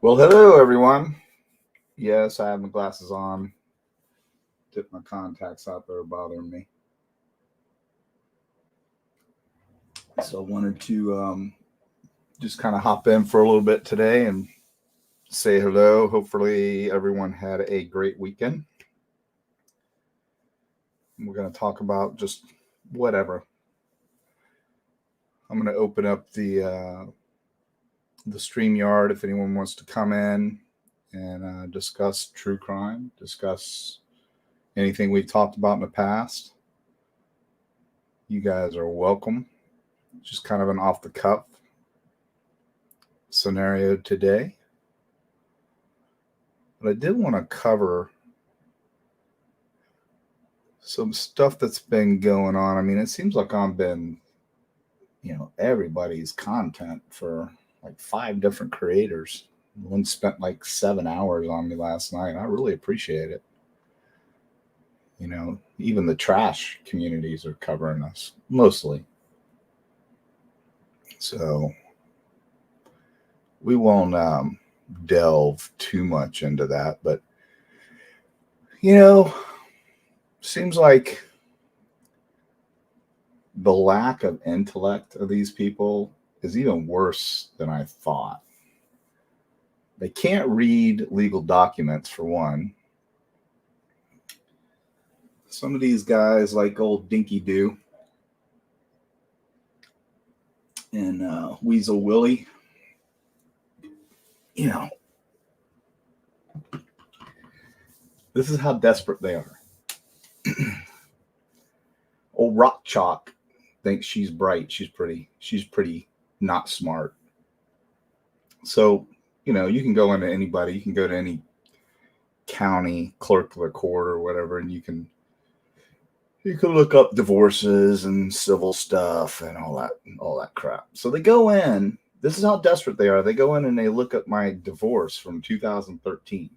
Well, hello, everyone. Yes, I have my glasses on. Dip my contacts out. They're bothering me. So I wanted to just kind of hop in for a little bit today and say hello. Hopefully, everyone had a great weekend. We're going to talk about just whatever. I'm going to open up the StreamYard if anyone wants to come in and discuss true crime, discuss anything we've talked about in the past. You guys are welcome. Just kind of an off the cuff scenario today. But I did want to cover some stuff that's been going on. I mean, it seems like I've been, everybody's content for like 5 different creators. One spent like 7 hours on me last night. I really appreciate it. Even the trash communities are covering us mostly. So we won't delve too much into that, but seems like the lack of intellect of these people is even worse than I thought. They can't read legal documents, for one. Some of these guys, like old Dinky do and Weasel Willie, this is how desperate they are. Old Rock Chalk thinks she's bright. She's pretty not smart. So, you can go into anybody. You can go to any county clerk of the court or whatever, and you can look up divorces and civil stuff and all that crap. So they go in. This is how desperate they are. They go in and they look at my divorce from 2013.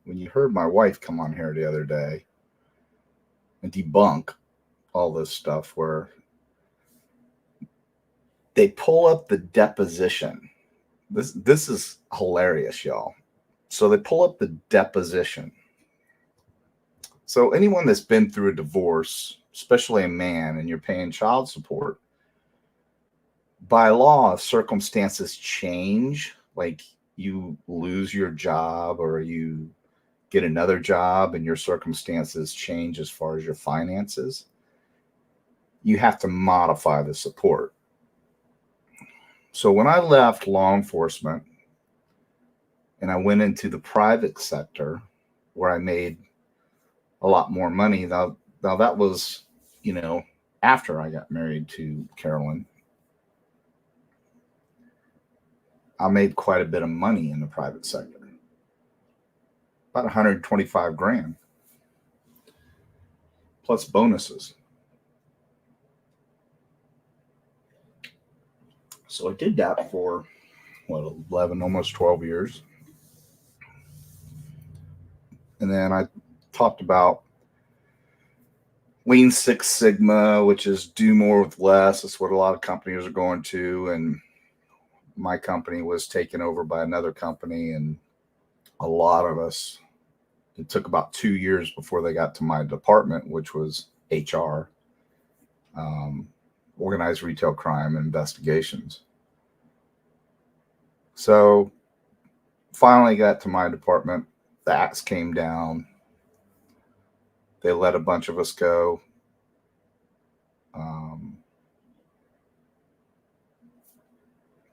When you heard my wife come on here the other day and debunk all this stuff, where they pull up the deposition. This is hilarious, y'all. So they pull up the deposition. So anyone that's been through a divorce, especially a man, and you're paying child support, by law, if circumstances change, like you lose your job or you get another job and your circumstances change as far as your finances, you have to modify the support. So when I left law enforcement and I went into the private sector where I made a lot more money, now that was, after I got married to Carolyn, I made quite a bit of money in the private sector. About 125 grand. Plus bonuses. So I did that for, 11, almost 12 years. And then I talked about Lean Six Sigma, which is do more with less. That's what a lot of companies are going to. And my company was taken over by another company, and a lot of us, it took about 2 years before they got to my department, which was HR, organized retail crime and investigations. So finally got to my department. The axe came down. They let a bunch of us go.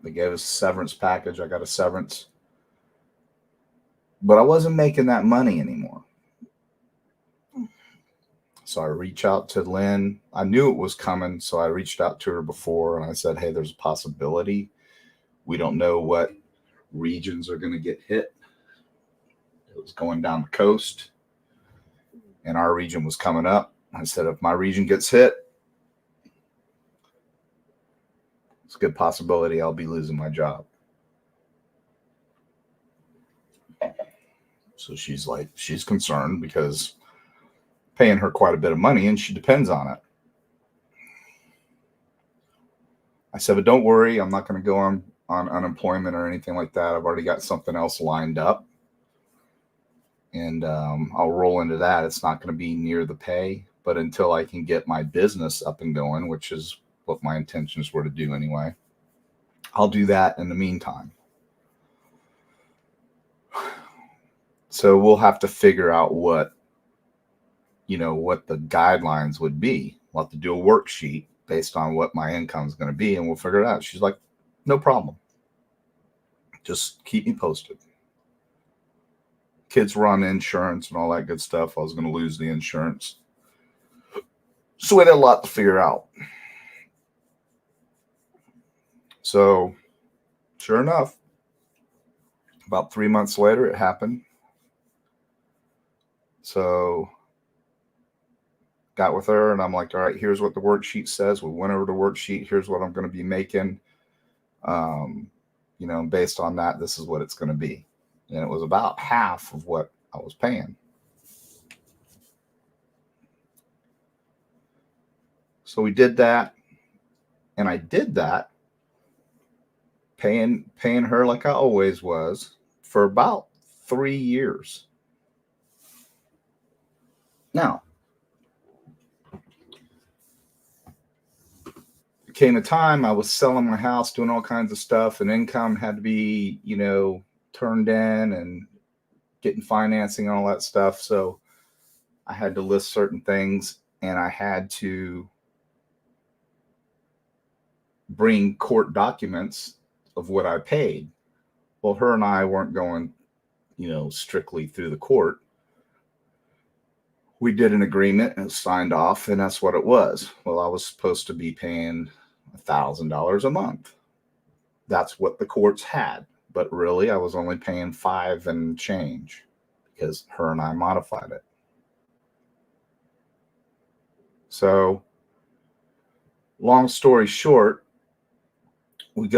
They gave us a severance package. I got a severance. But I wasn't making that money anymore. So I reached out to Lynn. I knew it was coming, so I reached out to her before, and I said, hey, there's a possibility. We don't know what regions are going to get hit. It was going down the coast, and our region was coming up. I said, if my region gets hit, it's a good possibility I'll be losing my job. So she's concerned because paying her quite a bit of money and she depends on it. I said, but don't worry, I'm not going to go on on unemployment or anything like that. I've already got something else lined up, and I'll roll into that. It's not going to be near the pay, but until I can get my business up and going, which is what my intentions were to do anyway, I'll do that in the meantime. So we'll have to figure out what the guidelines would be. We'll have to do a worksheet based on what my income is going to be, and we'll figure it out. She's like, no problem. Just keep me posted. Kids were on insurance and all that good stuff. I was going to lose the insurance. So we had a lot to figure out. So sure enough, about 3 months later, it happened. So got with her and I'm like, all right, here's what the worksheet says. We went over the worksheet. Here's what I'm going to be making. Based on that, this is what it's going to be. And it was about half of what I was paying. So we did that. And I did that paying her like I always was for about 3 years. Now, came a time I was selling my house, doing all kinds of stuff, and income had to be, turned in and getting financing and all that stuff. So I had to list certain things, and I had to bring court documents of what I paid. Well, her and I weren't going, strictly through the court. We did an agreement and it was signed off, and that's what it was. Well, I was supposed to be paying $1,000 a month. That's what the courts had. But really, I was only paying $5 and change because her and I modified it. So, long story short, I'm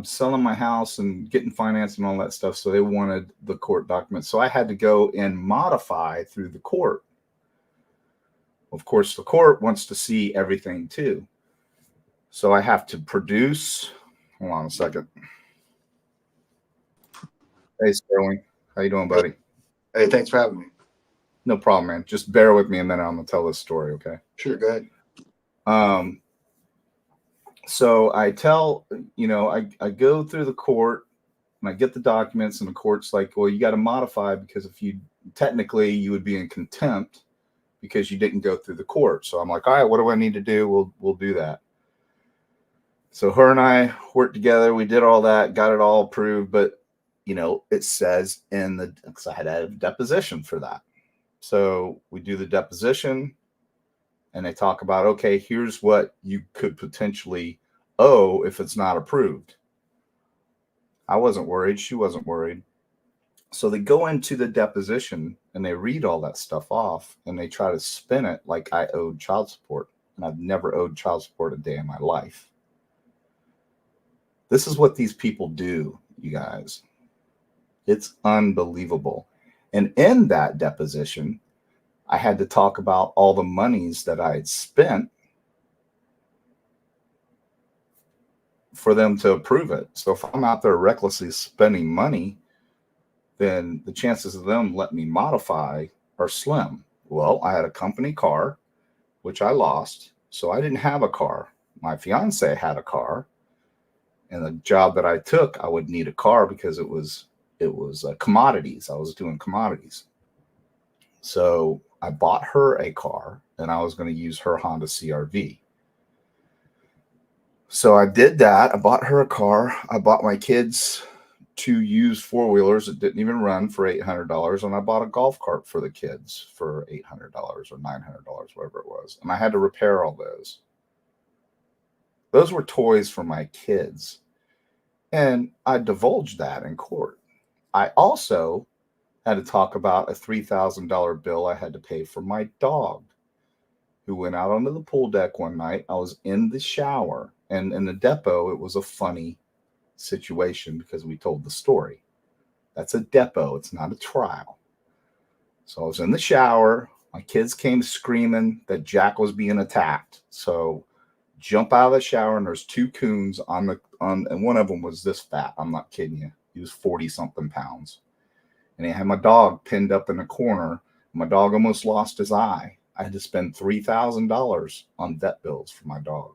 selling my house and getting finance and all that stuff. So they wanted the court documents. So I had to go and modify through the court. Of course, the court wants to see everything too. So I have to produce. Hold on a second. Hey, Sterling. How you doing, buddy? Hey, thanks for having me. No problem, man. Just bear with me, and then I'm going to tell this story, okay? Sure, go ahead. So I tell, I go through the court, and I get the documents, and the court's like, well, you got to modify because technically you would be in contempt because you didn't go through the court. So I'm like, all right, what do I need to do? We'll do that. So her and I worked together. We did all that, got it all approved. But, it says because I had to have a deposition for that. So we do the deposition and they talk about, okay, here's what you could potentially owe if it's not approved. I wasn't worried. She wasn't worried. So they go into the deposition and they read all that stuff off and they try to spin it like I owed child support. And I've never owed child support a day in my life. This is what these people do, you guys. It's unbelievable. And in that deposition, I had to talk about all the monies that I had spent for them to approve it. So if I'm out there recklessly spending money, then the chances of them letting me modify are slim. Well, I had a company car, which I lost. So I didn't have a car. My fiance had a car. And the job that I took, I would need a car because it was commodities. I was doing commodities. So I bought her a car and I was going to use her Honda CRV. So I did that. I bought her a car. I bought my kids 2 used 4-wheelers that didn't even run for $800. And I bought a golf cart for the kids for $800 or $900, whatever it was. And I had to repair all those. Those were toys for my kids. And I divulged that in court. I also had to talk about a $3,000 bill I had to pay for my dog who went out onto the pool deck one night. I was in the shower, and in the depot, it was a funny situation because we told the story. That's a depot. It's not a trial. So I was in the shower. My kids came screaming that Jack was being attacked. So Jump out of the shower, and there's two coons and one of them was this fat. I'm not kidding you. He was 40 something pounds. And he had my dog pinned up in the corner. My dog almost lost his eye. I had to spend $3,000 on vet bills for my dog.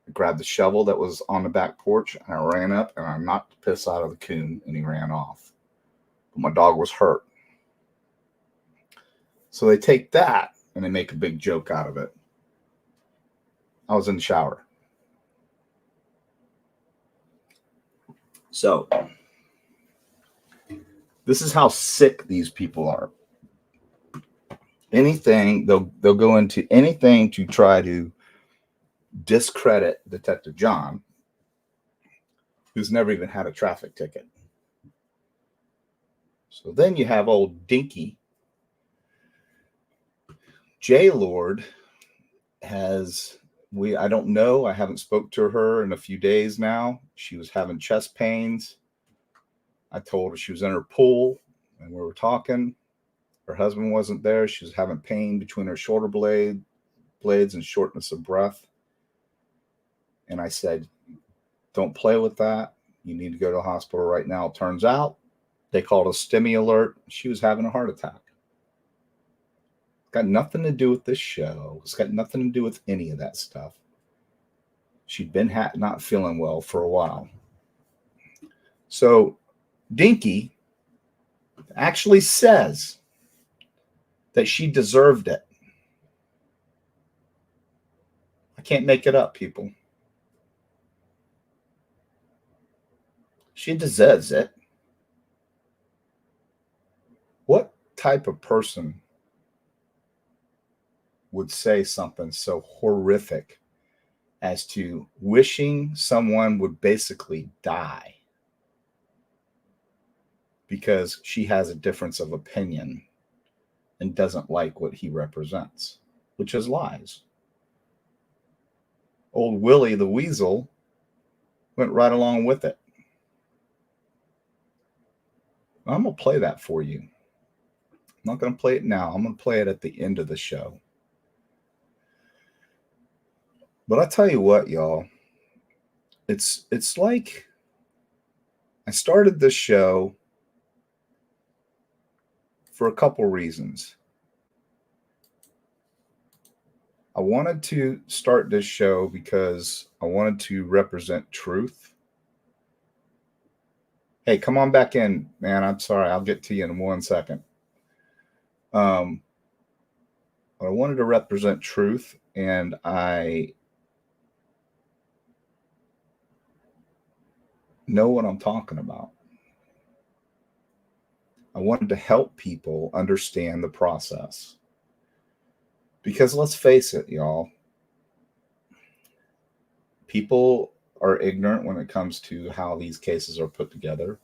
I grabbed the shovel that was on the back porch, and I ran up and I knocked the piss out of the coon, and he ran off. But my dog was hurt. So they take that and they make a big joke out of it. I was in the shower. So this is how sick these people are. Anything, they'll go into anything to try to discredit Detective John, who's never even had a traffic ticket. So then you have old Dinky. J-Lord I don't know. I haven't spoke to her in a few days now. She was having chest pains. I told her she was in her pool and we were talking. Her husband wasn't there. She was having pain between her shoulder blades and shortness of breath. And I said, don't play with that. You need to go to the hospital right now. It turns out they called a STEMI alert. She was having a heart attack. Got nothing to do with this show. It's got nothing to do with any of that stuff. She'd been not feeling well for a while. So Dinky actually says that she deserved it. I can't make it up, people. She deserves it. What type of person would say something so horrific as to wishing someone would basically die because she has a difference of opinion and doesn't like what he represents, which is lies? Old Willie the Weasel went right along with it. I'm going to play that for you. I'm not going to play it now. I'm going to play it at the end of the show. But I tell you what, y'all, it's like I started this show for a couple reasons. I wanted to start this show because I wanted to represent truth. Hey, come on back in, man. I'm sorry. I'll get to you in 1 second. But I wanted to represent truth, and I know what I'm talking about. I wanted to help people understand the process. Because let's face it, y'all, people are ignorant when it comes to how these cases are put together.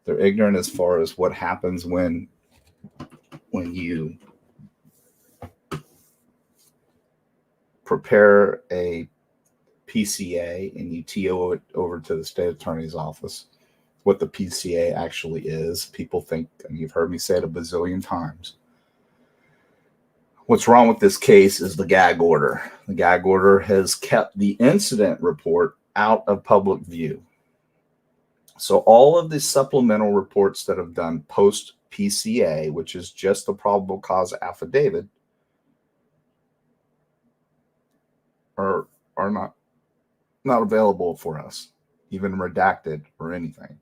They're ignorant as far as what happens when you prepare a PCA and you TO it over to the state attorney's office. What the PCA actually is. People think, and you've heard me say it a bazillion times, what's wrong with this case is the gag order. The gag order has kept the incident report out of public view. So all of the supplemental reports that have done post PCA, which is just the probable cause affidavit, are not available for us, even redacted or anything.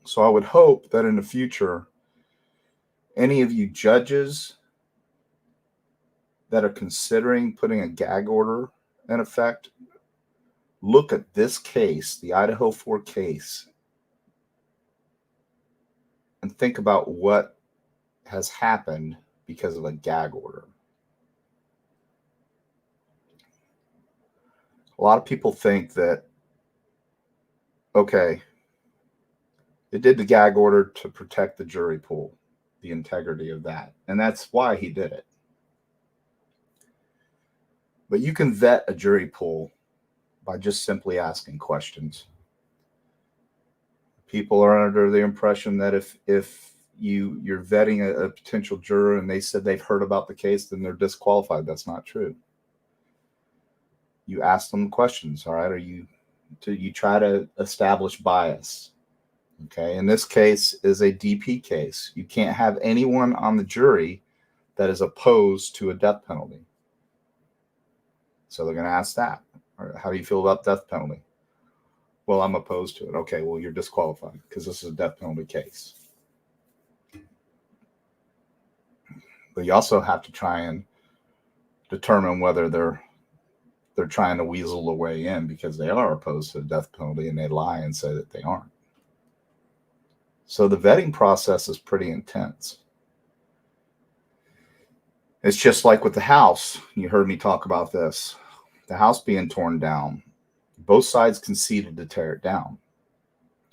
So I would hope that in the future, any of you judges that are considering putting a gag order in effect, look at this case, the Idaho 4 case, and think about what has happened because of a gag order. A lot of people think that, okay, they did the gag order to protect the jury pool, the integrity of that. And that's why he did it. But you can vet a jury pool by just simply asking questions. People are under the impression that if you're vetting a potential juror and they said they've heard about the case, then they're disqualified. That's not true. You ask them questions. All right. You try to establish bias. Okay. In this case is a DP case. You can't have anyone on the jury that is opposed to a death penalty. So they're going to ask that. How do you feel about death penalty? Well, I'm opposed to it. Okay, well, you're disqualified because this is a death penalty case. But you also have to try and determine whether they're trying to weasel their way in because they are opposed to the death penalty and they lie and say that they aren't. So the vetting process is pretty intense. It's just like with the house. You heard me talk about this. The house being torn down. Both sides conceded to tear it down.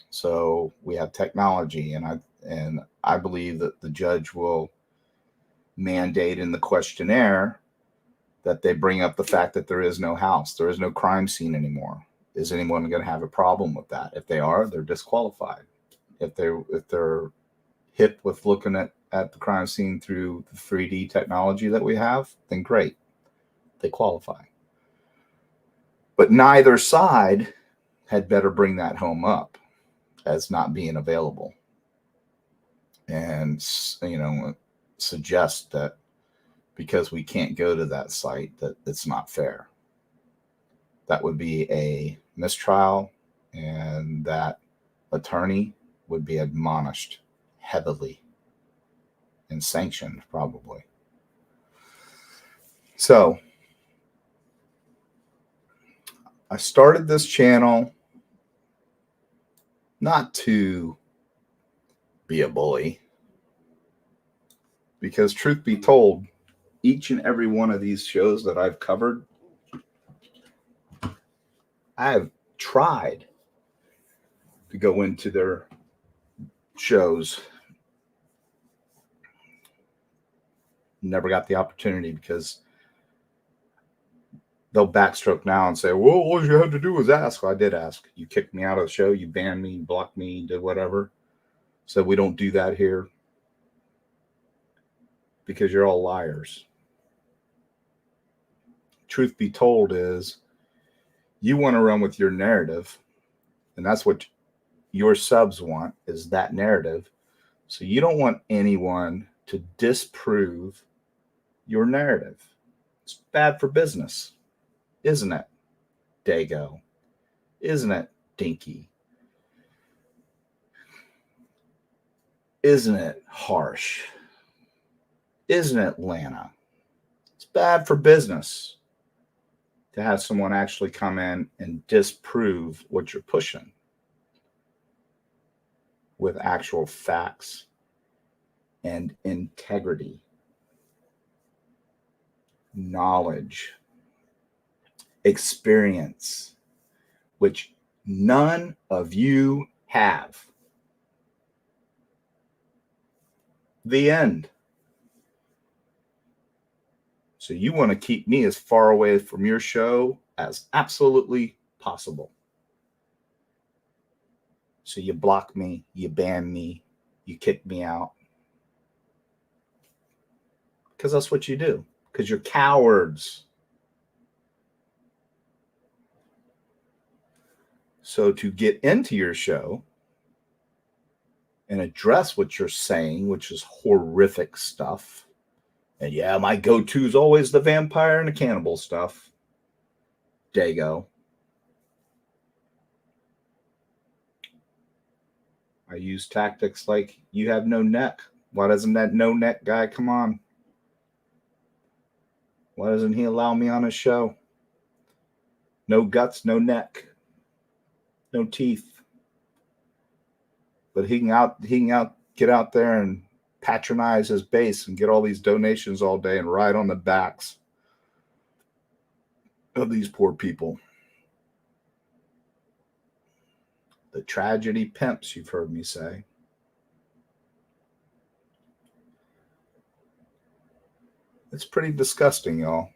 So we have technology, and I believe that the judge will mandate in the questionnaire that they bring up the fact that there is no house, there is no crime scene anymore. Is anyone going to have a problem with that? If they are, they're disqualified. If they're hip with looking at the crime scene through the 3D technology that we have, then great, they qualify. But neither side had better bring that home up as not being available and, suggest that because we can't go to that site that it's not fair. That would be a mistrial, and that attorney would be admonished heavily and sanctioned probably. So I started this channel not to be a bully, because truth be told, each and every one of these shows that I've covered, I have tried to go into their shows. Never got the opportunity because they'll backstroke now and say, well, all you had to do was ask. Well, I did ask. You kicked me out of the show. You banned me, blocked me, did whatever. So we don't do that here because you're all liars. Truth be told is you want to run with your narrative, and that's what your subs want, is that narrative. So you don't want anyone to disprove your narrative. It's bad for business, isn't it, Dago? Isn't it, Dinky? Isn't it harsh? Isn't it, Lana? It's bad for business to have someone actually come in and disprove what you're pushing with actual facts and integrity, knowledge, experience, which none of you have. The end. So you want to keep me as far away from your show as absolutely possible. So you block me, you ban me, you kick me out. Because that's what you do. Because you're cowards. So to get into your show and address what you're saying, which is horrific stuff, and yeah, my go-to is always the vampire and the cannibal stuff, Dago. I use tactics like, you have no neck. Why doesn't that no neck guy come on? Why doesn't he allow me on his show? No guts, no neck, no teeth. But he can get out there and patronize his base and get all these donations all day and ride on the backs of these poor people. The tragedy pimps, you've heard me say. It's pretty disgusting, y'all.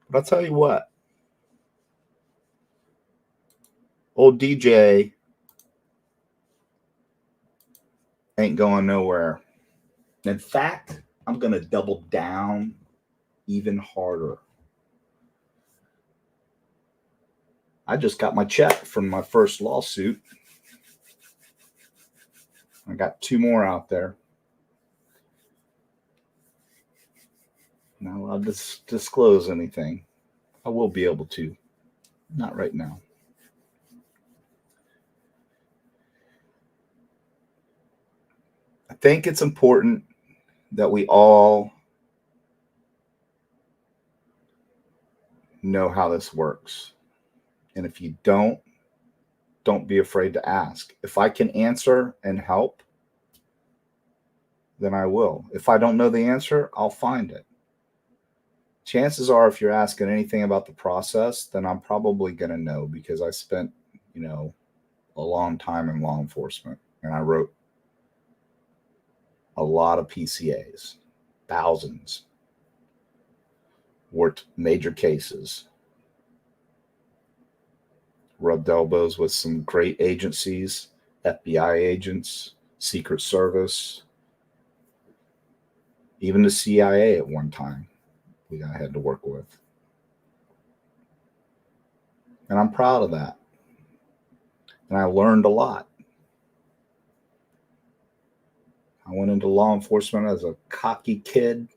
But I'll tell you what. Old DJ ain't going nowhere. In fact, I'm going to double down even harder. I just got my check from my first lawsuit. I got 2 more out there. Not allowed to disclose anything. I will be able to. Not right now. I think it's important that we all know how this works. And if you don't be afraid to ask. If I can answer and help, then I will. If I don't know the answer, I'll find it. Chances are, if you're asking anything about the process, then I'm probably going to know, because I spent, a long time in law enforcement, and I wrote a lot of PCAs, thousands, worked major cases, rubbed elbows with some great agencies, FBI agents, Secret Service, even the CIA at one time I had to work with. And I'm proud of that. And I learned a lot. I went into law enforcement as a cocky kid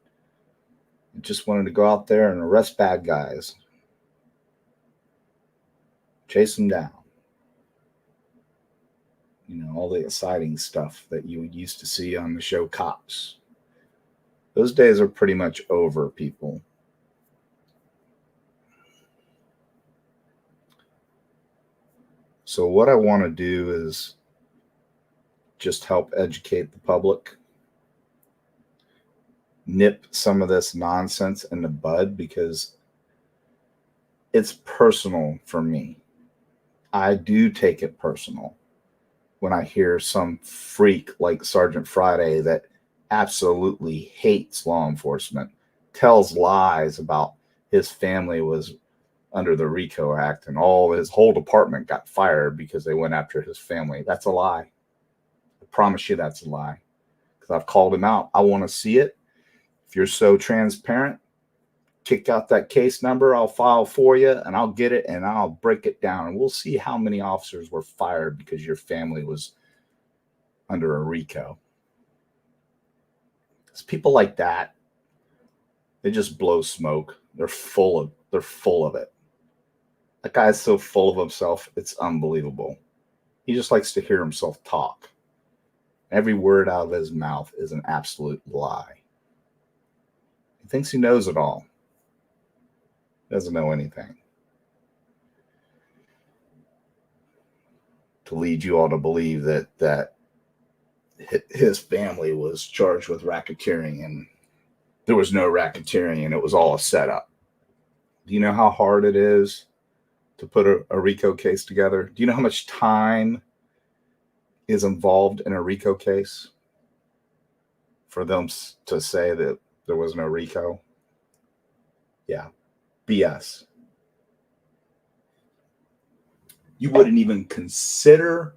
and just wanted to go out there and arrest bad guys, chase them down. All the exciting stuff that you used to see on the show Cops. Those days are pretty much over, people. So what I want to do is just help educate the public, nip some of this nonsense in the bud, because it's personal for me. I do take it personal when I hear some freak like Sergeant Friday that absolutely hates law enforcement, tells lies about his family was under the RICO Act and his whole department got fired because they went after his family. That's a lie. I promise you that's a lie, because I've called him out. I want to see it. If you're so transparent, kick out that case number. I'll file for you, and I'll get it, and I'll break it down, and we'll see how many officers were fired because your family was under a RICO. It's people like that. They just blow smoke. They're full of it. That guy's so full of himself, it's unbelievable. He just likes to hear himself talk. Every word out of his mouth is an absolute lie. He thinks he knows it all. He doesn't know anything. To lead you all to believe that his family was charged with racketeering, and there was no racketeering, and it was all a setup. Do you know how hard it is to put a RICO case together? Do you know how much time is involved in a RICO case for them to say that there was no RICO? Yeah, BS. You wouldn't even consider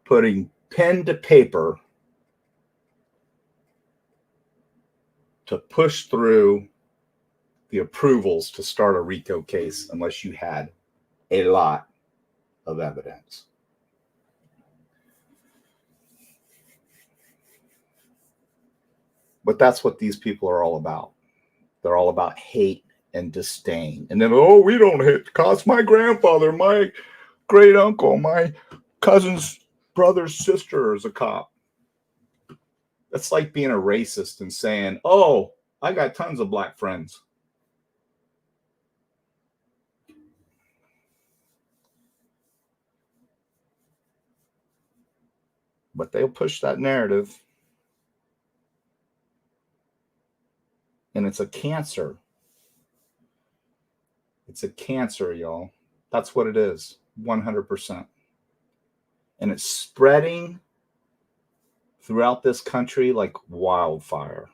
putting pen to paper to push through the approvals to start a RICO case unless you had a lot of evidence. But that's what these people are all about. They're all about hate and disdain. And then, we don't hate the cops. My grandfather, my great uncle, my cousin's brother's sister is a cop. That's like being a racist and saying, I got tons of black friends. But they'll push that narrative. And it's a cancer. It's a cancer, y'all. That's what it is, 100%. And it's spreading throughout this country like wildfire.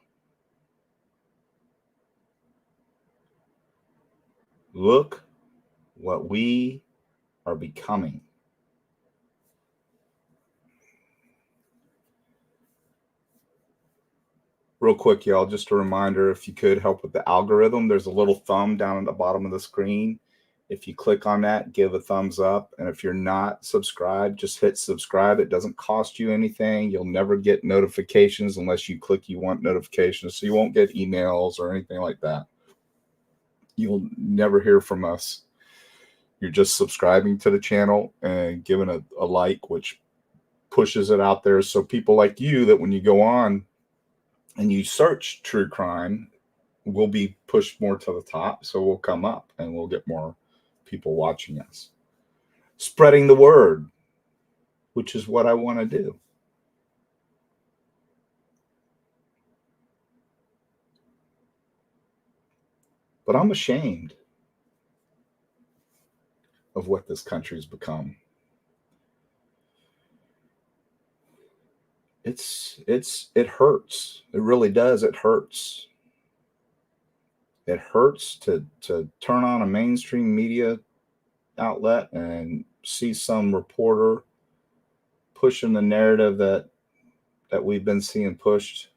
Look what we are becoming. Real quick, y'all, just a reminder, if you could help with the algorithm, there's a little thumb down at the bottom of the screen. If you click on that, give a thumbs up. And if you're not subscribed, just hit subscribe. It doesn't cost you anything. You'll never get notifications unless you click you want notifications. So you won't get emails or anything like that. You'll never hear from us. You're just subscribing to the channel and giving a like, which pushes it out there. So people like you, that when you go on and you search true crime, we'll be pushed more to the top. So we'll come up and we'll get more people watching us. Spreading the word, which is what I want to do. But I'm ashamed of what this country's become. It hurts. It really does. It hurts. It hurts to turn on a mainstream media outlet and see some reporter pushing the narrative that we've been seeing pushed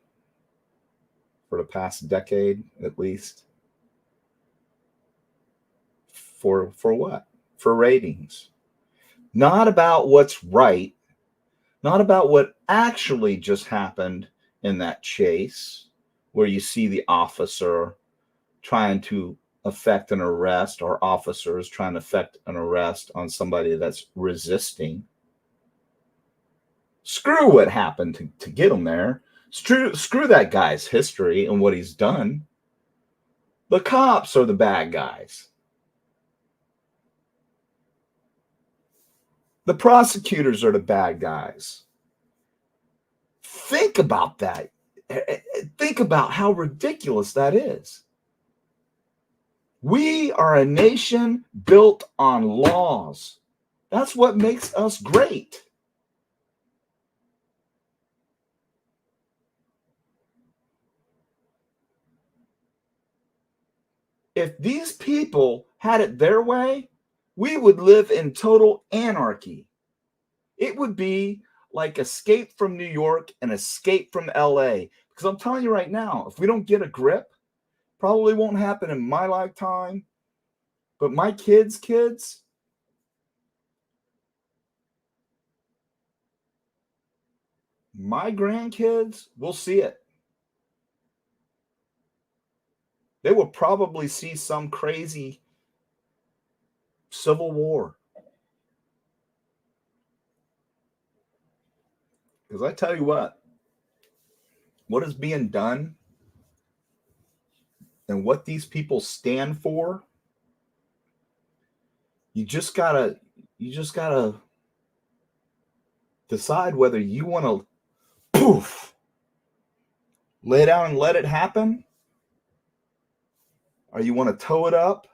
for the past decade at least. For what? For ratings. Not about what's right, not about what actually just happened in that chase where you see the officer trying to effect an arrest, or officers trying to effect an arrest on somebody that's resisting. Screw what happened to get him there. Screw that guy's history and what he's done. The cops are the bad guys. The prosecutors are the bad guys. Think about that. Think about how ridiculous that is. We are a nation built on laws. That's what makes us great. If these people had it their way, we would live in total anarchy. It would be like Escape from New York and Escape from LA. Because I'm telling you right now, if we don't get a grip, probably won't happen in my lifetime, but my kids, my grandkids will see it. They will probably see some crazy civil war. Because I tell you what is being done and what these people stand for, you just gotta decide whether you want to poof, lay down and let it happen, or you want to toe it up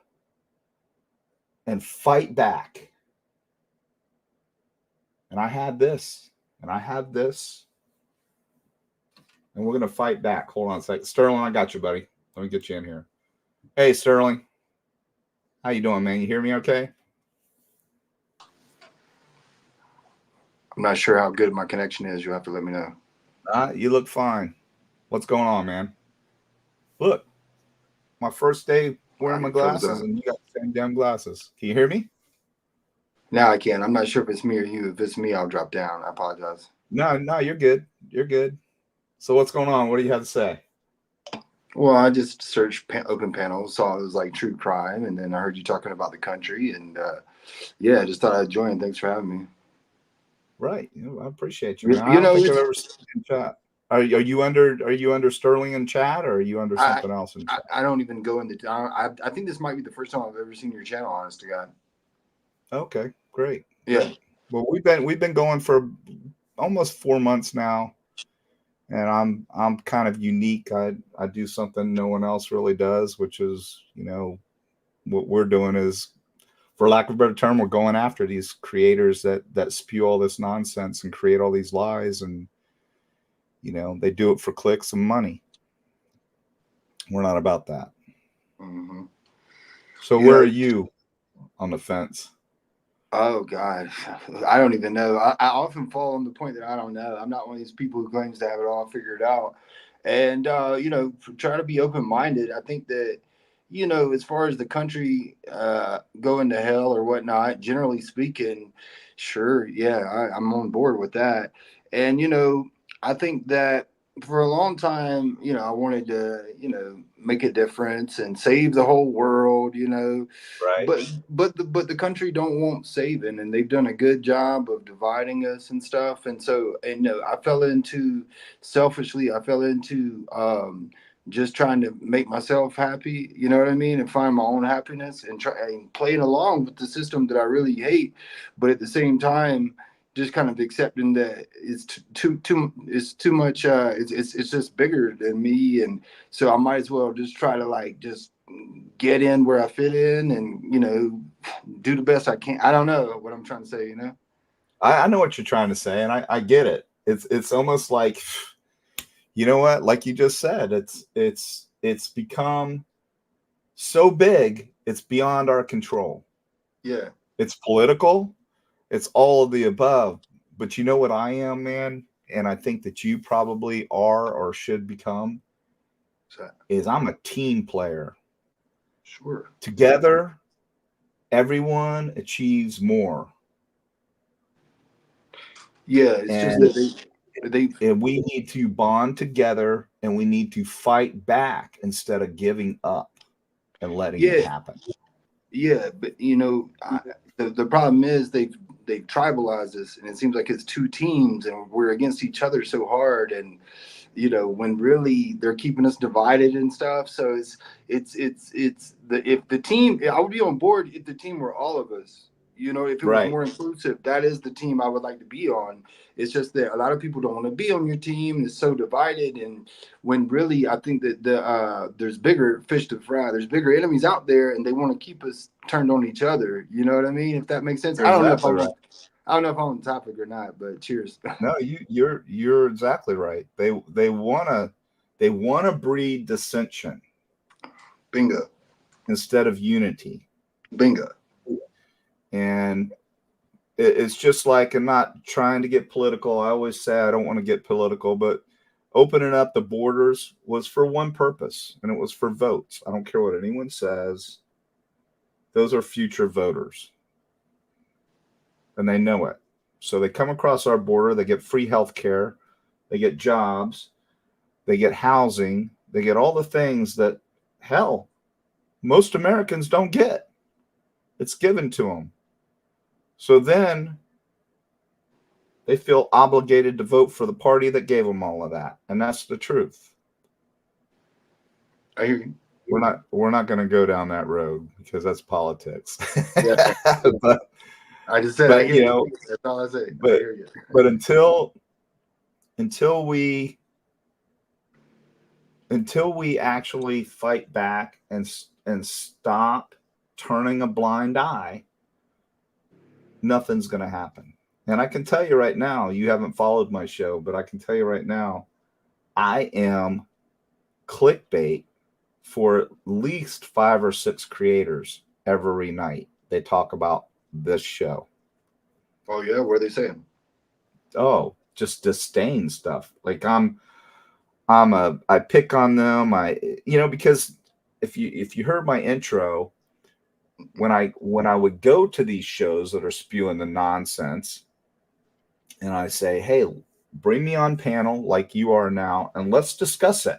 and fight back. And I had this, and I have this, and we're going to fight back. Hold on a second. Sterling, I got you, buddy. Let me get you in here. Hey, Sterling. How you doing, man? You hear me okay? I'm not sure how good my connection is. You'll have to let me know. You look fine. What's going on, man? Look, my first day wearing my glasses, and you got the same damn glasses. Can you hear me? Now I can. I'm not sure if it's me or you. If it's me, I'll drop down. I apologize. No, you're good. You're good. So what's going on? What do you have to say? Well, I just searched open panels, saw it was like true crime, and then I heard you talking about the country, and yeah, I just thought I'd join. Thanks for having me. Right. I appreciate you, man. I don't think I've ever seen you in chat. Are you under Sterling in chat, or are you under something else in chat? I don't even go in the. I think this might be the first time I've ever seen your channel. Honest to God. Okay, great. Yeah. Well, we've been going for almost 4 months now, and I'm kind of unique. I do something no one else really does, which is, what we're doing is, for lack of a better term, we're going after these creators that spew all this nonsense and create all these lies, and they do it for clicks and money. We're not about that. Mm-hmm. So where are you on the fence? Oh God, I don't even know. I often fall on the point that I don't know. I'm not one of these people who claims to have it all figured out, and try to be open-minded. I think that as far as the country going to hell or whatnot, generally speaking, sure, yeah, I'm on board with that. And I think that for a long time, I wanted to, make a difference and save the whole world, Right. but the country don't want saving, and they've done a good job of dividing us and stuff. And so, I fell into selfishly, I fell into just trying to make myself happy, you know what I mean, and find my own happiness and try and playing along with the system that I really hate, but at the same time, just kind of accepting that it's it's too much. It's just bigger than me, and so I might as well just try to like just get in where I fit in, and do the best I can. I don't know what I'm trying to say. I know what you're trying to say, and I get it. It's almost like, you know what, like you just said, it's become so big, it's beyond our control. Yeah. It's political, it's all of the above. But you know what I am, man, and I think that you probably are or should become, So, is I'm a team player. sure. Together, everyone achieves more. Yeah, it's just And that they and we need to bond together, and we need to fight back instead of giving up and letting it yeah. happen. Yeah, but the problem is they've tribalized us, and it seems like it's two teams, and we're against each other so hard, and when really they're keeping us divided and stuff. So it's the if the team, I would be on board if the team were all of us. If it was Right. more inclusive, that is the team I would like to be on. It's just that a lot of people don't want to be on your team. It's so divided, and when really I think that there's bigger fish to fry. There's bigger enemies out there, and they want to keep us turned on each other. You know what I mean? If that makes sense. You're exactly right. I don't know if I'm on topic or not, but cheers. No, you're exactly right. They wanna breed dissension Bingo. instead of unity. Bingo. And it's just like, I'm not trying to get political. I always say I don't want to get political, but opening up the borders was for one purpose, and it was for votes. I don't care what anyone says. Those are future voters, and they know it. So they come across our border, they get free health care, they get jobs, they get housing, they get all the things that, hell, most Americans don't get. It's given to them. So then they feel obligated to vote for the party that gave them all of that. And that's the truth. I hear you. We're not going to go down that road because that's politics. Yeah. but I just said I but hear you you. know, That's all I say. I but hear you. but until we actually fight back and stop turning a blind eye, nothing's going to happen. And I can tell you right now, you haven't followed my show, but I can tell you right now, I am clickbait for at least 5 or 6 creators every night. They talk about this show. Oh yeah, what are they saying? Oh, just disdain stuff. Like I pick on them. Because if you heard my intro, when I would go to these shows that are spewing the nonsense, and I say, hey, bring me on panel like you are now, and let's discuss it.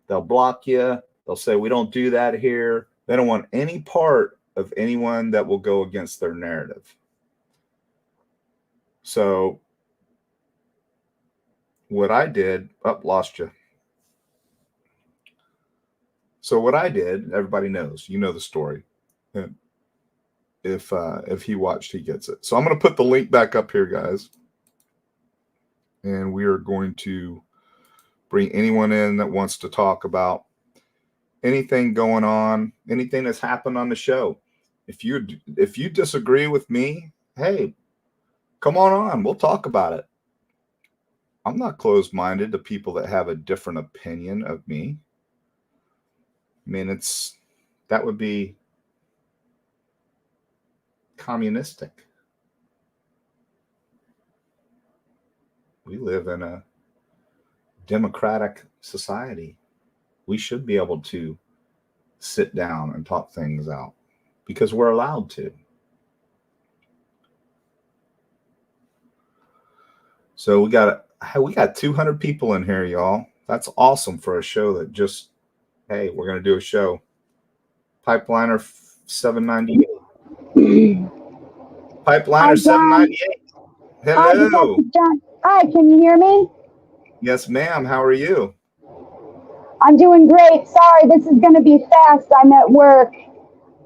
They'll block you. They'll say, we don't do that here. They don't want any part of anyone that will go against their narrative. So what I did, lost you. So what I did, everybody knows, you know the story. And if he watched, he gets it. So I'm going to put the link back up here, guys. And we are going to bring anyone in that wants to talk about anything going on, anything that's happened on the show. If you disagree with me, hey, come on. We'll talk about it. I'm not closed-minded to people that have a different opinion of me. I mean, that would be communistic. We live in a democratic society. We should be able to sit down and talk things out because we're allowed to. So we got 200 people in here, y'all. That's awesome for a show that just, hey, we're going to do a show. Pipeliner 798. Pipeliner 798. Hello. Hi, Detective John. Hi, can you hear me? Yes, ma'am. How are you? I'm doing great. Sorry, this is going to be fast. I'm at work.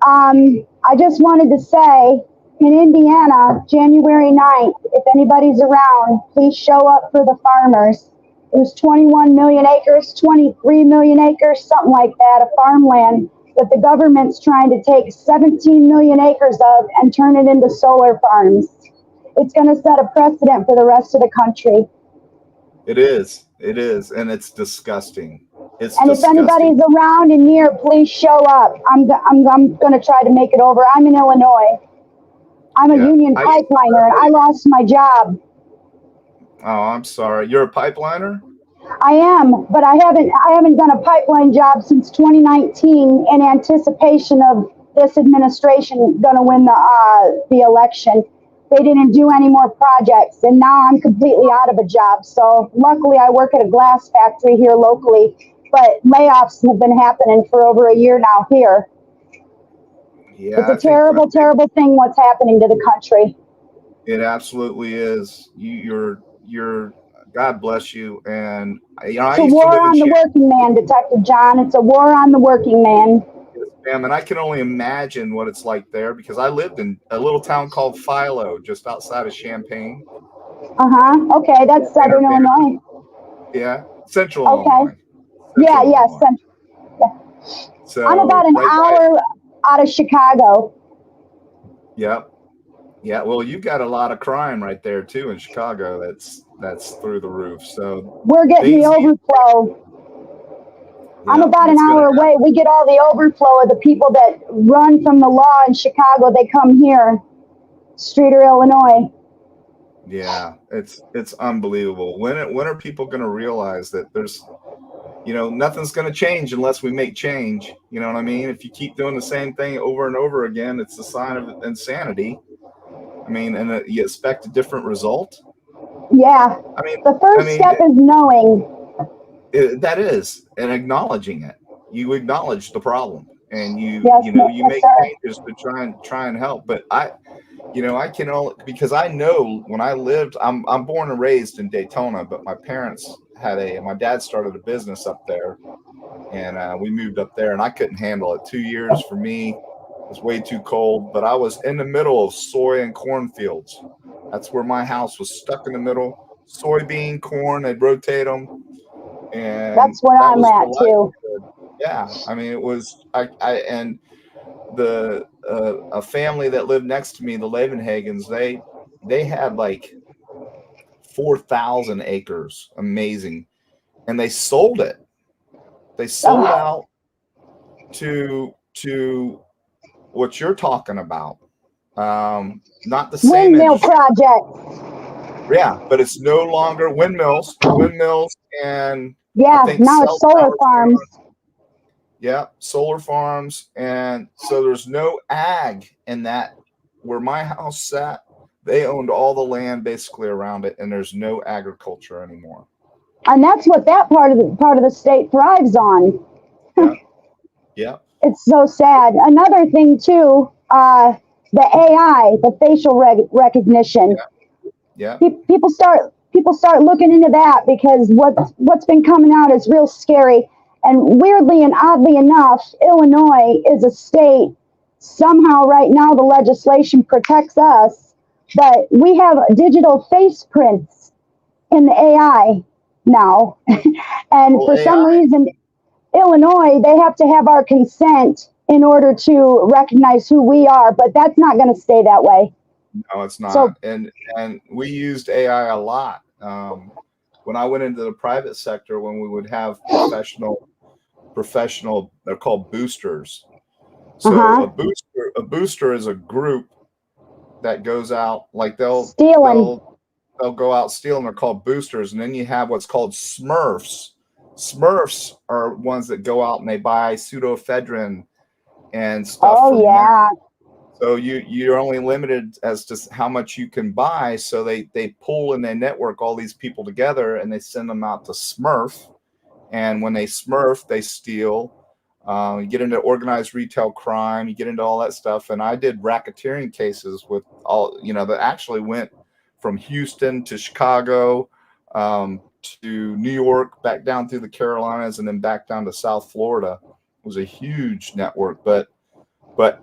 I just wanted to say, in Indiana, January 9th, if anybody's around, please show up for the farmers. There's 21 million acres, 23 million acres, something like that, of farmland that the government's trying to take 17 million acres of and turn it into solar farms. It's going to set a precedent for the rest of the country. It is. It is. And it's disgusting. It's and disgusting. If anybody's around and near, please show up. I'm going to try to make it over. I'm in Illinois. I'm a union pipeliner, and I lost my job. Oh, I'm sorry. You're a pipeliner? I am, but I haven't done a pipeline job since 2019 in anticipation of this administration going to win the election. They didn't do any more projects, and now I'm completely out of a job. So luckily, I work at a glass factory here locally, but layoffs have been happening for over a year now here. Yeah, it's a terrible, terrible thing what's happening to the country. It absolutely is. You're God bless you. And it's a war on the working man, Detective John. It's a war on the working man. Yes, ma'am. And I can only imagine what it's like there because I lived in a little town called Philo, just outside of Champaign. Okay, that's Southern Illinois. Yeah, Central Illinois. Central. So I'm about an hour out of Chicago. Yep. Yeah, well, you've got a lot of crime right there too in Chicago. That's through the roof. So we're getting the overflow. Yeah, I'm about an hour away. We get all the overflow of the people that run from the law in Chicago. They come here, Streeter, Illinois. Yeah, it's unbelievable. When are people going to realize that there's, nothing's going to change unless we make change? You know what I mean? If you keep doing the same thing over and over again, it's a sign of insanity. I mean, and you expect a different result. Yeah. I mean, the first step is knowing. That is, and acknowledging it. You acknowledge the problem, and you make changes to try and help. But I can only because I know when I lived. I'm born and raised in Daytona, but my parents my dad started a business up there, and we moved up there, and I couldn't handle it. 2 years for me was way too cold. But I was in the middle of soy and corn fields. That's where my house was, stuck in the middle. Soybean, corn, they'd rotate them. And that's where I'm at too. Yeah, I mean, it was and a family that lived next to me, the Levenhagens, they had like 4,000 acres, amazing, and they sold it. They sold out to what you're talking about. Not the same windmill project. Yeah, but it's no longer windmills, and now it's solar farms. Yeah, solar farms, and so there's no ag in that. Where my house sat, they owned all the land basically around it, and there's no agriculture anymore. And that's what that part of the state thrives on. Yeah. It's so sad. Another thing too, the AI, the facial recognition. Yeah. People start looking into that because what's been coming out is real scary. And weirdly and oddly enough, Illinois is a state. Somehow right now the legislation protects us, but we have digital face prints in the AI now. And for some reason, Illinois, they have to have our consent in order to recognize who we are, but that's not going to stay that way. No, it's not. So, and we used AI a lot. When I went into the private sector, when we would have professional, they're called boosters. So a booster is a group that goes out, like they'll go out stealing. They're called boosters. And then you have what's called Smurfs. Smurfs are ones that go out and they buy pseudoephedrine and stuff. Oh yeah. So you're only limited as to how much you can buy. So they pull and they network all these people together and they send them out to Smurf. And when they Smurf, they steal. You get into organized retail crime. You get into all that stuff. And I did racketeering cases with all, that actually went from Houston to Chicago, to New York, back down through the Carolinas, and then back down to South Florida. It was a huge network. But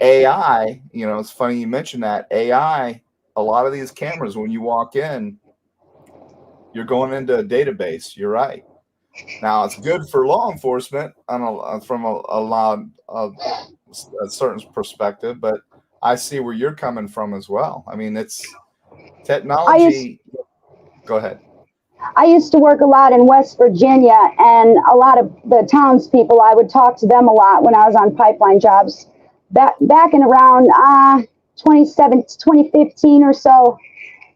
AI, it's funny you mentioned that. AI, a lot of these cameras, when you walk in, you're going into a database. You're right. Now, it's good for law enforcement from a certain perspective, but I see where you're coming from as well. I mean, it's technology. Go ahead. I used to work a lot in West Virginia, and a lot of the townspeople, I would talk to them a lot when I was on pipeline jobs. Back in around 2015 or so,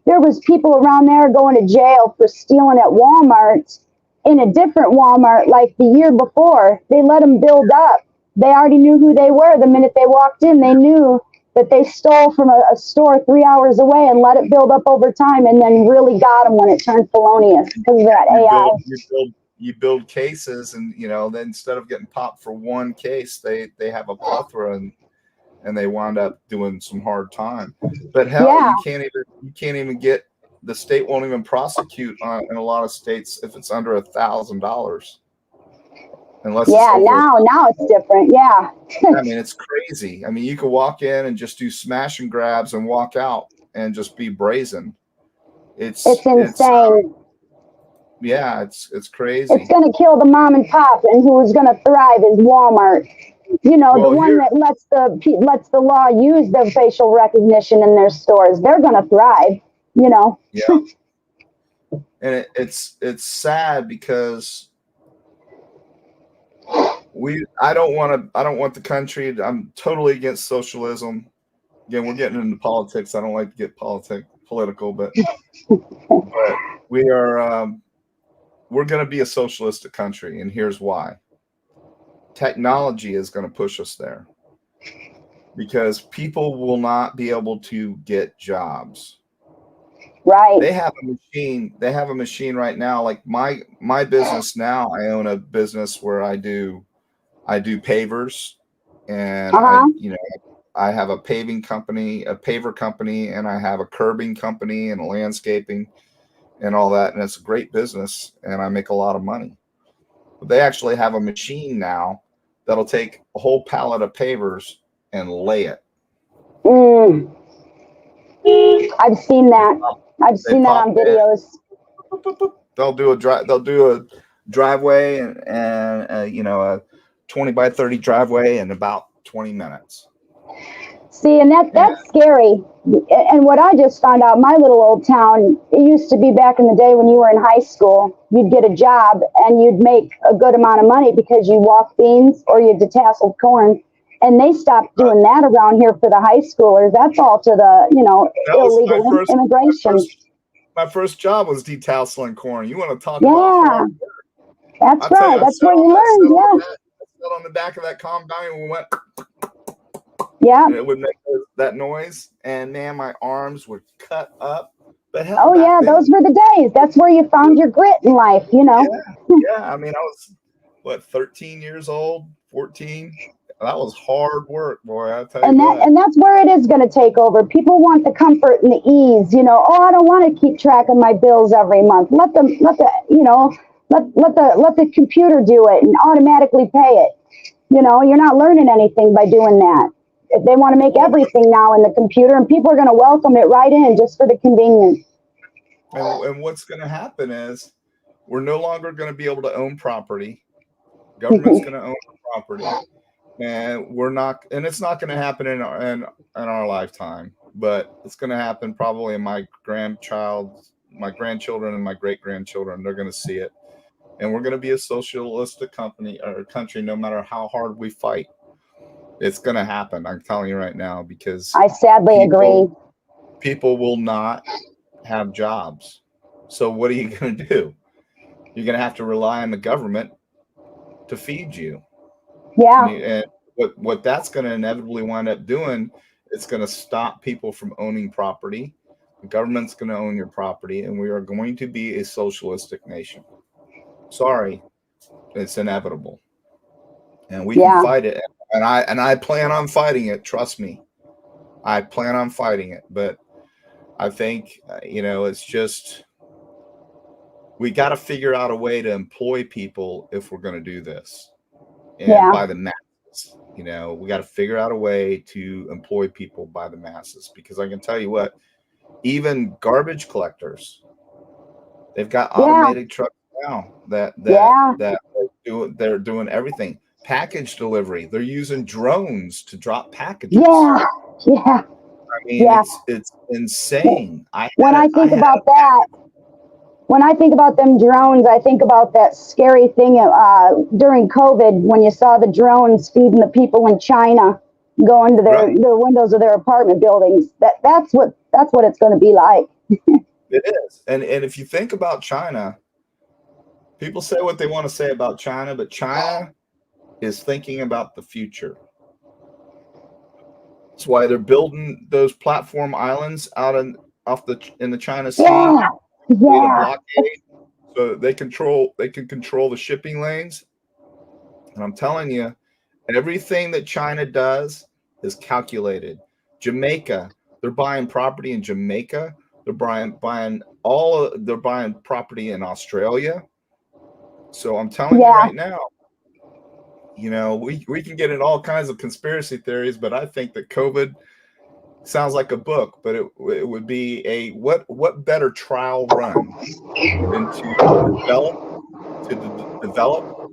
there was people around there going to jail for stealing at Walmart. In a different Walmart, like the year before, they let them build up. They already knew who they were. The minute they walked in, they knew that they stole from a store 3 hours away and let it build up over time, and then really got them when it turned felonious because of that AI. You build cases, and then instead of getting popped for one case, they have a plethora, and they wind up doing some hard time. But hell, Yeah. you can't even get. The state won't even prosecute in a lot of states if it's under $1,000. Unless now it's different. Yeah. I mean, it's crazy. I mean, you could walk in and just do smash and grabs and walk out and just be brazen. It's insane. It's crazy. It's going to kill the mom and pop, and who's going to thrive is Walmart. The one that lets the law use the facial recognition in their stores. They're going to thrive. Yeah. And it's sad because I don't want the country. I'm totally against socialism. Again, we're getting into politics. I don't like to get political, but we are we're going to be a socialistic country, and here's why. Technology is going to push us there because people will not be able to get jobs. Right. They have a machine right now. Like my business now, I own a business where I do pavers, and I have a paving company, a paver company, and I have a curbing company and a landscaping and all that. And it's a great business, and I make a lot of money. But they actually have a machine now that'll take a whole pallet of pavers and lay it. I've seen that. I've seen that on videos. They'll do a driveway and a 20 by 30 driveway in about 20 minutes. See, and that's scary. And what I just found out, my little old town, it used to be back in the day when you were in high school, you'd get a job and you'd make a good amount of money because you walked beans or you detasseled corn. And they stopped doing that around here for the high schoolers. That's all to the, illegal immigration. My first job was detasseling corn. You want to talk about hard work? That's right. That's where you learned. Yeah. I sat on the back of that combine and we went. Yeah. And it would make that noise, and man, my arms would cut up. But hell, those were the days. That's where you found your grit in life, Yeah. I mean, I was 13 years old, 14. That was hard work, boy. I tell you. And that's where it is going to take over. People want the comfort and the ease. I don't want to keep track of my bills every month. Let the computer do it and automatically pay it. You're not learning anything by doing that. They want to make everything now in the computer, and people are going to welcome it right in just for the convenience. And what's going to happen is we're no longer going to be able to own property. Government's going to own property. And it's not going to happen in our lifetime, but it's going to happen probably in my grandchildren and my great grandchildren. They're going to see it, and we're going to be a socialistic country, no matter how hard we fight. It's going to happen. I'm telling you right now, because I sadly agree. People will not have jobs. So what are you going to do? You're going to have to rely on the government to feed you. Yeah. And what that's going to inevitably wind up doing, it's going to stop people from owning property. The government's going to own your property, and we are going to be a socialistic nation. Sorry, it's inevitable, and we can fight it. And I plan on fighting it. Trust me, I plan on fighting it. But I think it's just we got to figure out a way to employ people if we're going to do this, and by the masses. We got to figure out a way to employ people by the masses, because I can tell you what, even garbage collectors, they've got automated trucks now that they're doing everything. Package delivery, they're using drones to drop packages. Yeah. I mean, it's insane. When I think about them drones, I think about that scary thing during COVID when you saw the drones feeding the people in China going to their windows of their apartment buildings. That's what it's going to be like. It is. And if you think about China, people say what they want to say about China, but China is thinking about the future. That's why they're building those platform islands out in the China Sea. Yeah. Blockade, so they can control the shipping lanes. And I'm telling you, everything that China does is calculated. Jamaica, they're buying property in Jamaica. They're buying property in Australia. So I'm telling you right now, we can get in all kinds of conspiracy theories, but I think that COVID sounds like a book, but it would be a what better trial run than to develop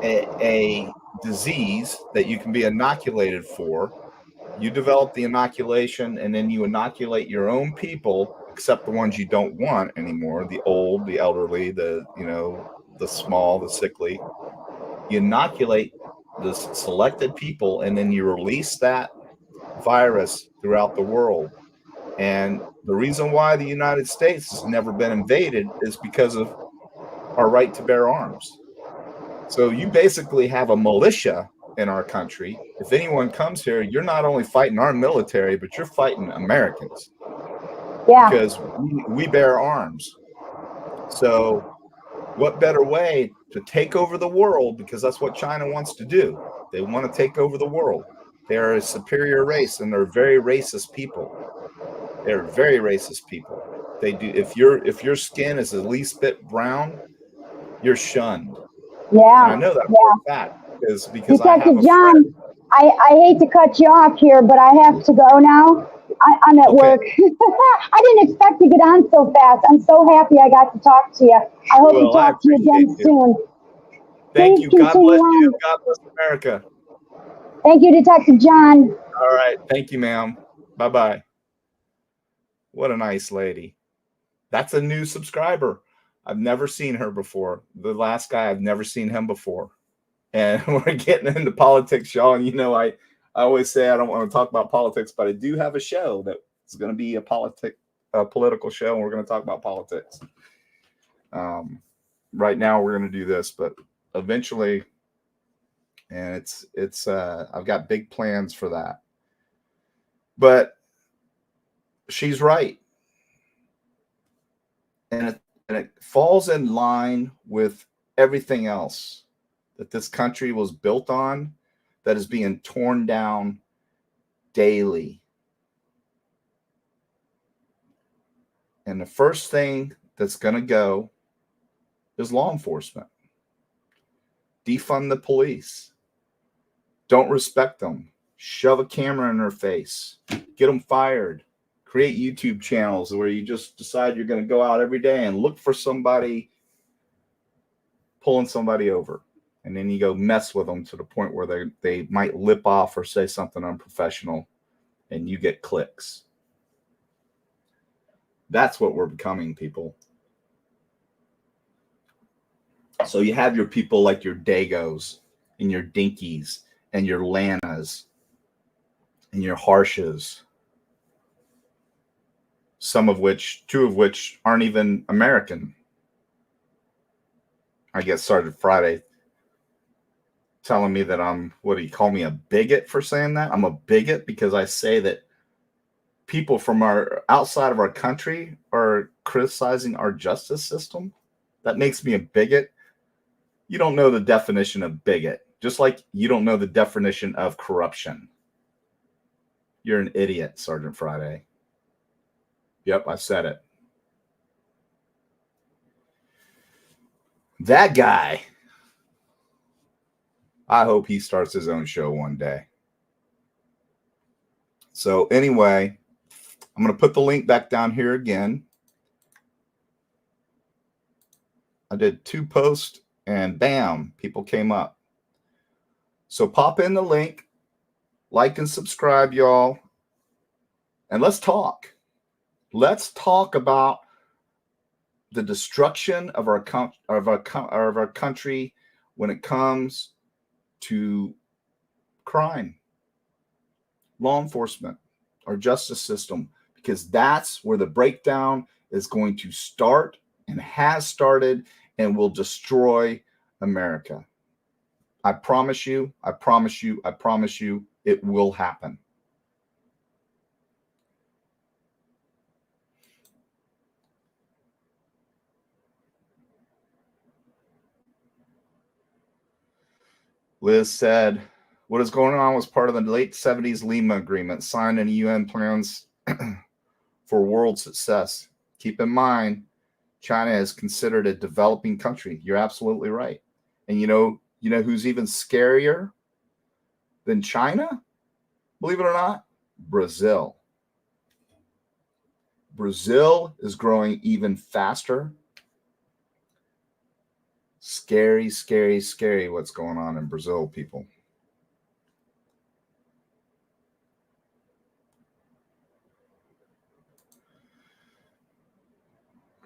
a disease that you can be inoculated for. You develop the inoculation, and then you inoculate your own people, except the ones you don't want anymore, the old, the elderly, the small, the sickly. You inoculate the selected people, and then you release that virus throughout the world. And the reason why the United States has never been invaded is because of our right to bear arms. So you basically have a militia in our country. If anyone comes here, you're not only fighting our military, but you're fighting Americans. Yeah. Because we bear arms. So what better way to take over the world, because that's what China wants to do. They want to take over the world. They're a superior race, and they're very racist people. They're very racist people. They do. If your skin is the least bit brown, you're shunned. Yeah. And I know that for a fact because I have a John, friend. I hate to cut you off here, but I have to go now. I'm at work. I didn't expect to get on so fast. I'm so happy I got to talk to you. I hope to talk to you again soon. Thank you. God bless you. God bless America. Thank you, Detective John. All right. Thank you, ma'am. Bye-bye. What a nice lady. That's a new subscriber. I've never seen her before. The last guy, I've never seen him before. And we're getting into politics, y'all. And I always say I don't want to talk about politics, but I do have a show that's going to be a political show, and we're going to talk about politics. Right now, we're going to do this, but eventually, and it's I've got big plans for that. But she's right, and it falls in line with everything else that this country was built on, that is being torn down daily. And the first thing that's going to go is law enforcement. Defund the police. Don't respect them. Shove a camera in their face. Get them fired. Create YouTube channels where you just decide you're going to go out every day and look for somebody pulling somebody over. And then you go mess with them to the point where they might lip off or say something unprofessional, and you get clicks. That's what we're becoming, people. So you have your people like your Dagos and your Dinkies and your Lanas and your Harshes. Two of which aren't even American. I get Sergeant Friday telling me that what do you call me, a bigot for saying that? I'm a bigot because I say that people from outside of our country are criticizing our justice system. That makes me a bigot. You don't know the definition of bigot, just like you don't know the definition of corruption. You're an idiot, Sergeant Friday. Yep, I said it. That guy, I hope he starts his own show one day. So anyway, I'm going to put the link back down here again. I did 2 posts and bam, people came up. So pop in the link, like and subscribe, y'all. And let's talk. Let's talk about the destruction of our country when it comes to crime, law enforcement, our justice system, because that's where the breakdown is going to start and has started and will destroy America. I promise you, I promise you, I promise you, it will happen. Liz said, what is going on was part of the late 70s Lima Agreement, signed in UN plans for world success. Keep in mind, China is considered a developing country. You're absolutely right. And you know who's even scarier than China? Believe it or not, Brazil. Brazil is growing even faster. Scary, scary, scary what's going on in Brazil, people.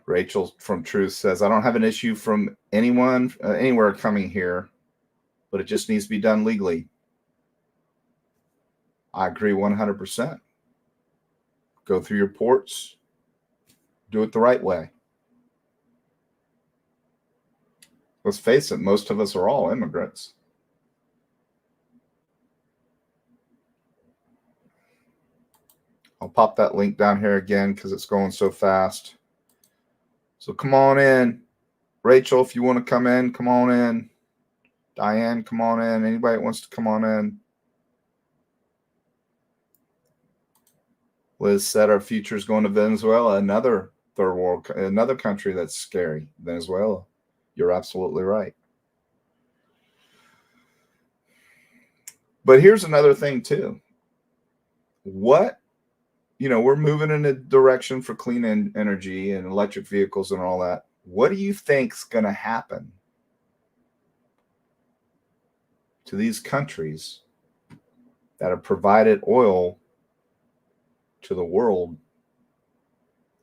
Rachel from Truth says, I don't have an issue from anyone, anywhere coming here, but it just needs to be done legally. I agree 100%. Go through your ports. Do it the right way. Let's face it, most of us are all immigrants. I'll pop that link down here again because it's going so fast. So come on in. Rachel, if you want to come in, come on in. Diane, come on in. Anybody that wants to come on in. Liz said our future is going to Venezuela, another third world, another country that's scary. Venezuela. You're absolutely right. But here's another thing too. We're moving in a direction for clean energy and electric vehicles and all that. What do you think's going to happen to these countries that have provided oil to the world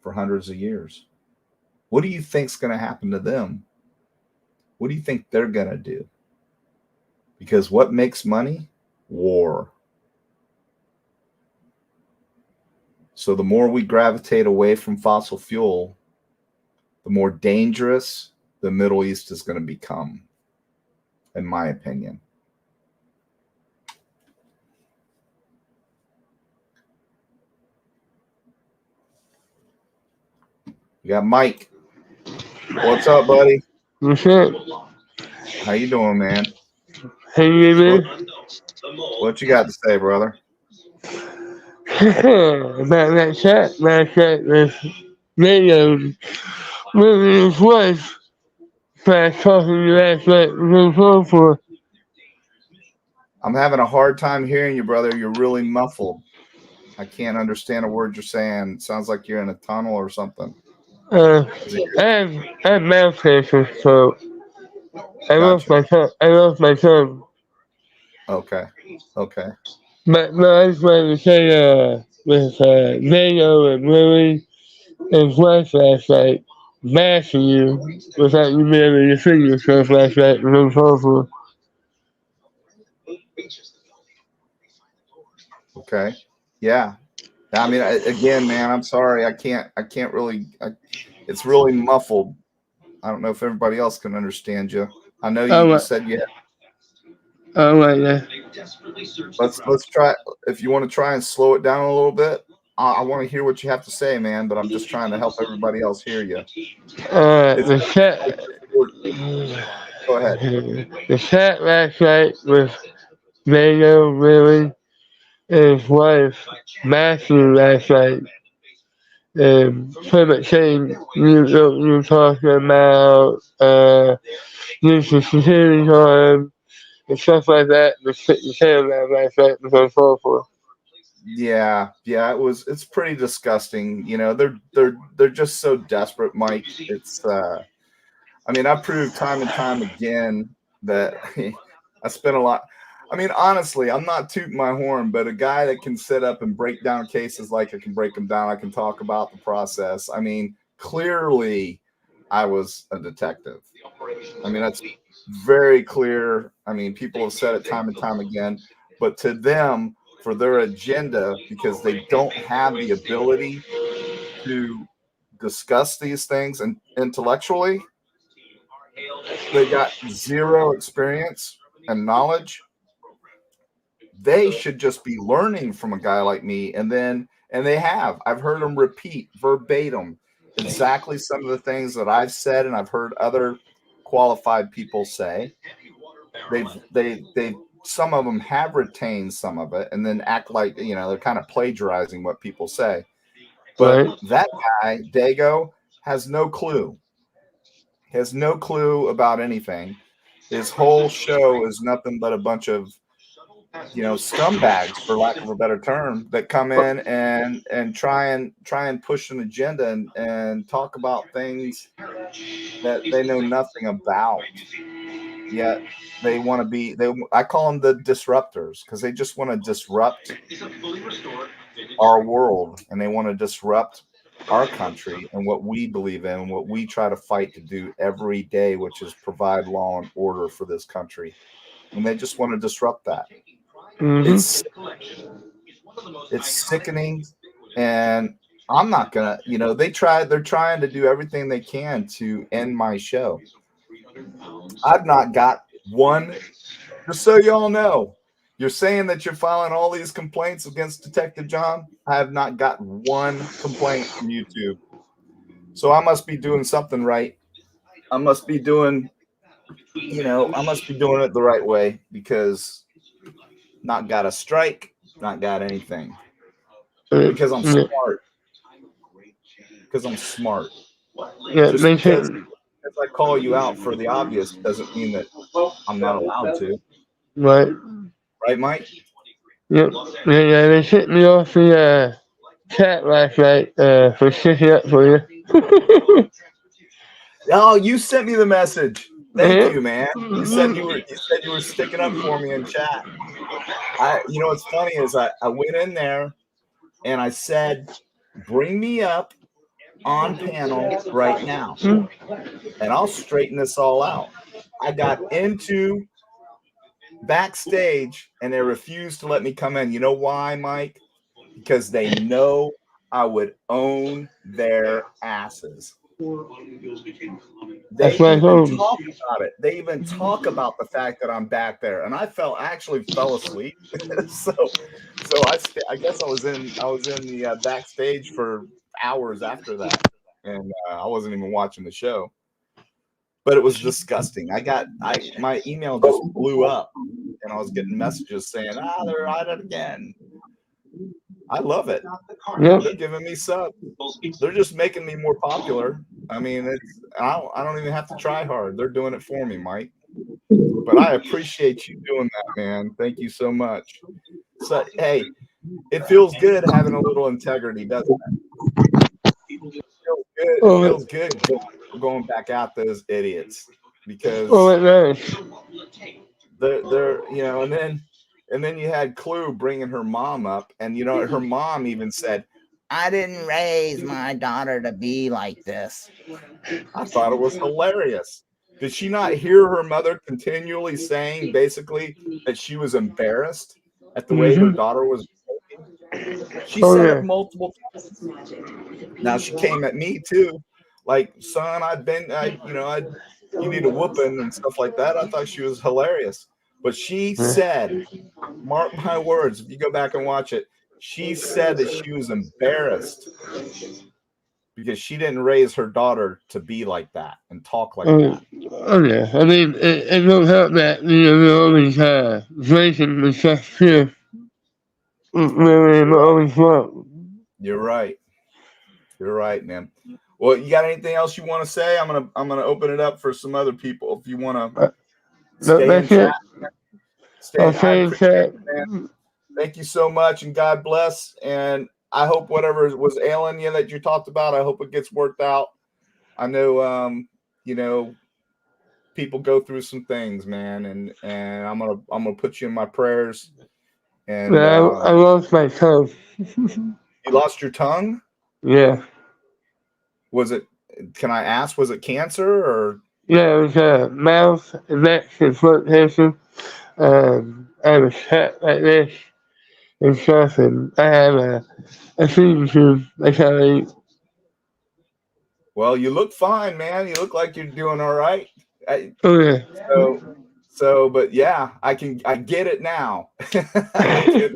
for hundreds of years? What do you think's going to happen to them? What do you think they're going to do? Because what makes money? War. So the more we gravitate away from fossil fuel, the more dangerous the Middle East is going to become, in my opinion. We got Mike. What's up, buddy? What's up? How you doing, man? Hey, man. What you got to say, brother? About that chat last night with radio, moving his wife, fast talking to you last night, was on for. I'm having a hard time hearing you, brother. You're really muffled. I can't understand a word you're saying. It sounds like you're in a tunnel or something. I have mouth cancer, so I lost my tongue. Okay. But no, I just wanted to say, with Mayo and Willie and his wife last night, bashing you without you being able to defend yourself last night was awful. Okay. Yeah. I mean, again, man, I'm sorry. I can't really, it's really muffled. I don't know if everybody else can understand you. I know All you right. said you. All right, then. Let's try. If you want to try and slow it down a little bit, I want to hear what you have to say, man. But I'm just trying to help everybody else hear you. It's The chat. go ahead. The chat last night with Mayo, Willie, and his wife, Matthew, last night. Pretty much saying you talking about using security on and stuff like that. The saying that last night was on so forth. Yeah, it's pretty disgusting. You know, they're just so desperate, Mike. It's I mean, I've proved time and time again that I spent a lot. I mean, honestly, I'm not tooting my horn, but a guy that can sit up and break down cases like I can break them down, I can talk about the process. I mean, clearly I was a detective. I mean, that's very clear. I mean, people have said it time and time again, but to them, for their agenda, because they don't have the ability to discuss these things and intellectually, they got zero experience and knowledge. They should just be learning from a guy like me. And they have. I've heard them repeat verbatim exactly some of the things that I've said, and I've heard other qualified people say. They some of them have retained some of it and then act like, you know, they're kind of plagiarizing what people say. But Right. that guy, Dago, has no clue. He has no clue about anything. His whole show is nothing but a bunch of, you know, scumbags, for lack of a better term, that come in and try and push an agenda and talk about things that they know nothing about. Yet they want to be. I call them the disruptors because they just want to disrupt our world and they want to disrupt our country and what we believe in and what we try to fight to do every day, which is provide law and order for this country. And they just want to disrupt that. It's sickening, and I'm not gonna, you know, they're trying to do everything they can to end my show. I've not got one. Just so y'all know, you're saying that you're filing all these complaints against Detective John. I have not got one complaint from YouTube. So I must be doing something right. I must be doing, you know, I must be doing it the right way because not got a strike, not got anything. Because I'm smart. Because I'm smart. Yeah, Just because I call you out for the obvious doesn't mean that I'm not allowed to. Right. Right, Mike? Yep. Yeah, they sent me off the chat last night for sticking up for you. Oh, you sent me the message. Thank Yeah. you, man. You said you were sticking up for me in chat. You know what's funny is I went in there and I said, bring me up on panel right now. And I'll straighten this all out. I got into backstage and they refused to let me come in. You know why, Mike? Because they know I would own their asses. They even talk about it. They even talk about the fact that I'm back there, and I actually fell asleep. so I guess I was in the backstage for hours after that, and I wasn't even watching the show. But it was disgusting. My email just blew up, and I was getting messages saying, they're at it again. I love it. Yep. They're giving me subs. They're just making me more popular. I mean, I don't even have to try hard. They're doing it for me, Mike. But I appreciate you doing that, man. Thank you so much. So, hey, it feels good having a little integrity, doesn't it? It feels good going back at those idiots because they're you know, and then you had Clue bringing her mom up, and you know her mom even said, I didn't raise my daughter to be like this. I thought it was hilarious. Did she not hear her mother continually saying basically that she was embarrassed at the way her daughter was behaving? She said it multiple times. Now she came at me too, like, son, you need a whooping and stuff like that. I thought she was hilarious. But she said, mark my words, if you go back and watch it, she said that she was embarrassed because she didn't raise her daughter to be like that and talk like that. Oh yeah, I mean, it don't help that they're always drinking and stuff too. They're always drunk. You're right. You're right, man. Well, you got anything else you want to say? I'm gonna open it up for some other people if you want to stay in chat. I appreciate it, man. Thank you so much, and God bless. And I hope whatever was ailing you that you talked about, I hope it gets worked out. I know, people go through some things, man, and I'm gonna put you in my prayers. And I lost my tongue. You lost your tongue? Yeah. Was it? Can I ask? Was it cancer or? Yeah, it was mouth, neck, and throat cancer. I have a cat like this and stuff, and I have a feeding tube. I can't eat. Well, you look fine, man. You look like you're doing all right. Oh yeah. But yeah, I get it now. I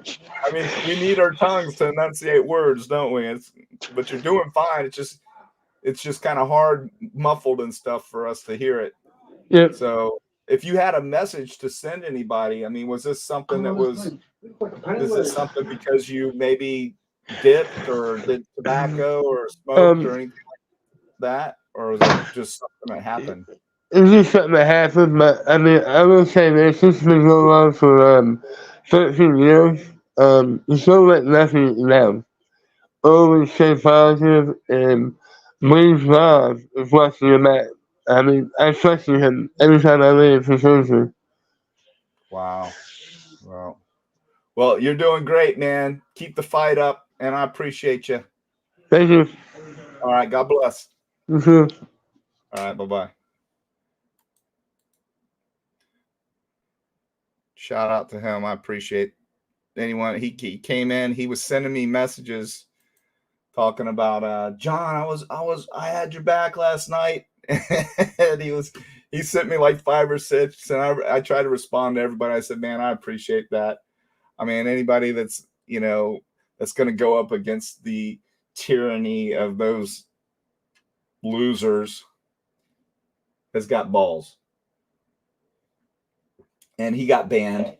mean, we need our tongues to enunciate words, don't we? But you're doing fine. It's just kind of hard, muffled and stuff for us to hear it. Yep. So if you had a message to send anybody, I mean, was this something is this something because you maybe dipped or did tobacco or smoked or anything like that? Or was it just something that happened? It's just something that happened, but I mean, I will say this has been going on for 13 years. It's not like nothing down. Always stay positive and believe God is watching your back. I mean, I trust in him every time I leave for surgery. Wow. Well, you're doing great, man. Keep the fight up, and I appreciate you. Thank you. All right. God bless. You too. All right. Bye-bye. Shout out to him. I appreciate anyone. He came in. He was sending me messages talking about John. I had your back last night, and he sent me like 5 or 6, and I tried to respond to everybody. I said, man, I appreciate that. I mean, anybody that's that's going to go up against the tyranny of those losers has got balls. And he got banned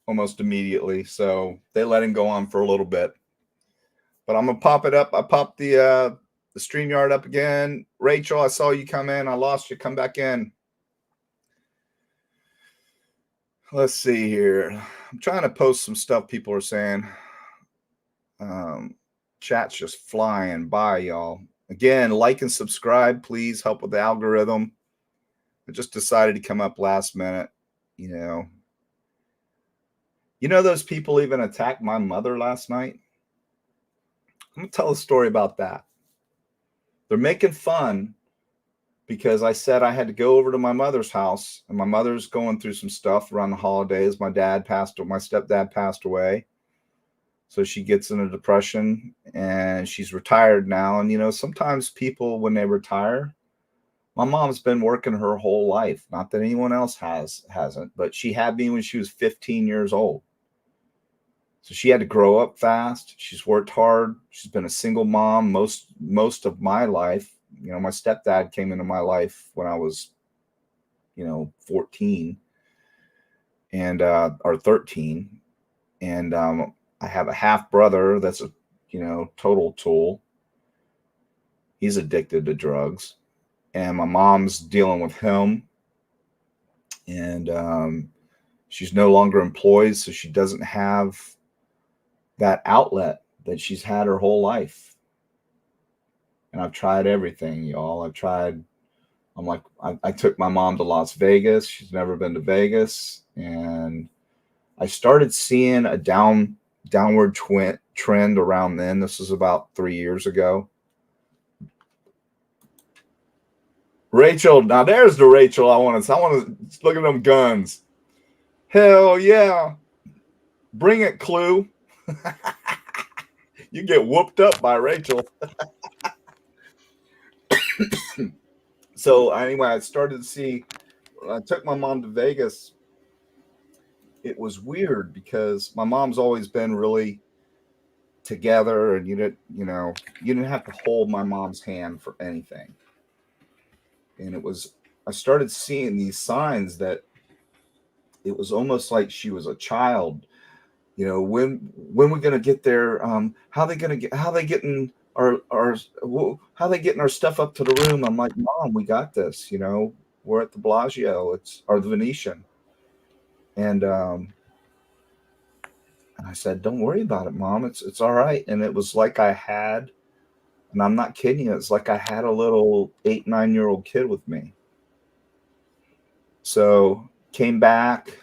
almost immediately, so they let him go on for a little bit. But I'm gonna pop it up. I popped the StreamYard up again. Rachel, I saw you come in. I lost you. Come back in. Let's see here. I'm trying to post some stuff people are saying. Chat's just flying by, y'all. Again, like and subscribe, please. Help with the algorithm. I just decided to come up last minute. You know those people even attacked my mother last night? I'm going to tell a story about that. They're making fun because I said I had to go over to my mother's house, and my mother's going through some stuff around the holidays. My stepdad passed away. So she gets in a depression, and she's retired now. And, sometimes people, when they retire, my mom's been working her whole life. Not that anyone else hasn't, but she had me when she was 15 years old. So she had to grow up fast. She's worked hard. She's been a single mom most of my life. My stepdad came into my life when I was, 14 and or 13. And I have a half brother that's a, total tool. He's addicted to drugs. And my mom's dealing with him. And she's no longer employed, so she doesn't have that outlet that she's had her whole life. And I've tried everything, y'all. I took my mom to Las Vegas. She's never been to Vegas. And I started seeing a downward trend around then. This was about 3 years ago. Rachel, now there's the Rachel I want to look at them guns. Hell yeah. Bring it, Clue. You get whooped up by Rachel. So anyway, I started to see, when I took my mom to Vegas, it was weird because my mom's always been really together, and you didn't have to hold my mom's hand for anything. And I started seeing these signs that it was almost like she was a child. When we're gonna get there? How they getting how they getting our stuff up to the room? I'm like, Mom, we got this. We're at the Bellagio. Or the Venetian. And I said, don't worry about it, Mom. It's all right. And it was like and I'm not kidding you, it's like I had a little 8, 9-year-old kid with me. So came back,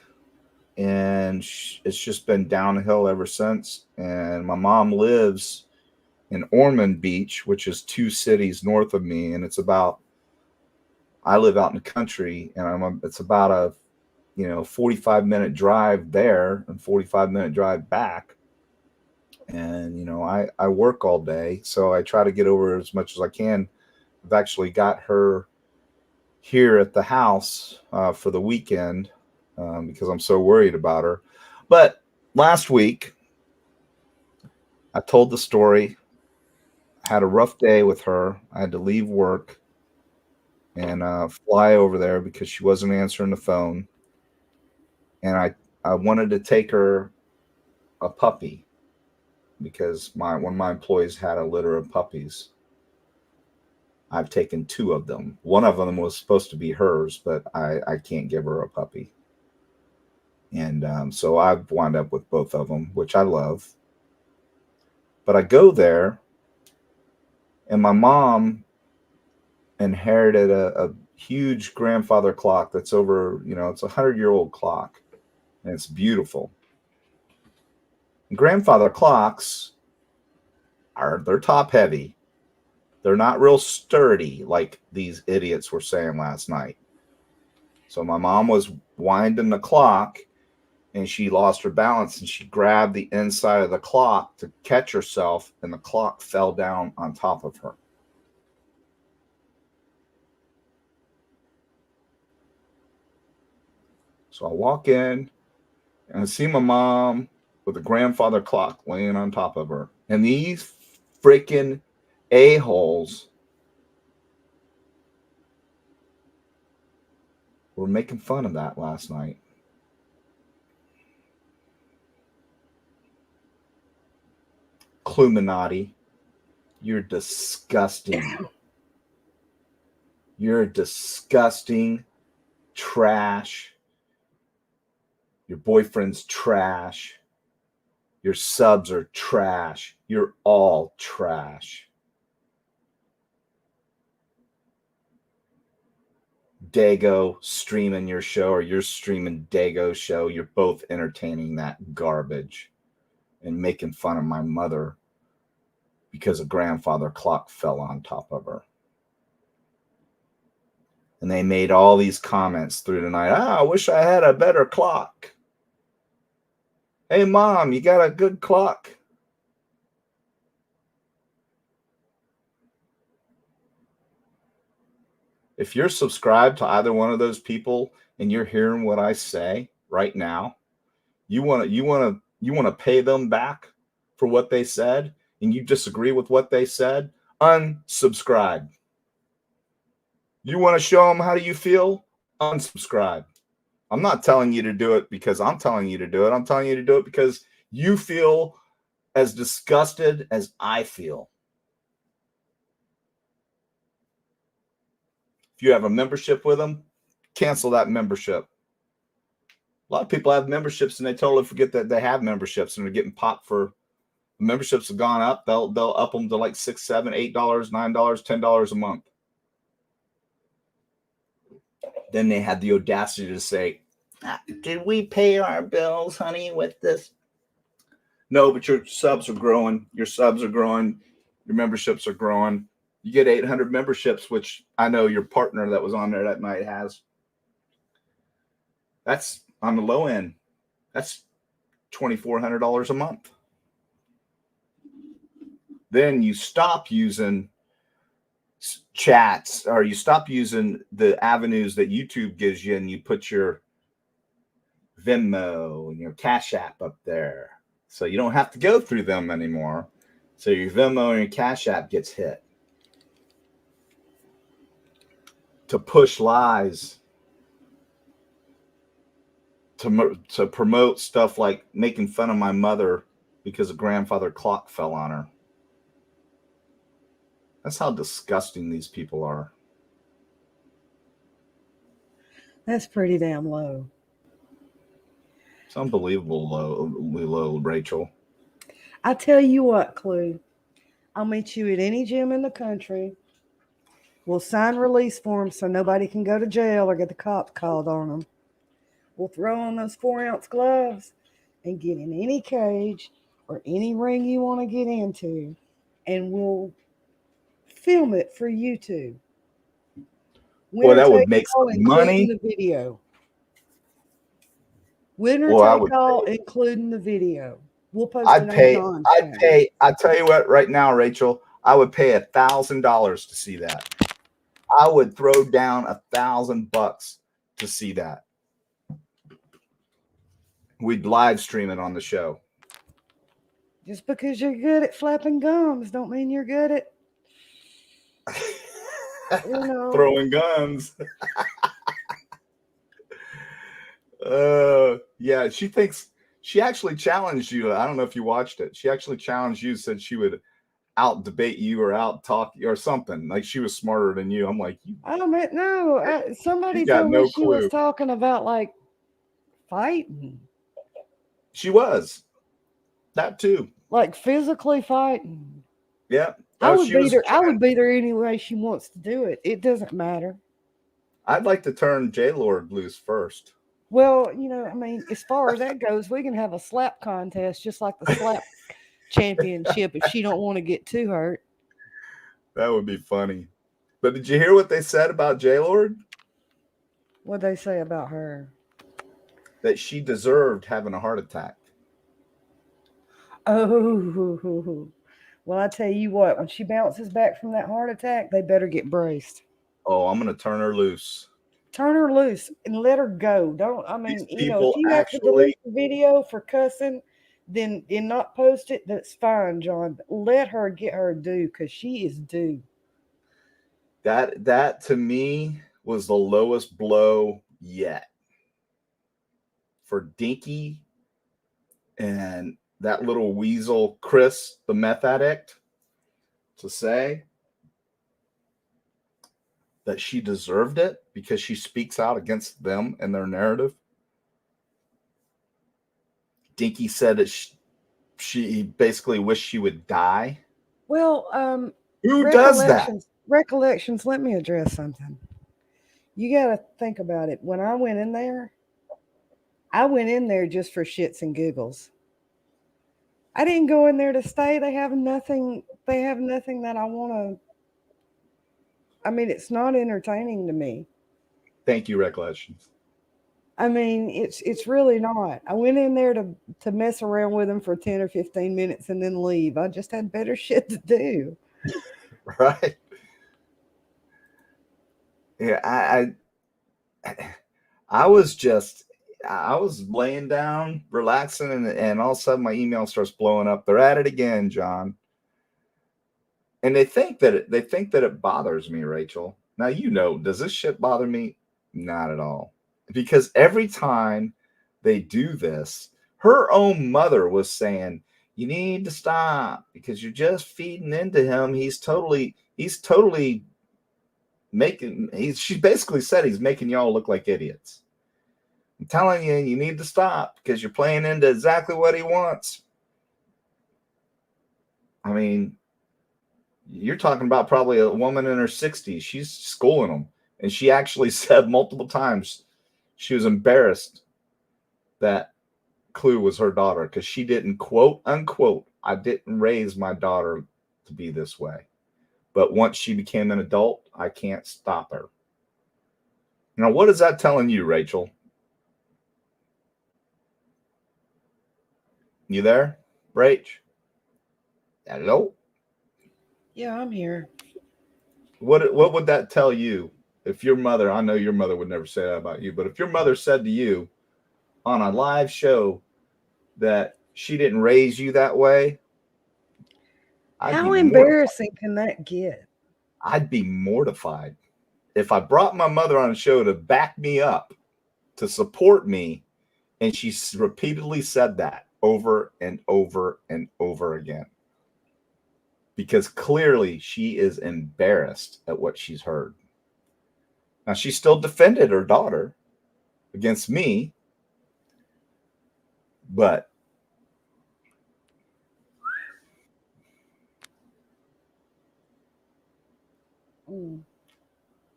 and it's just been downhill ever since. And my mom lives in Ormond Beach, which is 2 cities north of me, and I live out in the country, and it's about a 45-minute drive there and 45-minute drive back. And I work all day, so I try to get over as much as I can. I've actually got her here at the house for the weekend because I'm so worried about her. But last week, I told the story. I had a rough day with her. I had to leave work and fly over there because she wasn't answering the phone. And I wanted to take her a puppy because one of my employees had a litter of puppies. I've taken 2 of them. One of them was supposed to be hers, but I can't give her a puppy. And so I've wound up with both of them, which I love. But I go there, and my mom inherited a huge grandfather clock that's over, it's a 100-year-old clock, and it's beautiful. And grandfather clocks they're top heavy. They're not real sturdy like these idiots were saying last night. So my mom was winding the clock, and she lost her balance, and she grabbed the inside of the clock to catch herself, and the clock fell down on top of her. So I walk in, and I see my mom with a grandfather clock laying on top of her. And these freaking a-holes were making fun of that last night. Cluminati, you're disgusting. You're disgusting trash. Your boyfriend's trash. Your subs are trash. You're all trash. Dago streaming your show, or you're streaming Dago's show. You're both entertaining that garbage and making fun of my mother because a grandfather clock fell on top of her. And they made all these comments through the night. I wish I had a better clock. Hey, Mom, you got a good clock? If you're subscribed to either one of those people and you're hearing what I say right now, you want to pay them back for what they said, and you disagree with what they said, unsubscribe. You want to show them how you feel? Unsubscribe. I'm not telling you to do it because I'm telling you to do it. I'm telling you to do it because you feel as disgusted as I feel. If you have a membership with them, cancel that membership. A lot of people have memberships and they totally forget that they have memberships, and they're getting popped for memberships have gone up. They'll up them to like $6, $7, $8, $9, $10 a month. Then they had the audacity to say, did we pay our bills, honey, with this? No, but your subs are growing. Your subs are growing. Your memberships are growing. You get 800 memberships, which I know your partner that was on there that night has. That's on the low end. That's $2,400 a month. Then you stop using chats, or you stop using the avenues that YouTube gives you, and you put your Venmo and your Cash App up there. So you don't have to go through them anymore. So your Venmo and your Cash App gets hit. To push lies. To promote stuff like making fun of my mother because a grandfather clock fell on her. That's how disgusting these people are. That's pretty damn low. It's unbelievable low, Rachel. I tell you what, Clue. I'll meet you at any gym in the country. We'll sign release forms so nobody can go to jail or get the cops called on them. We'll throw on those 4-ounce gloves and get in any cage or any ring you want to get into, and we'll film it for YouTube. Well, that would make some money. The video. Winner take all, including the video. We'll post it on John's channel. I tell you what, right now, Rachel, I would pay $1,000 to see that. I would throw down $1,000 to see that. We'd live stream it on the show. Just because you're good at flapping gums don't mean you're good at throwing guns. Yeah, she actually challenged you. I don't know if you watched it. She actually challenged you, said she would out debate you or out talk you or something. Like she was smarter than you. I'm like, somebody told me she was talking about like fighting. She was. That too. Like physically fighting. Yeah. I would beat her any way she wants to do it. It doesn't matter. I'd like to turn J-Lord loose first. Well, as far as that goes, we can have a slap contest just like the slap championship if she don't want to get too hurt. That would be funny. But did you hear what they said about J-Lord? What'd they say about her? That she deserved having a heart attack. Oh, well, I tell you what, when she bounces back from that heart attack, they better get braced. Oh, I'm going to turn her loose. Turn her loose and let her go. If you have to delete the video for cussing, then not post it, that's fine, John. But let her get her due, because she is due. That to me was the lowest blow yet. For Dinky and that little weasel Chris, the meth addict, to say that she deserved it because she speaks out against them and their narrative. Dinky said that she basically wished she would die. Well, who does that? Recollections, let me address something. You got to think about it. When I went in there just for shits and giggles. I didn't go in there to stay. They have nothing that I want to. It's not entertaining to me. Thank you, Recollections. It's really not. I went in there to mess around with them for 10 or 15 minutes and then leave. I just had better shit to do. Right. Yeah, I was laying down, relaxing, and all of a sudden my email starts blowing up. They're at it again, John. And they think that it bothers me, Rachel. Now, does this shit bother me? Not at all. Because every time they do this, her own mother was saying, you need to stop because you're just feeding into him. She basically said he's making y'all look like idiots. I'm telling you, you need to stop because you're playing into exactly what he wants. You're talking about probably a woman in her 60s. She's schooling them. And she actually said multiple times she was embarrassed that Clue was her daughter because she didn't, quote unquote, I didn't raise my daughter to be this way. But once she became an adult, I can't stop her. Now, what is that telling you, Rachel? You there, Rach? Hello? Yeah, I'm here. What would that tell you if your mother? I know your mother would never say that about you, but if your mother said to you on a live show that she didn't raise you that way, How embarrassing can that get? I'd be mortified. If I brought my mother on a show to back me up, to support me, and she repeatedly said that over and over and over again, because clearly she is embarrassed at what she's heard. Now, she still defended her daughter against me, but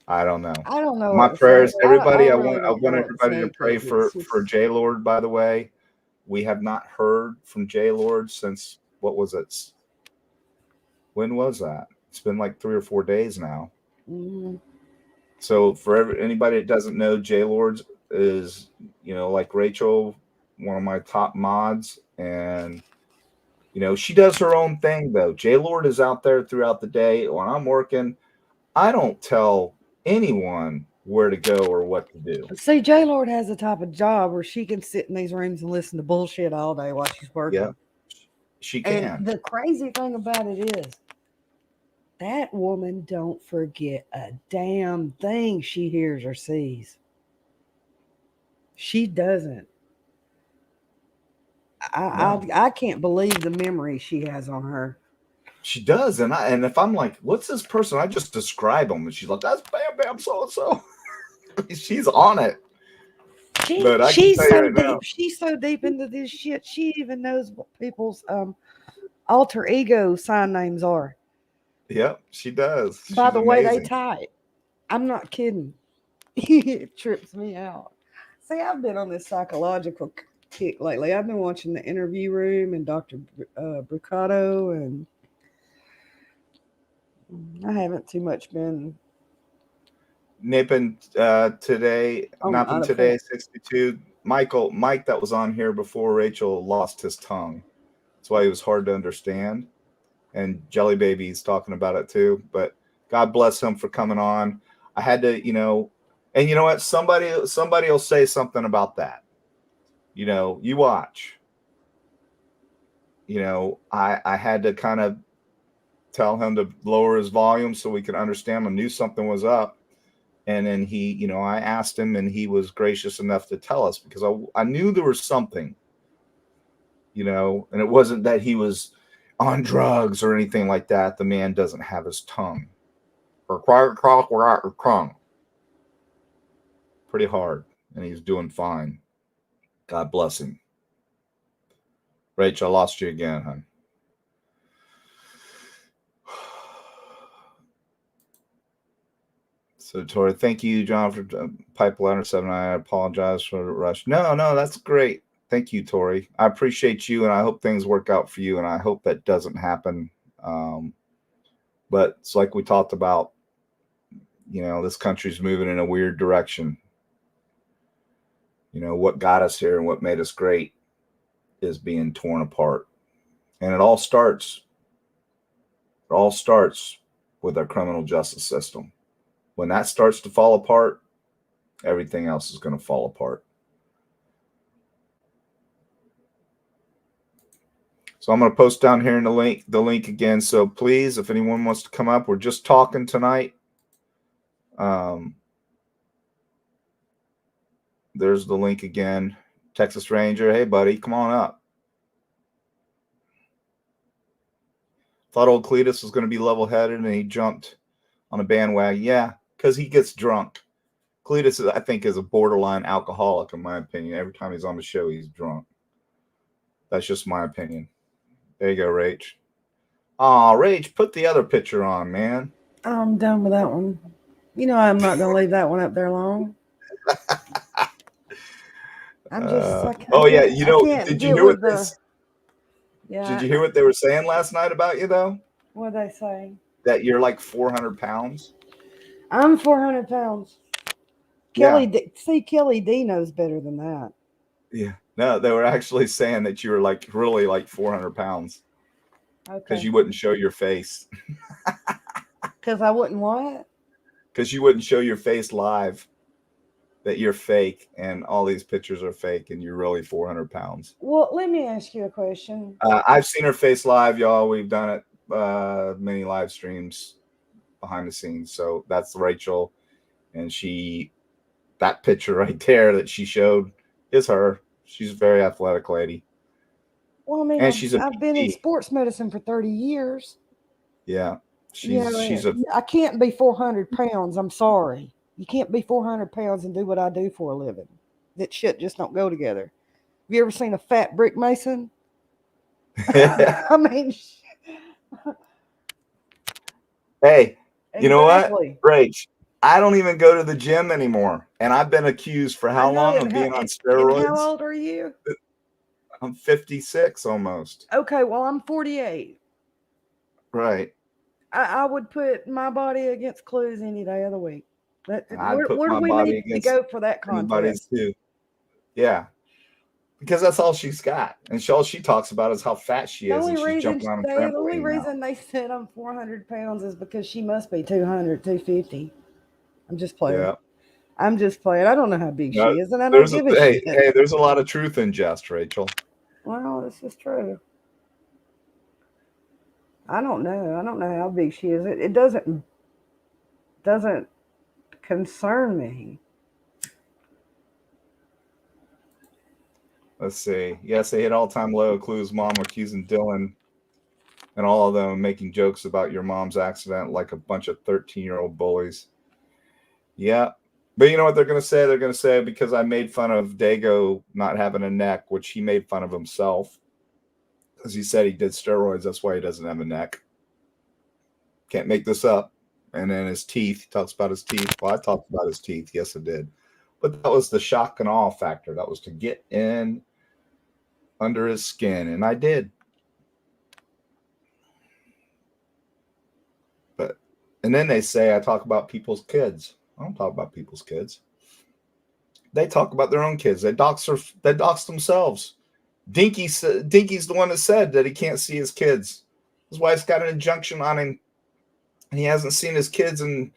I don't know. I don't know. My prayers, everybody. I really want everybody to pray for J Lord. By the way, we have not heard from J Lord since, what was it? When was that? It's been like 3 or 4 days now. Mm-hmm. So for anybody that doesn't know, J Lord is, like Rachel, one of my top mods, and she does her own thing though. J Lord is out there throughout the day. When I'm working, I don't tell anyone where to go or what to do. See, J Lord has the type of job where she can sit in these rooms and listen to bullshit all day while she's working. Yeah, she can. And the crazy thing about it is that woman don't forget a damn thing she hears or sees. She doesn't. I can't believe the memory she has on her. She does, and if I'm like, what's this person? I just describe them, and she's like, that's Bam Bam so and so. She's on it. She's so deep. She's so deep into this shit. She even knows what people's alter ego sign names are. Yep, she does. By the way they type. I'm not kidding. It trips me out. See, I've been on this psychological kick lately. I've been watching The Interview Room and Dr. Brucato, and I haven't too much been nipping today. Nothing today. 62. Mike that was on here before Rachel lost his tongue. That's why he was hard to understand. And Jelly Baby's talking about it too. But God bless him for coming on. I had to, and you know what? Somebody will say something about that. You watch. I had to kind of tell him to lower his volume so we could understand. I knew something was up. And then he, I asked him, and he was gracious enough to tell us, because I knew there was something, and it wasn't that he was on drugs or anything like that. The man doesn't have his tongue. Pretty hard, and he's doing fine. God bless him. Rach, I lost you again, hon. So, Tori, thank you, John, for Pipeline 7. I apologize for the rush. No, that's great. Thank you, Tori. I appreciate you, and I hope things work out for you, and I hope that doesn't happen. But it's like we talked about, this country's moving in a weird direction. What got us here and what made us great is being torn apart. And it all starts with our criminal justice system. When that starts to fall apart, everything else is going to fall apart. So I'm going to post down here in the link again. So please, if anyone wants to come up, we're just talking tonight. There's the link again. Texas Ranger, hey buddy, come on up. Thought old Cletus was going to be level-headed, and he jumped on a bandwagon. Yeah, because he gets drunk. Cletus, I think, is a borderline alcoholic, in my opinion. Every time he's on the show, he's drunk. That's just my opinion. There you go, Rach. Aw, Rach, put the other picture on, man. I'm done with that one. I'm not going to leave that one up there long. I'm just did you hear what this? Yeah. Did you hear what they were saying last night about you, though? What did they say? That you're like 400 pounds. I'm 400 pounds. Kelly D knows better than that. Yeah. No, they were actually saying that you were like really like 400 pounds. Okay. Because you wouldn't show your face. Because I wouldn't what? Because you wouldn't show your face live that you're fake and all these pictures are fake and you're really 400 pounds. Well, let me ask you a question. I've seen her face live, y'all. We've done it many live streams behind the scenes. So that's Rachel, and that picture right there that she showed is her. She's a very athletic lady. Well, I mean, And I've been in sports medicine for 30 years. Yeah. I can't be 400 pounds. I'm sorry. You can't be 400 pounds and do what I do for a living. That shit just don't go together. Have you ever seen a fat brick mason? I mean, hey, you know what? exactly. Rach, I don't even go to the gym anymore. And I've been accused for how long of being on steroids? And how old are you? I'm 56 almost. Okay, well, I'm 48. Right. I would put my body against Clue's any day of the week. Where do we need to go for that contest? Too. Yeah. Because that's all she's got. And all she talks about is how fat she is. And she's jumping on a trampoline. The only reason they said I'm 400 pounds is because she must be 200, 250. I'm just playing. Yeah. I'm just playing. I don't know how big she is, and I don't give a shit. Hey, there's a lot of truth in jest, Rachel. Well, this is true. I don't know. I don't know how big she is. It doesn't concern me. Let's see. Yes, they hit all-time low. Clue's mom accusing Dylan and all of them making jokes about your mom's accident like a bunch of 13-year-old bullies. Yeah. But you know what they're going to say? They're going to say because I made fun of Dago not having a neck, which he made fun of himself. Because he said he did steroids. That's why he doesn't have a neck. Can't make this up. And then his teeth. He talks about his teeth. Well, I talked about his teeth. Yes, I did. But that was the shock and awe factor. That was to get in under his skin. And I did. And then they say I talk about people's kids. I don't talk about people's kids. They talk about their own kids. They dox themselves. Dinky's the one that said that he can't see his kids. His wife's got an injunction on him, and he hasn't seen his kids in,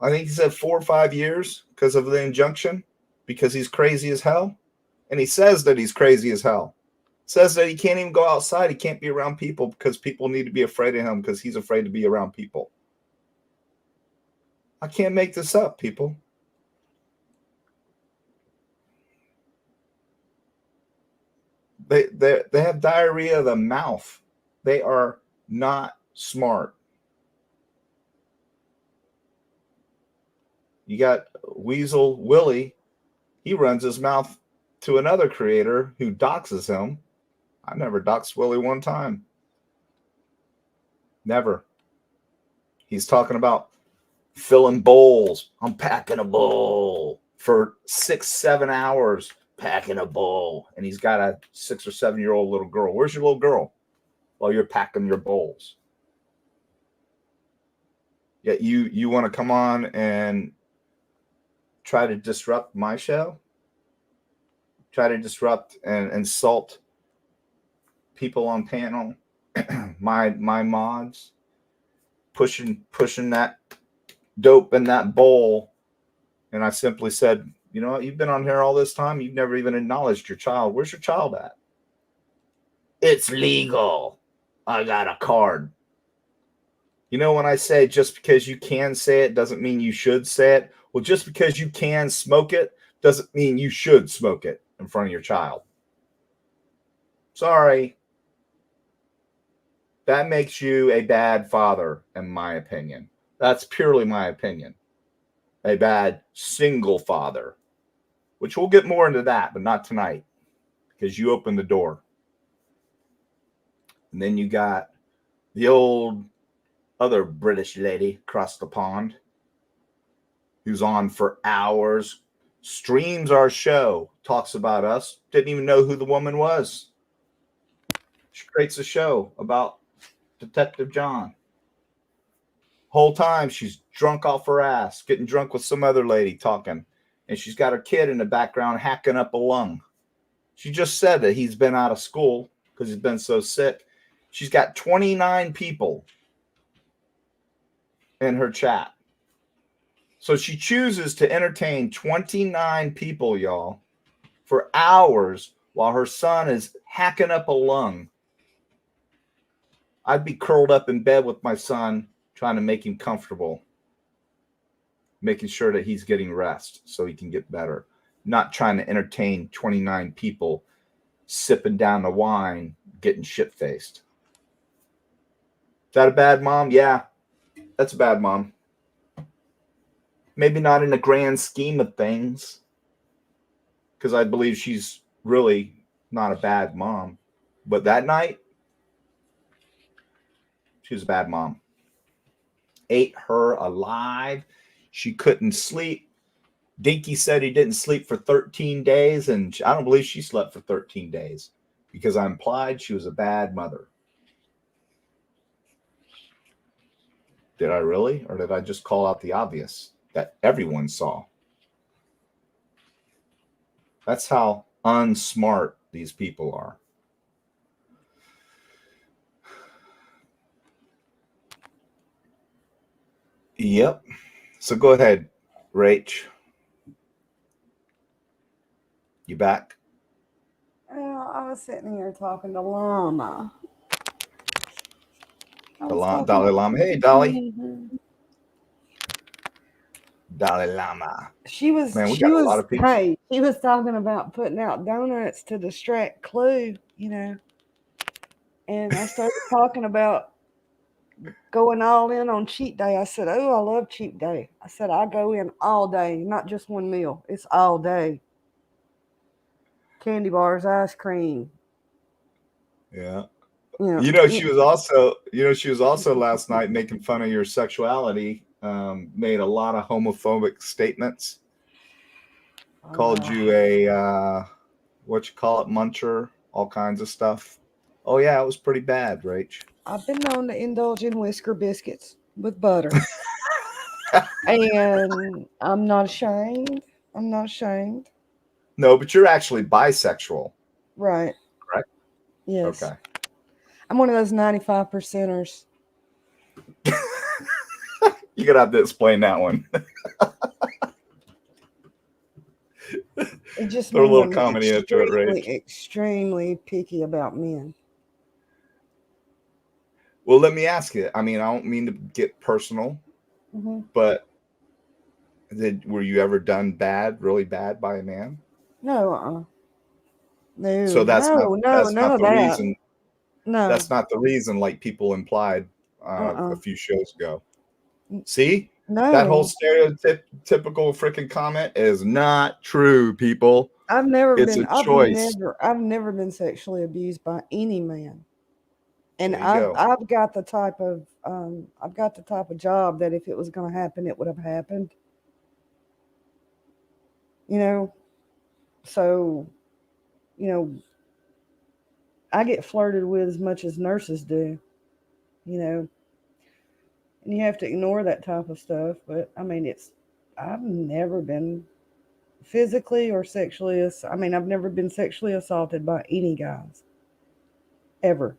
I think he said 4 or 5 years because of the injunction, because he's crazy as hell. And he says that he's crazy as hell. Says that he can't even go outside. He can't be around people because people need to be afraid of him because he's afraid to be around people. I can't make this up, people. They have diarrhea of the mouth. They are not smart. You got Weasel Willie. He runs his mouth to another creator who doxes him. I never doxed Willie one time. Never. He's talking about filling bowls. I'm packing a bowl for 6-7 hours, packing a bowl. And he's got a 6 or 7-year-old little girl. Where's your little girl? While you're packing your bowls. Yet you want to come on and try to disrupt my show? Try to disrupt and insult people on panel, my mods, pushing that dope in that bowl. And I simply said, you know what, you've been on here all this time, you've never even acknowledged your child. Where's your child at? It's legal. I got a card. You know, when I say just because you can say it doesn't mean you should say it. Well, just because you can smoke it doesn't mean you should smoke it in front of your child. Sorry. That makes you a bad father, in my opinion. That's purely my opinion. A bad single father, which we'll get more into that, but not tonight because you opened the door. And then you got the old other British lady across the pond who's on for hours, streams our show, talks about us, didn't even know who the woman was. She creates a show about Detective John. Whole time she's drunk off her ass, getting drunk with some other lady talking, and she's got her kid in the background hacking up a lung. She just said that he's been out of school because he's been so sick. She's got 29 people in her chat. So she chooses to entertain 29 people, y'all, for hours while her son is hacking up a lung. I'd be curled up in bed with my son, trying to make him comfortable, making sure that he's getting rest so he can get better, not trying to entertain 29 people sipping down the wine, getting shit-faced. Is that a bad mom? Yeah, that's a bad mom. Maybe not in the grand scheme of things, because I believe she's really not a bad mom. But that night, she was a bad mom. Ate her alive. She couldn't sleep. Dinky said he didn't sleep for 13 days, and I don't believe she slept for 13 days because I implied she was a bad mother. Did I really? Or did I just call out the obvious that everyone saw? That's how unsmart these people are. Yep. So go ahead, Rach. You back? Well, I was sitting here talking to Llama. Dalai Lama. Hey, Dolly. Mhm. Dalai Lama. She was. Man, we she got a was. lot of people. Hey, she was talking about putting out donuts to distract Clue. You know, and I started talking about going all in on cheat day. I said, "Oh, I love cheat day." I said, "I go in all day, not just one meal. It's all day. Candy bars, ice cream." Yeah. Yeah. She was also last night making fun of your sexuality, made a lot of homophobic statements, called you a, muncher, all kinds of stuff. Oh, yeah, it was pretty bad, Rach. I've been known to indulge in Whisker biscuits with butter. And I'm not ashamed. I'm not ashamed. No, but you're actually bisexual. Right. Correct? Yes. Okay. I'm one of those 95%ers. You're going to have to explain that one. It just Throw a means little I'm comedy into it, Rach. extremely picky about men. Well, let me ask you. I mean, I don't mean to get personal, but were you ever done really bad by a man? No, no. So that's none not of the that. reason. No. That's not the reason, like people implied a few shows ago. See, No. that whole typical freaking comment is not true, people. I've never It's been. a choice. I've never been sexually abused by any man. And There you go. I've got the type of job that if it was going to happen, it would have happened. You know, so, I get flirted with as much as nurses do, and you have to ignore that type of stuff. But I mean, I've never been physically or sexually, I've never been sexually assaulted by any guys, ever.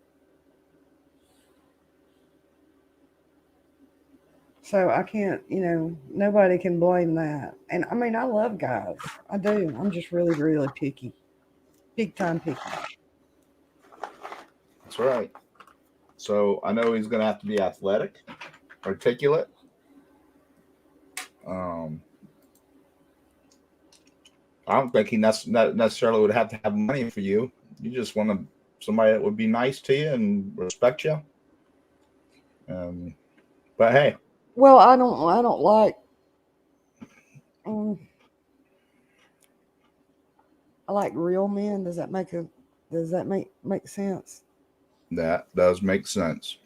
So I can't, nobody can blame that. And I mean, I love guys. I do. I'm just really, really picky. Big time picky. That's right. So I know he's going to have to be athletic, articulate. I don't think he necessarily would have to have money for you. You just want somebody that would be nice to you and respect you. But hey. Well, I don't like. I like real men. Does that make sense? That does make sense.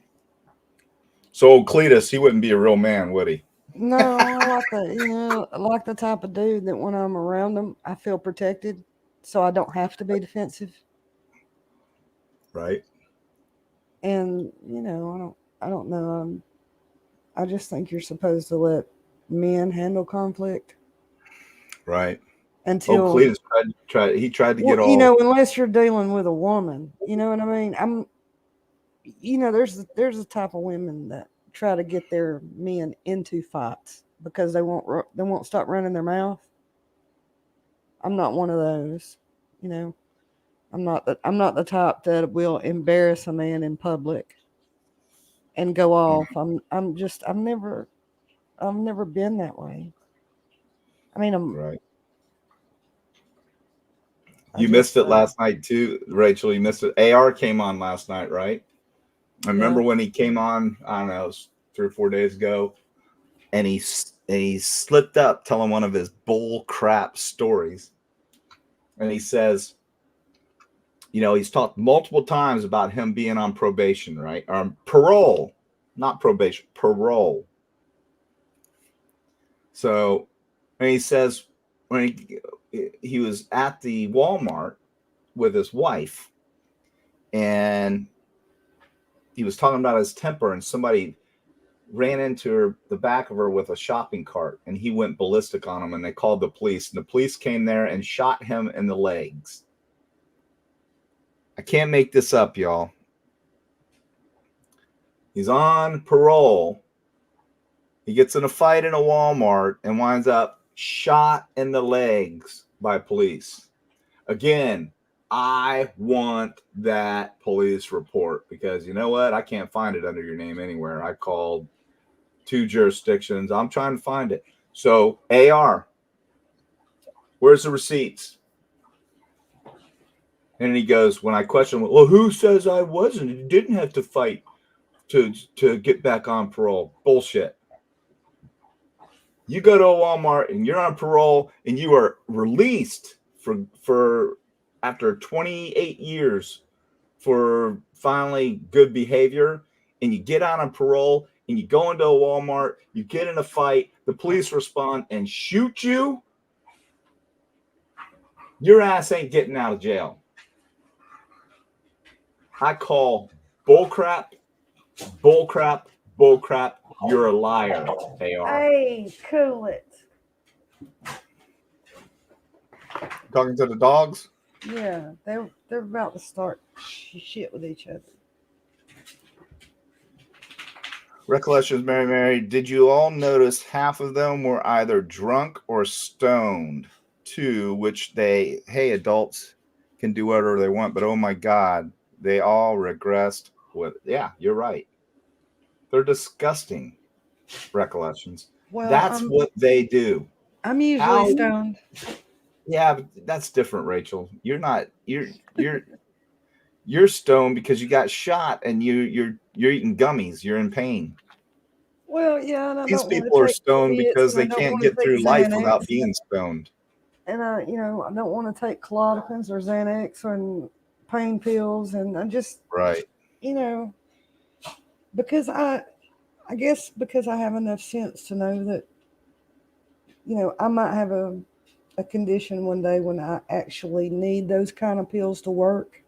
So Cletus, he wouldn't be a real man, would he? No, I like the type of dude that when I'm around him, I feel protected, so I don't have to be defensive. Right. And I don't know. I just think you're supposed to let men handle conflict. Right. Until Cletus tried to get all. Unless you're dealing with a woman, you know what I mean. There's a type of women try to get their men into fights because they won't stop running their mouth. I'm not one of those, you know. I'm not the type that will embarrass a man in public and go off. I've never been that way. I mean, Right. I You just missed it last night too, Rachel. You missed it. AR came on last night, right? I remember yeah. when he came on. I don't know, it was 3 or 4 days ago, and he slipped up telling one of his bull crap stories, and he says, you know, he's talked multiple times about him being on probation, right? Parole, not probation, parole. So, and he says when he was at the Walmart with his wife, and he was talking about his temper, and somebody ran into the back of her with a shopping cart, and he went ballistic on him, and they called the police, and the police came there and shot him in the legs. I can't make this up, y'all. He's on parole. He gets in a fight in a Walmart and winds up shot in the legs by police. Again, I want that police report because you know what? I can't find it under your name anywhere. I called 2 jurisdictions. I'm trying to find it. So, AR, where's the receipts? And he goes, when I question him, well, who says I wasn't? You didn't have to fight to get back on parole. Bullshit. You go to a Walmart and you're on parole and you are released for after 28 years for finally good behavior, and you get out on parole and you go into a Walmart, you get in a fight, the police respond and shoot you, your ass ain't getting out of jail. I call bullcrap, bullcrap, bullcrap. You're a liar, AR. Hey, cool it. Talking to the dogs? Yeah, they're about to start shit with each other. Recollections, Mary. Did you all notice half of them were either drunk or stoned? To which they, hey, adults can do whatever they want, but oh my God, they all regressed with, yeah, you're right. They're disgusting recollections. Well, That's what they do. I'm usually stoned. Yeah, but that's different, Rachel. You're not. You're stoned because you got shot and you're eating gummies. You're in pain. Well, yeah, and I These don't want to people are take stoned opiates, because and I they don't can't want to get take through life Xanax, without being stoned. and I don't want to take Klonopins or Xanax or pain pills, and I just Right. Because I guess because I have enough sense to know that I might have a condition one day when I actually need those kind of pills to work.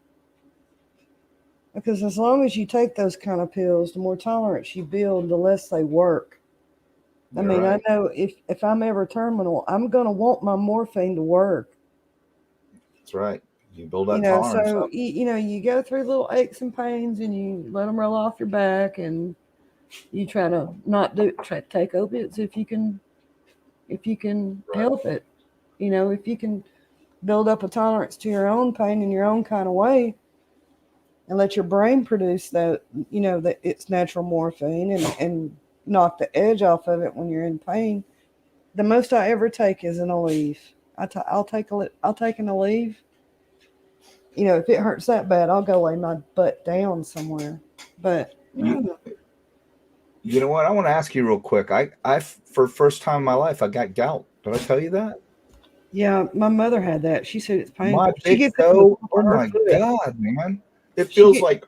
Because as long as you take those kind of pills, the more tolerance you build, the less they work. I mean, Right. I know if I'm ever terminal, I'm going to want my morphine to work. That's right. You build that tolerance So, up. you go through little aches and pains and you let them roll off your back, and you try to try to take opiates if you can Right. help it. If you can build up a tolerance to your own pain in your own kind of way, and let your brain produce that its natural morphine and knock the edge off of it when you're in pain. The most I ever take is an Aleve. I'll take an Aleve. If it hurts that bad, I'll go lay my butt down somewhere. But You know what? I want to ask you real quick. I for first time in my life, I got gout. Did I tell you that? yeah, my mother had that. She said it's painful. My She big gets it in the toe. top Oh of her my foot. God, man! It feels like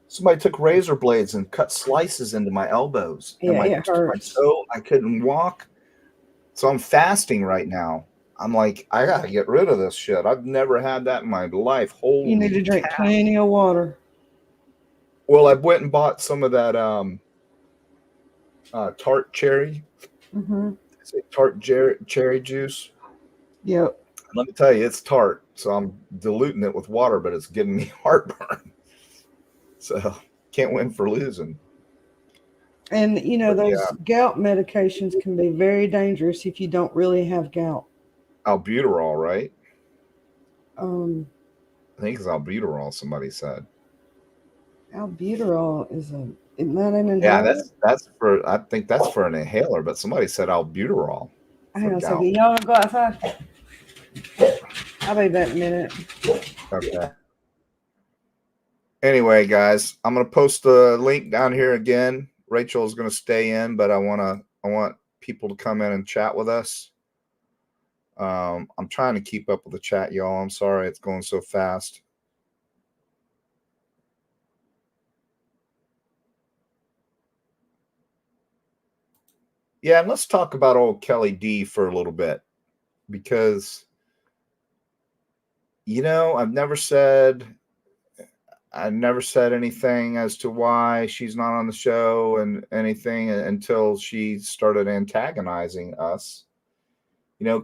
somebody took razor blades and cut slices into my elbows and Yeah, my it hurts. toe. I couldn't walk, so I'm fasting right now. I'm like, I gotta get rid of this shit. I've never had that in my life. Holy You need to drink cow. plenty of water. Well, I went and bought some of that tart cherry. Mm-hmm. Is it tart cherry juice? Yep. Let me tell you, it's tart. So I'm diluting it with water, but it's giving me heartburn. So can't win for losing. And you know, But those yeah, gout medications can be very dangerous if you don't really have gout. albuterol, right? Um, I think it's albuterol. Somebody said. albuterol isn't that an Yeah, inhaler? that's for. I think that's for an inhaler, but somebody said albuterol Hang for on a gout. second. Y'all go outside. I'll be back in a minute. Okay. Anyway, guys, I'm gonna post the link down here again. Rachel is gonna stay in, but I want people to come in and chat with us. I'm trying to keep up with the chat, y'all. I'm sorry it's going so fast. Yeah, and let's talk about old Kelly D for a little bit, because I've never said anything as to why she's not on the show and anything until she started antagonizing us.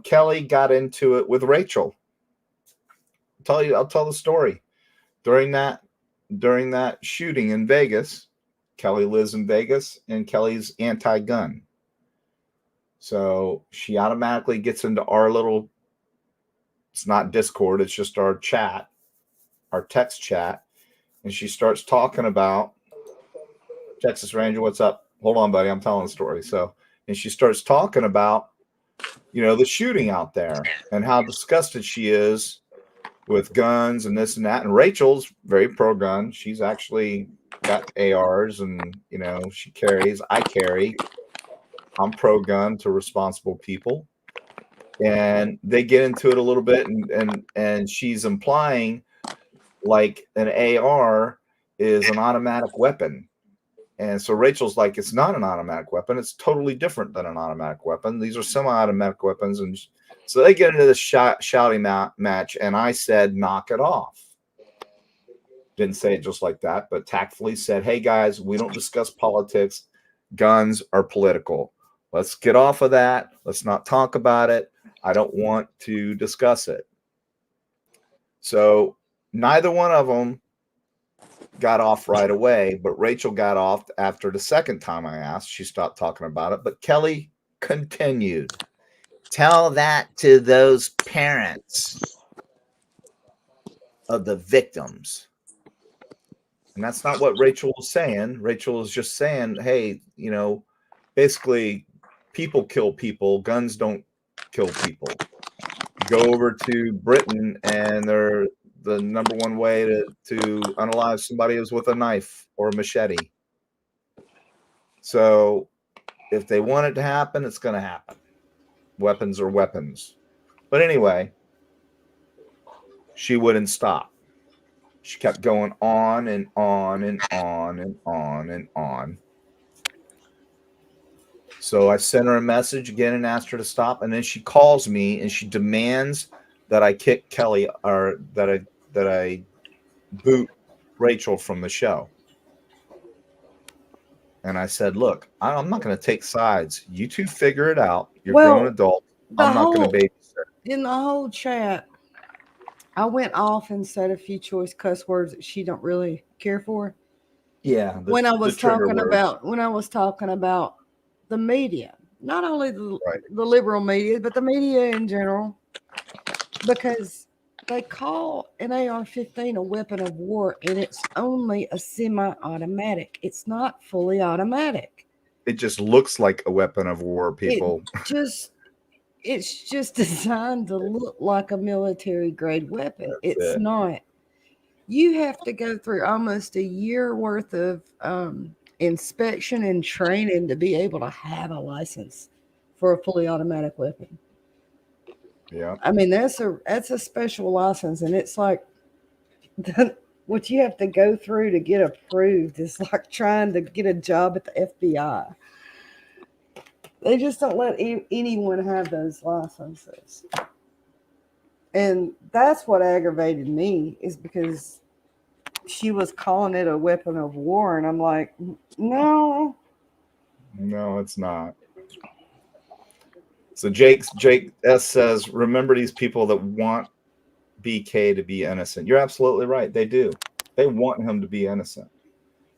Kelly got into it with Rachel. I'll tell the story. During that shooting in Vegas, Kelly lives in Vegas and Kelly's anti-gun. So she automatically gets into our little, it's not Discord, it's just our chat, our text chat. And she starts talking about, Texas Ranger, what's up? Hold on, buddy. I'm telling the story. And she starts talking about, the shooting out there and how disgusted she is with guns and this and that. And Rachel's very pro-gun. She's actually got ARs and, she carries. I carry. I'm pro-gun to responsible people. And they get into it a little bit, and she's implying like an AR is an automatic weapon. And so Rachel's like, it's not an automatic weapon. It's totally different than an automatic weapon. These are semi-automatic weapons. And so they get into this shouting match, and I said, knock it off. Didn't say it just like that, but tactfully said, hey, guys, we don't discuss politics. Guns are political. Let's get off of that. Let's not talk about it. I don't want to discuss it. So neither one of them got off right away, but Rachel got off after the second time I asked. She stopped talking about it, but Kelly continued. Tell that to those parents of the victims. And that's not what Rachel was saying. Rachel was just saying, hey, basically people kill people. Guns don't kill people. Go over to Britain, and they're the number one way to unalive somebody is with a knife or a machete. So if they want it to happen, it's going to happen. Weapons are weapons. But anyway, she wouldn't stop. She kept going on and on and on and on and on. So I sent her a message again and asked her to stop. And then she calls me and she demands that I kick Kelly, or that I boot Rachel from the show. And I said, look, I'm not going to take sides. You two figure it out. You're grown adults. I'm not going to babysit. In the whole chat, I went off and said a few choice cuss words that she don't really care for. Yeah. When I was talking about the media, not only the liberal media, but the media in general, because they call an AR-15 a weapon of war, and it's only a semi-automatic. It's not fully automatic. It just looks like a weapon of war, people. It's just designed to look like a military grade weapon. It's not. You have to go through almost a year worth of inspection and training to be able to have a license for a fully automatic weapon. Yeah. I mean, that's a special license, and it's like what you have to go through to get approved is like trying to get a job at the FBI. They just don't let anyone have those licenses. And that's what aggravated me, is because she was calling it a weapon of war. And I'm like, no. No, it's not. So Jake S says, remember these people that want BK to be innocent. You're absolutely right. They do. They want him to be innocent.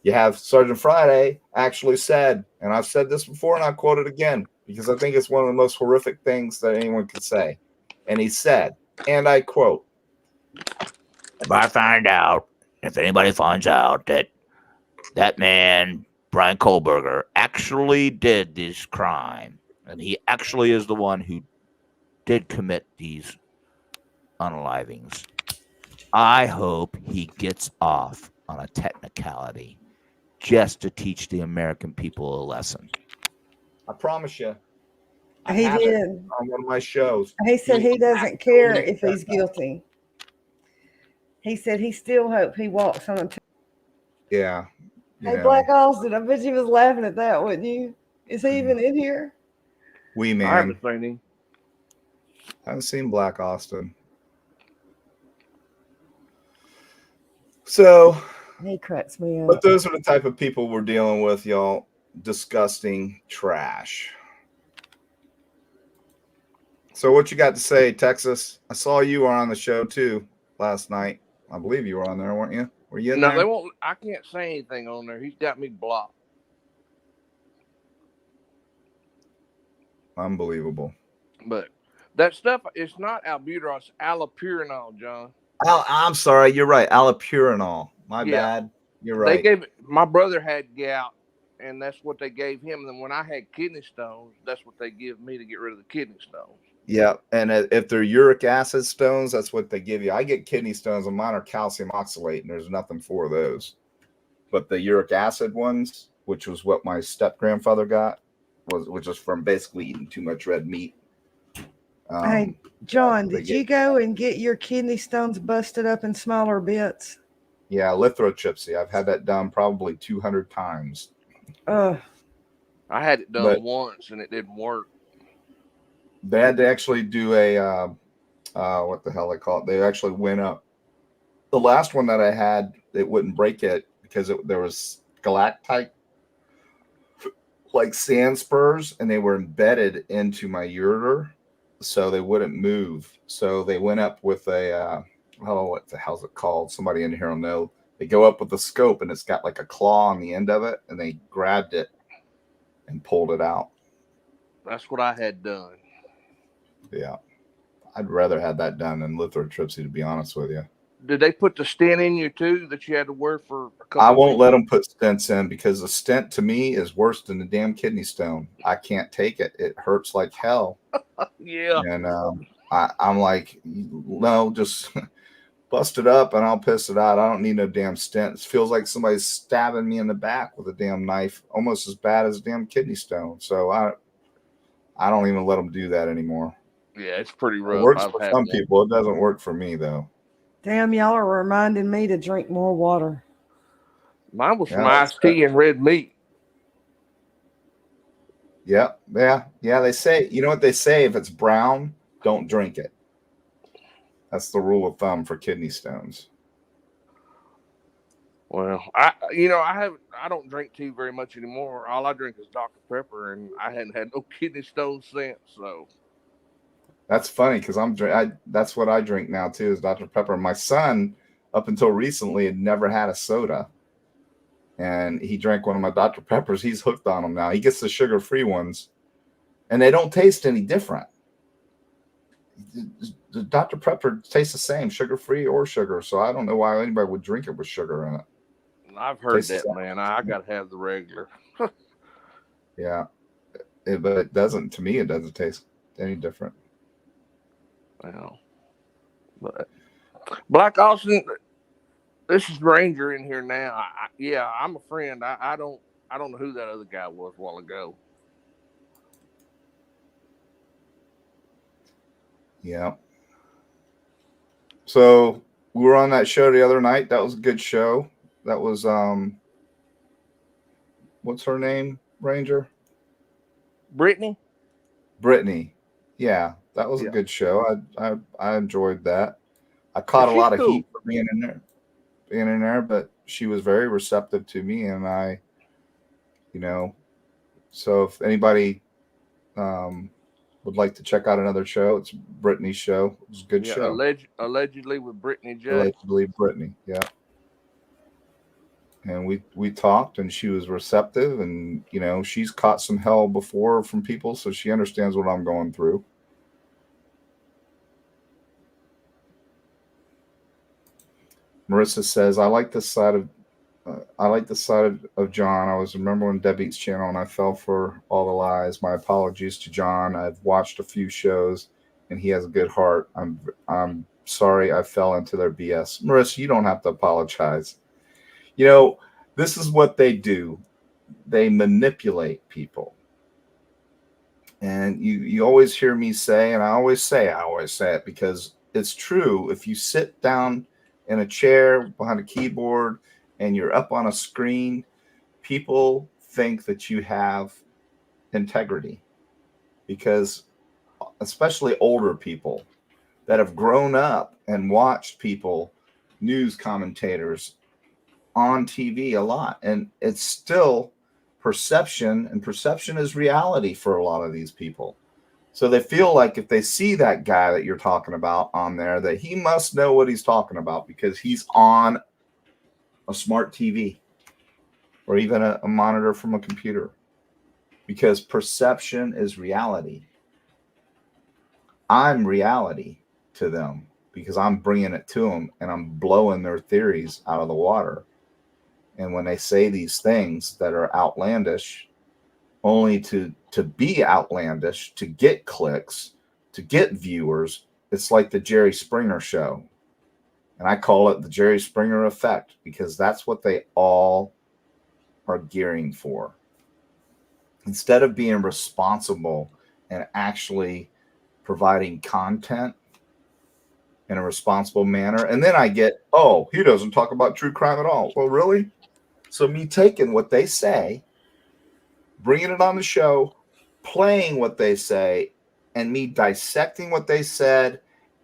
You have Sergeant Friday actually said, and I've said this before and I'll quote it again because I think it's one of the most horrific things that anyone could say. And he said, and I quote, if anybody finds out that that man, Brian Kohlberger, actually did this crime, and he actually is the one who did commit these unalivings, I hope he gets off on a technicality just to teach the American people a lesson. I promise you. I He have it did. on one of my shows. He said he doesn't care if he's guilty. He said he still hopes he walks on a. Yeah. Hey, Black Austin, I bet you was laughing at that, wouldn't you? Is he even in here? We I man. haven't seen him. I haven't seen Black Austin. So He cracks me up. but those are the type of people we're dealing with, y'all. Disgusting trash. So what you got to say, Texas? I saw you were on the show too last night. I believe you were on there, weren't you? Were you in No, there? they won't. I can't say anything on there. He's got me blocked. Unbelievable. But that stuff, it's not albuterol, it's allopurinol, John. I'm sorry. You're right. Allopurinol. My Yeah. bad. You're right. They gave my brother had gout, and that's what they gave him. And then when I had kidney stones, that's what they give me to get rid of the kidney stones. Yeah, and if they're uric acid stones, that's what they give you. I get kidney stones, and mine are calcium oxalate, and there's nothing for those. But the uric acid ones, which was what my step grandfather got, which is from basically eating too much red meat. Hey, John, did you go and get your kidney stones busted up in smaller bits? Yeah, lithotripsy. I've had that done probably 200 times. I had it done once, and it didn't work. They had to actually do a what the hell they call it? They actually went up. The last one that I had, it wouldn't break it because there was galactite, like sand spurs, and they were embedded into my ureter, so they wouldn't move. So they went up with a what the hell's it called? Somebody in here will know. They go up with a scope, and it's got like a claw on the end of it, and they grabbed it and pulled it out. That's what I had done. Yeah, I'd rather have that done than lithotripsy, to be honest with you. Did they put the stent in you too that you had to wear for a couple I won't weeks? let them put stents in because the stent to me is worse than the damn kidney stone. I can't take it. It hurts like hell. Yeah. And I'm like, no, just bust it up and I'll piss it out. I don't need no damn stent. It feels like somebody's stabbing me in the back with a damn knife, almost as bad as a damn kidney stone. So I don't even let them do that anymore. Yeah, it's pretty rough. It works for some people. It doesn't work for me, though. Damn, y'all are reminding me to drink more water. Mine was from iced tea and red meat. Yeah. They say, you know what they say? If it's brown, don't drink it. That's the rule of thumb for kidney stones. Well, I don't drink tea very much anymore. All I drink is Dr. Pepper, and I hadn't had no kidney stones since. So that's funny because that's what I drink now too, is Dr. Pepper. My son, up until recently, had never had a soda, and he drank one of my Dr. Peppers. He's hooked on them now. He gets the sugar-free ones, and they don't taste any different. The Dr. Pepper tastes the same, sugar-free or sugar. So I don't know why anybody would drink it with sugar in it. I've heard that, man. I got to have the regular. Yeah, but it doesn't. To me, it doesn't taste any different. Well, but Black Austin, this is Ranger in here now. I'm a friend. I don't know who that other guy was a while ago. Yeah. So we were on that show the other night. That was a good show. That was what's her name, Ranger? Brittany. Yeah, that was a good show. I enjoyed that. I caught a lot of heat for being in there, but she was very receptive to me, and I, so if anybody would like to check out another show, it's Brittany's show. It was a good show. Allegedly with Brittany J. Allegedly Brittany, yeah. and we talked, and she was receptive, and she's caught some hell before from people, so she understands what I'm going through. Marissa says, I like the side of John. I was remembering Debbie's channel and I fell for all the lies. My apologies to John. I've watched a few shows and he has a good heart. I'm sorry I fell into their BS. Marissa, you don't have to apologize. This is what they do. They manipulate people. And you always hear me say, and I always say it because it's true. If you sit down in a chair behind a keyboard and you're up on a screen, people think that you have integrity, because especially older people that have grown up and watched news commentators on TV a lot, and it's still perception, and perception is reality for a lot of these people. So they feel like if they see that guy that you're talking about on there, that he must know what he's talking about because he's on a smart TV or even a monitor from a computer, because perception is reality. I'm reality to them because I'm bringing it to them and I'm blowing their theories out of the water. And when they say these things that are outlandish, only to be outlandish, to get clicks, to get viewers, it's like the Jerry Springer show. And I call it the Jerry Springer effect because that's what they all are gearing for. Instead of being responsible and actually providing content in a responsible manner. And then I get, oh, he doesn't talk about true crime at all. Well, really? So me taking what they say, bringing it on the show, playing what they say, and me dissecting what they said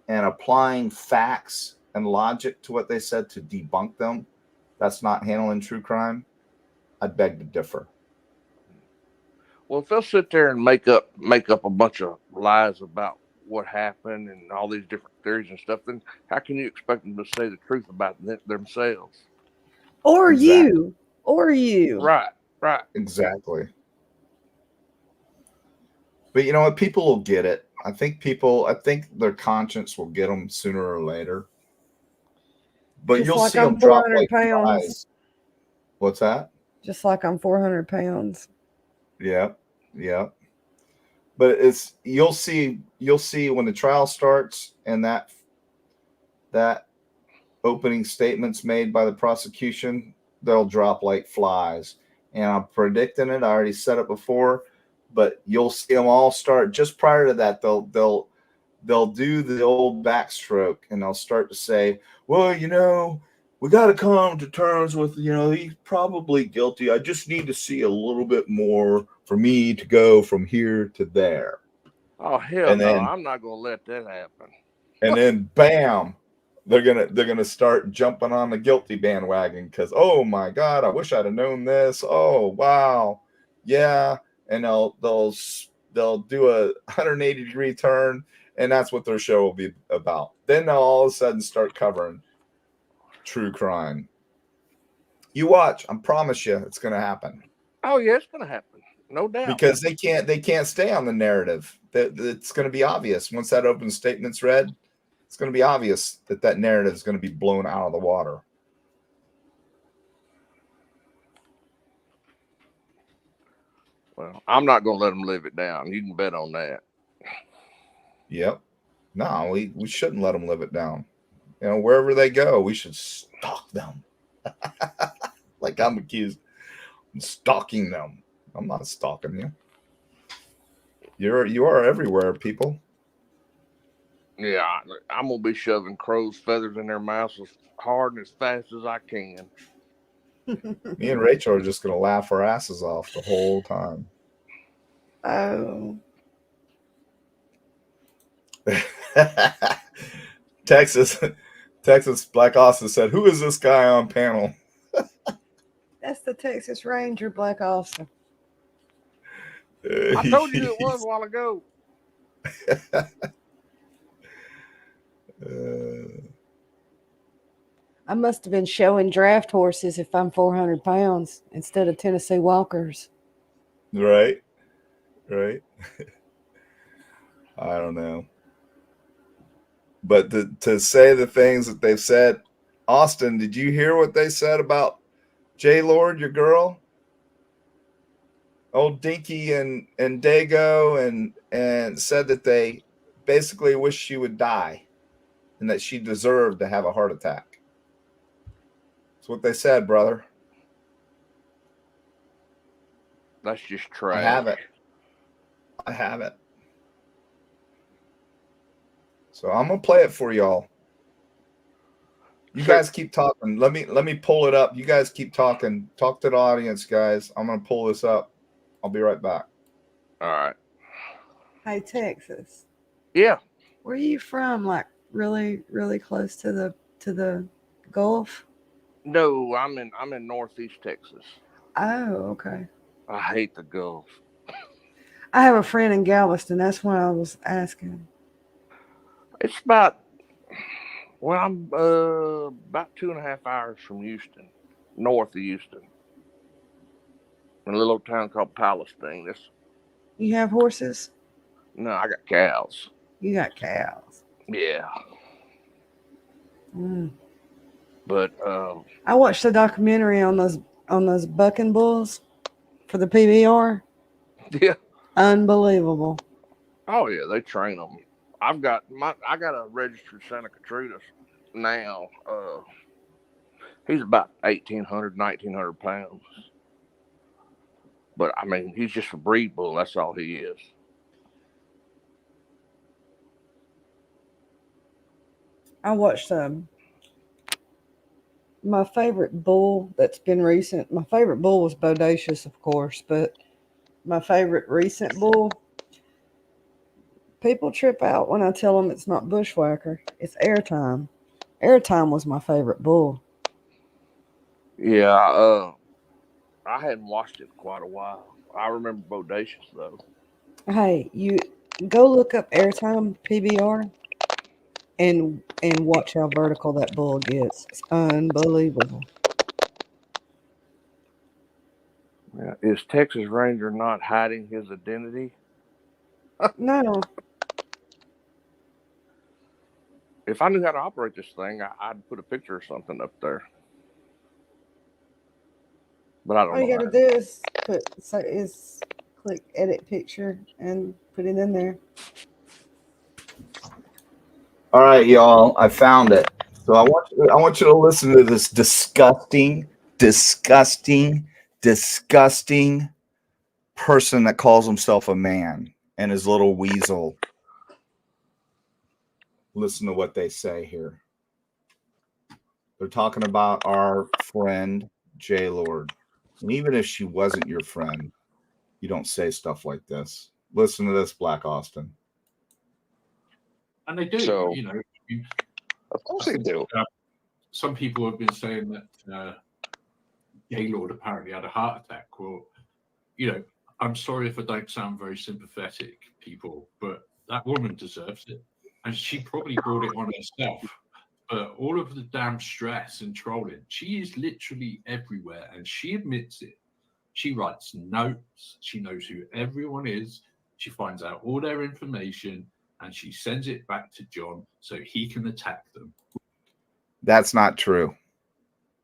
and applying facts and logic to what they said to debunk them, that's not handling true crime. I beg to differ. Well, if they'll sit there and make up a bunch of lies about what happened and all these different theories and stuff, then how can you expect them to say the truth about themselves? Or Exactly. you. Right. Exactly. But you know what? People will get it. I think their conscience will get them sooner or later. But Just you'll like see I'm them drop 400 like pounds. flies. What's that? Just like I'm 400 pounds. Yeah. But you'll see when the trial starts and that opening statements made by the prosecution, they'll drop like flies. And I'm predicting it. I already said it before, but you'll see them all start just prior to that. They'll do the old backstroke and they'll start to say, well, we got to come to terms with, he's probably guilty. I just need to see a little bit more for me to go from here to there. Oh, hell And no. then, I'm not going to let that happen. and then bam, they're gonna start jumping on the guilty bandwagon because, oh my God, I wish I'd have known this. Oh wow, yeah, and they'll do a 180-degree turn, and that's what their show will be about. Then they'll all of a sudden start covering true crime. You watch, I promise you, it's gonna happen. Oh yeah, it's gonna happen, no doubt. Because they can't stay on the narrative. It's gonna be obvious once that open statement's read. It's going to be obvious that narrative is going to be blown out of the water. Well, I'm not going to let them live it down. You can bet on that. Yep. No, we shouldn't let them live it down. Wherever they go, we should stalk them. Like I'm accused of stalking them. I'm not stalking you. You are everywhere, people. Yeah, I'm going to be shoving crow's feathers in their mouths as hard and as fast as I can. Me and Rachel are just going to laugh our asses off the whole time. Oh. Texas Black Austin said, who is this guy on panel? That's the Texas Ranger, Black Austin. I told you it was a while ago. I must have been showing draft horses if I'm 400 pounds instead of Tennessee Walkers. Right. Right. I don't know. But to say the things that they've said, Austin, did you hear what they said about J Lord, your girl? Old Dinky and Dago and said that they basically wish she would die and that she deserved to have a heart attack. That's what they said, brother. That's just trash. I have it. I have it. So I'm gonna play it for y'all. You guys keep talking. Let me pull it up. You guys keep talking. Talk to the audience, guys. I'm gonna pull this up. I'll be right back. All right. Hey, Texas. Yeah. Where are you from? Like really, really close to the Gulf? No, I'm in Northeast Texas. Oh, okay. I hate the Gulf. I have a friend in Galveston. That's why I was asking. It's about, well, I'm about 2.5 hours from Houston, north of Houston, in a little old town called Palestine. You have horses? No, I got cows. You got cows. Yeah. Mm. But I watched a documentary on those bucking bulls for the PBR. yeah. Unbelievable. Oh yeah, they train them. I got a registered Santa Catrinas now. He's about 1,800, 1,900 pounds. But I mean, he's just a breed bull. That's all he is. I watched my favorite bull that's been recent. My favorite bull was Bodacious, of course, but my favorite recent bull. People trip out when I tell them it's not Bushwhacker. It's Airtime. Airtime was my favorite bull. Yeah, I hadn't watched it in quite a while. I remember Bodacious though. Hey, you go look up Airtime PBR and watch how vertical that bull gets. It's unbelievable. Yeah. Is Texas Ranger not hiding his identity? No, If I knew how to operate this thing, I'd put a picture or something up there. But I don't all you know. gotta do is click edit picture and put it in there. All right, y'all. I found it. So I want you to listen to this disgusting person that calls himself a man and his little weasel. Listen to what they say here. They're talking about our friend J Lord. And even if she wasn't your friend, you don't say stuff like this. Listen to this, Black Austin. And they do, So, you know. of course they do. Some people have been saying that Gaylord apparently had a heart attack. Well, you know, I'm sorry if I don't sound very sympathetic, people, but that woman deserves it. And she probably brought it on herself. But all of the damn stress and trolling, she is literally everywhere. And she admits it. She writes notes. She knows who everyone is. She finds out all their information. And she sends it back to John so he can attack them. That's not true.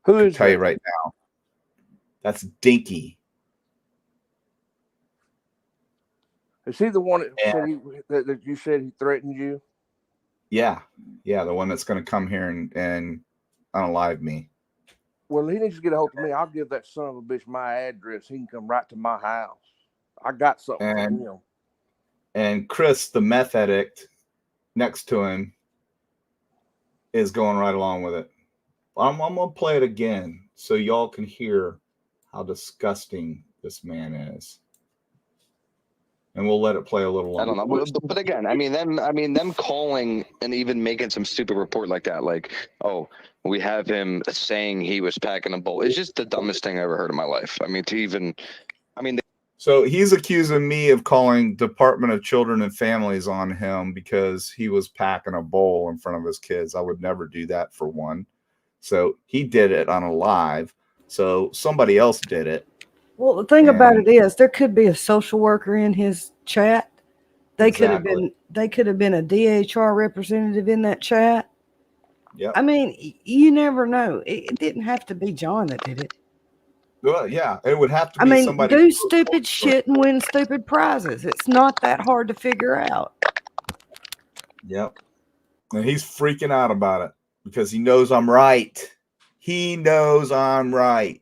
Who I'll is tell you that? right now. That's Dinky. Is he the one that you said he threatened you? Yeah, the one that's going to come here and unalive me. Well, he needs to get a hold of me. I'll give that son of a bitch my address. He can come right to my house. I got something from him. And Chris, the meth addict next to him, is going right along with it. I'm going to play it again so y'all can hear how disgusting this man is. And we'll let it play a little longer. I don't know, but again, them calling and even making some stupid report like that, like, oh, we have him saying he was packing a bowl. It's just the dumbest thing I ever heard in my life. So he's accusing me of calling Department of Children and Families on him because he was packing a bowl in front of his kids. I would never do that, for one. So he did it on a live. So somebody else did it. Well, the thing about And- it is, there could be a social worker in his chat. They could have Exactly. been. They could have been a DHR representative in that chat. Yep. I mean, you never know. It didn't have to be John that did it. Well, yeah, it would have to I be mean, somebody. do stupid shit and win stupid prizes. It's not that hard to figure out. Yep. And he's freaking out about it because he knows I'm right. He knows I'm right.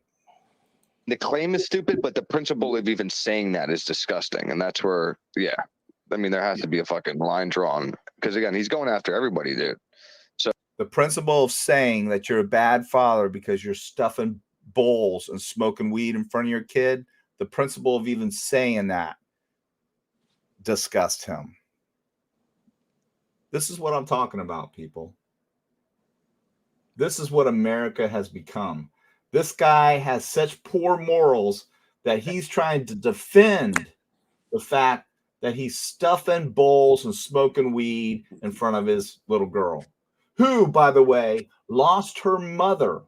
The claim is stupid, but the principle of even saying that is disgusting. And that's where, yeah, I mean, there has to be a fucking line drawn. Because again, he's going after everybody, dude. The principle of saying that you're a bad father because you're stuffing bowls and smoking weed in front of your kid, the principle of even saying that disgusts him. This is what I'm talking about, people. This is what America has become. This guy has such poor morals that he's trying to defend the fact that he's stuffing bowls and smoking weed in front of his little girl, who, by the way, lost her mother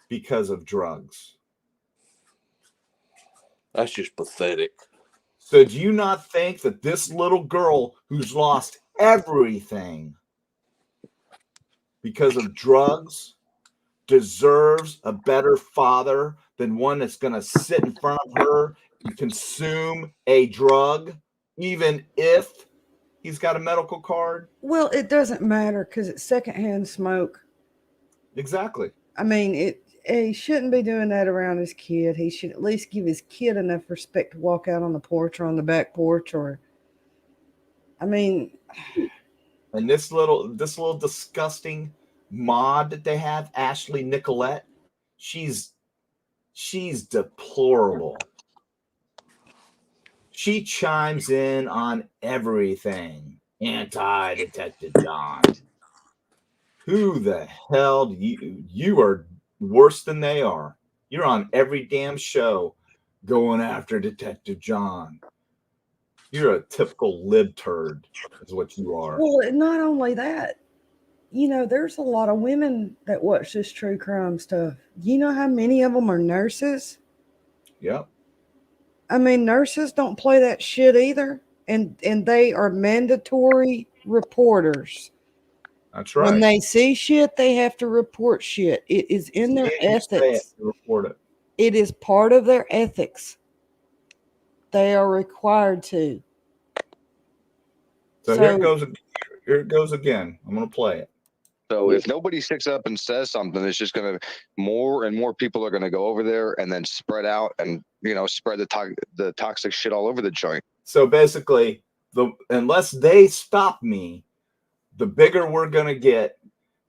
because of drugs. That's just pathetic. So do you not think that this little girl who's lost everything because of drugs deserves a better father than one that's going to sit in front of her and consume a drug, even if he's got a medical card? Well, it doesn't matter because it's secondhand smoke. Exactly. I mean, he shouldn't be doing that around his kid. He should at least give his kid enough respect to walk out on the porch or on the back porch, or, I mean. And this little disgusting mod that they have, Ashley Nicolette, she's deplorable. She chimes in on everything. Anti-Detective John. Who the hell do you are worse than they are. You're on every damn show going after Detective John. You're a typical lib turd, is what you are. Well, not only that, there's a lot of women that watch this true crime stuff. You know how many of them are nurses? Yep. I mean, nurses don't play that shit either. And they are mandatory reporters. That's right. When they see shit, they have to report shit. It is in their ethics. Report it. It is part of their ethics. They are required to. So here it goes again. I'm going to play it. So if nobody sticks up and says something, it's just going to more and more people are going to go over there and then spread out and, spread the toxic shit all over the joint. So basically, unless they stop me, the bigger we're going to get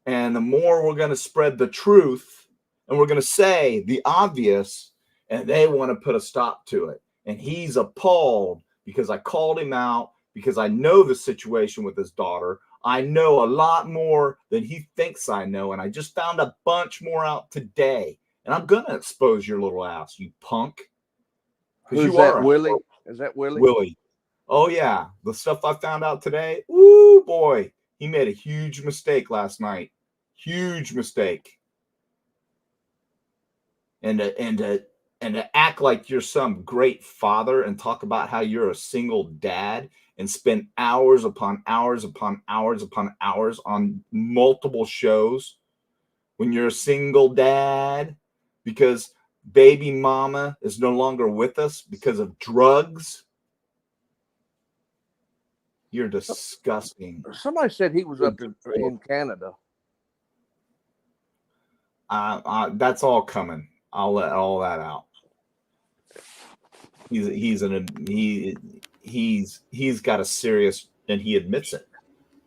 and the more we're going to spread the truth and we're going to say the obvious, and they want to put a stop to it. And he's appalled because I called him out, because I know the situation with his daughter. I know a lot more than he thinks I know, and I just found a bunch more out today. And I'm going to expose your little ass, you punk. Who's that, Willie? Is that Willie? Willie. Oh, yeah. The stuff I found out today, ooh, boy. He made a huge mistake last night. Huge mistake. And to act like you're some great father and talk about how you're a single dad and spend hours upon hours upon hours upon hours on multiple shows when you're a single dad because baby mama is no longer with us because of drugs. You're disgusting. Somebody said he was up in Canada. That's all coming. I'll let all that out. He's got a serious, and he admits it.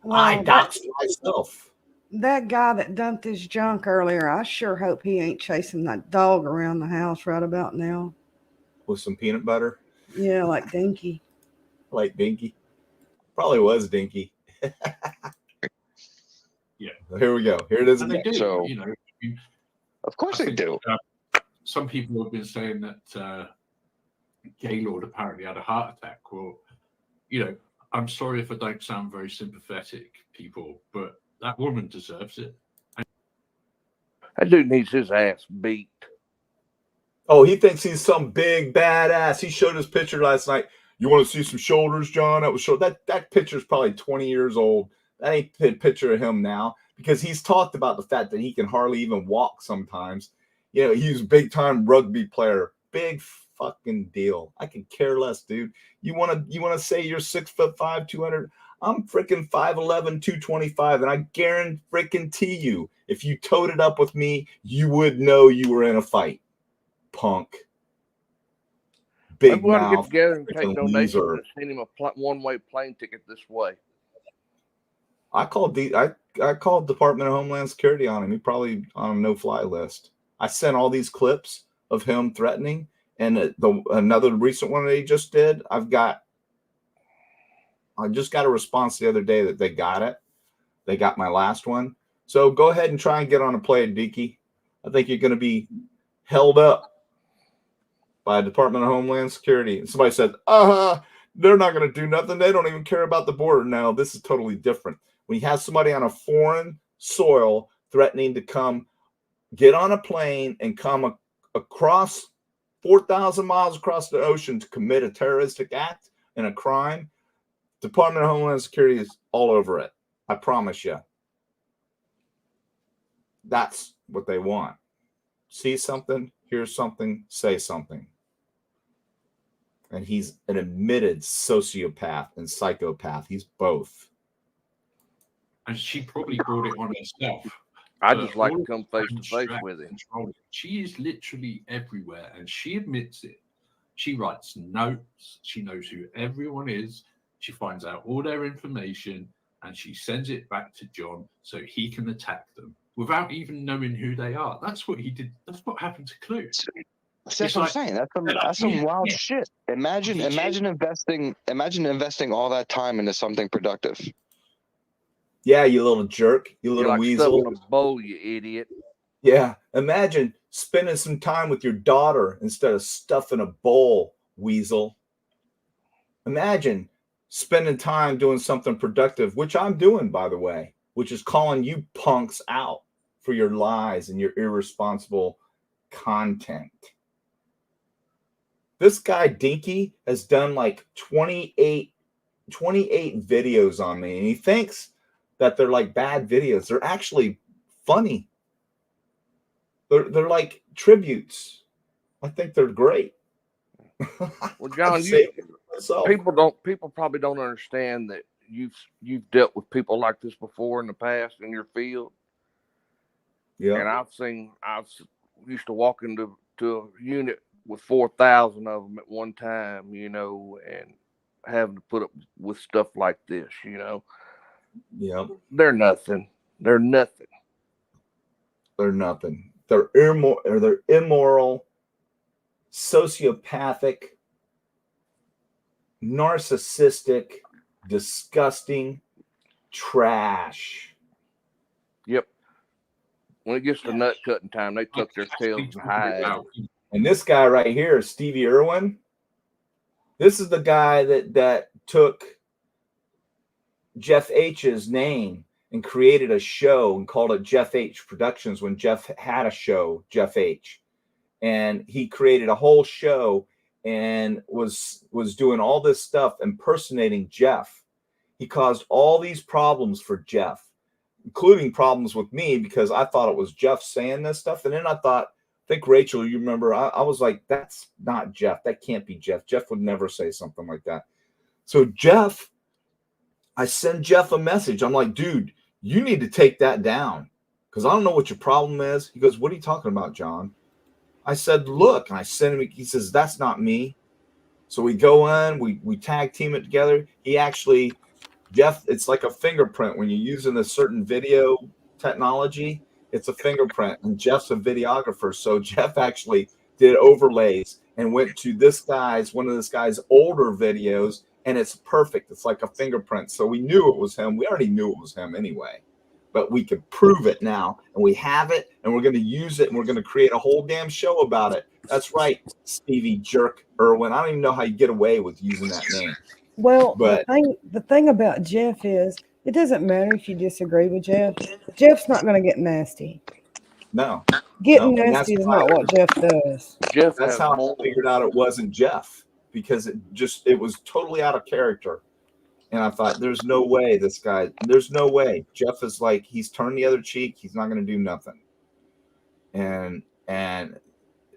Well, I doxed myself. That guy that dumped his junk earlier, I sure hope he ain't chasing that dog around the house right about now. With some peanut butter? Yeah, like Dinky. Like Dinky? Probably was Dinky. Yeah. Here we go. Here it is. And they do, So, of course they do. Some people have been saying that Gaylord apparently had a heart attack. Well, I'm sorry if I don't sound very sympathetic, people, but that woman deserves it. That dude needs his ass beat. Oh, he thinks he's some big badass. He showed his picture last night. You want to see some shoulders, John? That was that picture's probably 20 years old. That ain't a picture of him now, because he's talked about the fact that he can hardly even walk sometimes. You know, he's a big time rugby player. Big fucking deal. I could care less, dude. You wanna say you're 6'5", 200? I'm freaking 5'11", 225, and I guarantee you, if you towed it up with me, you would know you were in a fight. Punk. Big Maybe we ought to get mouth. together and take donations Loser. and send him a one-way plane ticket this way. I called Department of Homeland Security on him. He probably on a no-fly list. I sent all these clips of him threatening, and another recent one that he just did. I just got a response the other day that they got it. They got my last one. So go ahead and try and get on a plane, Dinky. I think you're going to be held up by Department of Homeland Security. And somebody said, they're not going to do nothing. They don't even care about the border. Now, this is totally different. When you have somebody on a foreign soil threatening to come get on a plane and come across 4,000 miles across the ocean to commit a terroristic act and a crime, Department of Homeland Security is all over it. I promise you. That's what they want. See something, hear something, say something. And he's an admitted sociopath and psychopath. He's both. And she probably brought it on herself. I just like to come face to face with him. She is literally everywhere, and she admits it. She writes notes. She knows who everyone is. She finds out all their information, and she sends it back to John so he can attack them without even knowing who they are. That's what he did. That's what happened to Clue. That's what I'm saying. That's some wild shit. Imagine investing all that time into something productive. Yeah, you little jerk. You little weasel. Stuff in a bowl, you idiot. Yeah. Imagine spending some time with your daughter instead of stuff in a bowl, weasel. Imagine spending time doing something productive, which I'm doing, by the way, which is calling you punks out for your lies and your irresponsible content. This guy, Dinky, has done like 28 videos on me, and he thinks that they're like bad videos. They're actually funny. They're like tributes. I think they're great. Well, John, people probably don't understand that you've dealt with people like this before in the past in your field. Yeah. And I've used to walk into a unit with 4,000 of them at one time, you know, and having to put up with stuff like this, you know. Yeah. They're nothing. They're nothing. They're nothing. They're immoral, sociopathic, narcissistic, disgusting trash. Yep. When it gets to nut cutting time, they tuck their tails and hide. And this guy right here, Stevie Irwin, this is the guy that took Jeff H's name and created a show and called it Jeff H Productions when Jeff had a show, Jeff H. And he created a whole show and was doing all this stuff impersonating Jeff. He caused all these problems for Jeff, including problems with me because I thought it was Jeff saying this stuff. And then I think Rachel, you remember, I was like, that's not Jeff. That can't be Jeff. Jeff would never say something like that. So I send Jeff a message. I'm like, dude, you need to take that down because I don't know what your problem is. He goes, what are you talking about, John? I said, look, and I sent him. He says, that's not me. So we go in, we tag team it together. Jeff, it's like a fingerprint when you're using a certain video technology. It's a fingerprint, and Jeff's a videographer. So Jeff actually did overlays and went to one of this guy's older videos, and it's perfect. It's like a fingerprint. So we knew it was him. We already knew it was him anyway, but we could prove it now, and we have it, and we're going to use it, and we're going to create a whole damn show about it. That's right, Stevie Jerk Irwin. I don't even know how you get away with using that name. Well, the thing about Jeff is it doesn't matter if you disagree with Jeff. Jeff's not going to get nasty. No. Getting No. And that's nasty is why not what Jeff does. Jeff that's has how more. I figured out it wasn't Jeff, because it was totally out of character. And I thought, there's no way there's no way. Jeff is like, he's turned the other cheek. He's not going to do nothing. And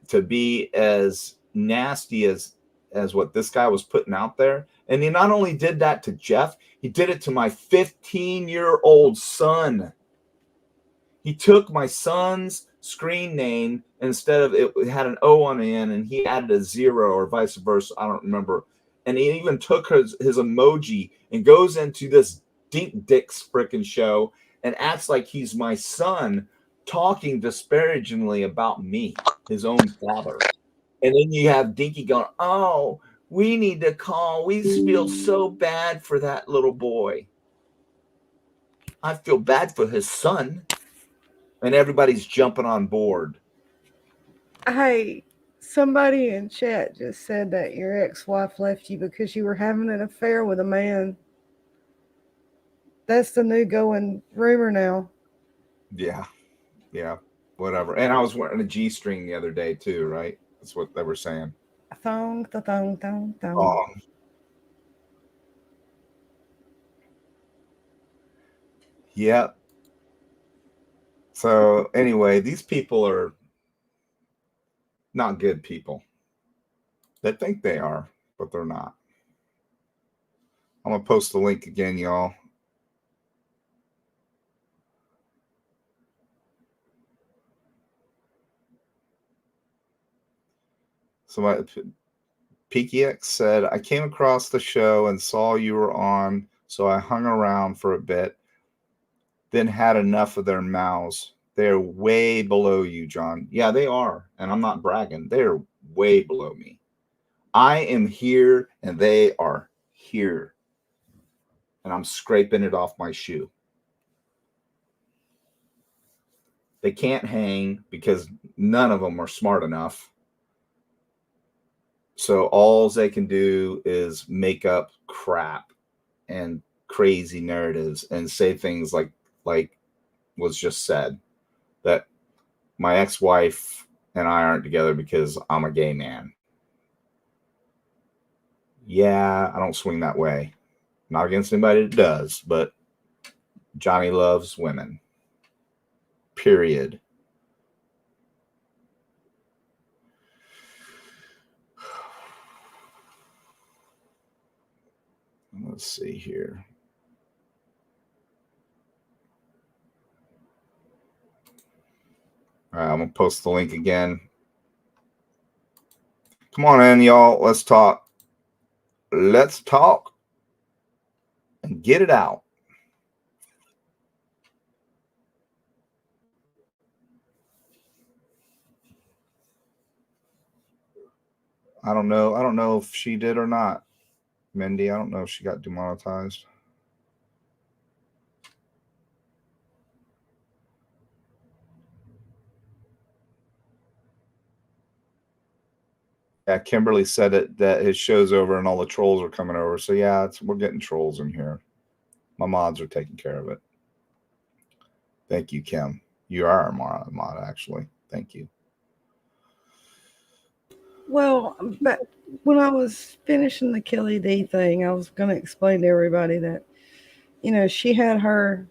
to be as nasty as what this guy was putting out there. And he not only did that to Jeff, he did it to my 15-year-old son. He took my son's screen name, instead of it had an O on the end, and he added a 0 or vice versa. I don't remember. And he even took his emoji and goes into this Dink Dick's freaking show and acts like he's my son, talking disparagingly about me, his own father. And then you have Dinky going, "Oh, we need to call. We feel so bad for that little boy. I feel bad for his son." And everybody's jumping on board. Hey, somebody in chat just said that your ex-wife left you because you were having an affair with a man. That's the new going rumor now. Yeah. Whatever. And I was wearing a G-string the other day too, right? That's what they were saying. Thong, thong, thong, thong. Oh. Yeah. So anyway, these people are not good people. They think they are, but they're not. I'm going to post the link again, y'all. So PKX said, "I came across the show and saw you were on, so I hung around for a bit, then had enough of their mouths. They're way below you, John." Yeah, they are. And I'm not bragging. They're way below me. I am here and they are here. And I'm scraping it off my shoe. They can't hang because none of them are smart enough. So all they can do is make up crap and crazy narratives and say things like was just said, that my ex-wife and I aren't together because I'm a gay man. Yeah, I don't swing that way. Not against anybody that does, but Johnny loves women. Period. Let's see here. All right, I'm going to post the link again. Come on in, y'all. Let's talk. Let's talk and get it out. I don't know. I don't know if she did or not. Mindy, I don't know if she got demonetized. Yeah, Kimberly said that his show's over and all the trolls are coming over. So yeah, we're getting trolls in here. My mods are taking care of it. Thank you, Kim. You are our mod, actually. Thank you. Well, but when I was finishing the Kelly D thing, I was going to explain to everybody that, she had her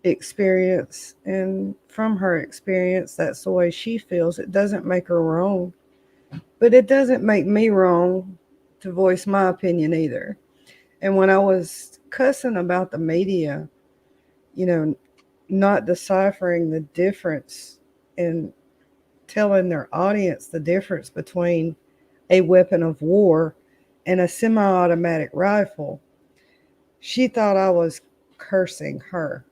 experience, and from her experience, that's the way she feels. It doesn't make her wrong, but it doesn't make me wrong to voice my opinion either. And when I was cussing about the media, not deciphering the difference and telling their audience the difference between a weapon of war and a semi-automatic rifle, she thought I was cursing her.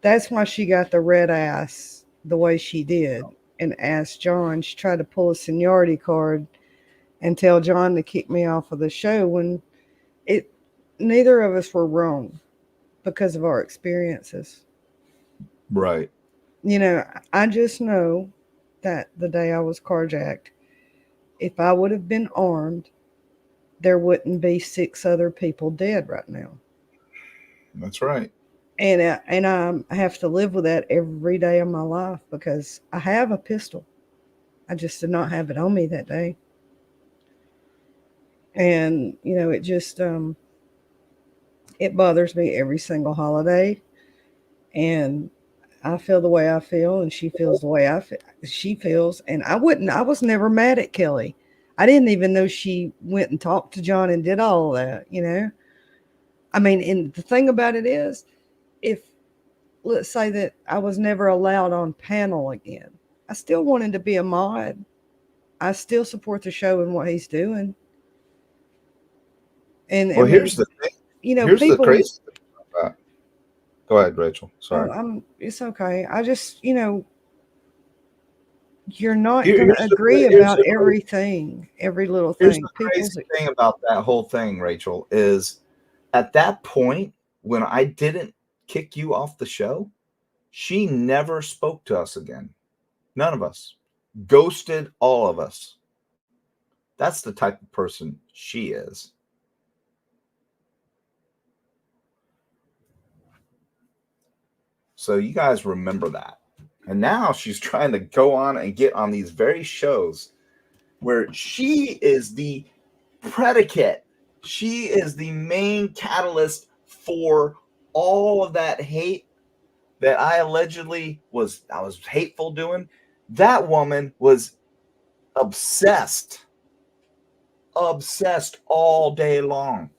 That's why she got the red ass the way she did and asked John. She tried to pull a seniority card and tell John to kick me off of the show when neither of us were wrong because of our experiences. Right. I just know that the day I was carjacked, if I would have been armed, there wouldn't be 6 other people dead right now. That's right. and I have to live with that every day of my life because I have a pistol. I just did not have it on me that day. And it just it bothers me every single holiday, and I feel the way I feel, and she feels the way she feels. And I was never mad at Kelly. I didn't even know she went and talked to John and did all of that. I mean, and the thing about it is, if let's say that I was never allowed on panel again, I still wanted to be a mod. I still support the show and what he's doing. And Well, here's the thing. Here's the people. crazy thing about that. Go ahead, Rachel. Sorry. It's okay. I just, you're not Here- going to here's the- agree here's about the- everything, every little Here's thing. the crazy thing about that whole thing, Rachel, is at that point when I didn't kick you off the show, she never spoke to us again. None of us. Ghosted all of us. That's the type of person she is. So you guys remember that. And now she's trying to go on and get on these very shows where she is the predicate. She is the main catalyst for all of that hate that I allegedly was hateful doing. That woman was obsessed all day long.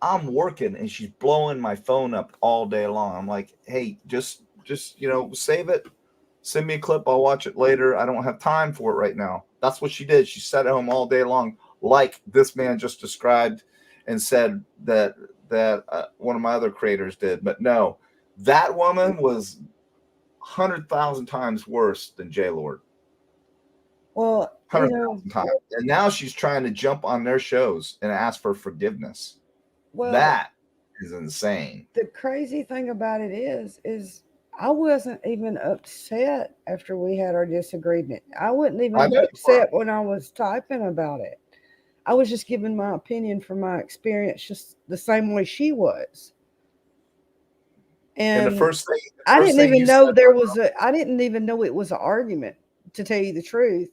I'm working and she's blowing my phone up all day long. I'm like, hey, just save it. Send me a clip. I'll watch it later. I don't have time for it right now. That's what she did. She sat at home all day long, like this man just described and said that one of my other creators did. But no, that woman was 100,000 times worse than J-Lord. Well, 100,000 times. And now she's trying to jump on their shows and ask for forgiveness. well, That is insane. the crazy thing about it is I wasn't even upset after we had our disagreement. I wasn't even upset when I was typing about it. I was just giving my opinion from my experience, just the same way she was. And the first thing I didn't even know I didn't even know it was an argument, to tell you the truth.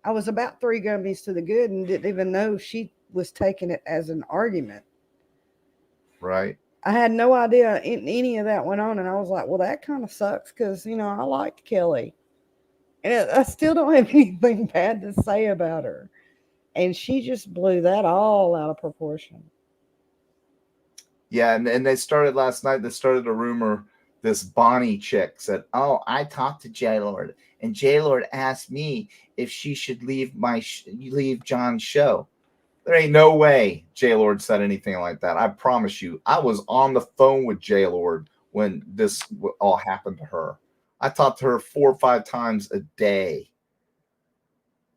I was about 3 gummies to the good and didn't even know she was taking it as an argument. Right. I had no idea any of that went on, and I was like, well, that kind of sucks because, I liked Kelly. And I still don't have anything bad to say about her. And she just blew that all out of proportion. Yeah, and they started last night. They started a rumor. This Bonnie chick said, "Oh, I talked to J-Lord, and J-Lord asked me if she should leave leave John's show." There ain't no way J-Lord said anything like that. I promise you. I was on the phone with J-Lord when this all happened to her. I talked to her 4 or 5 times a day.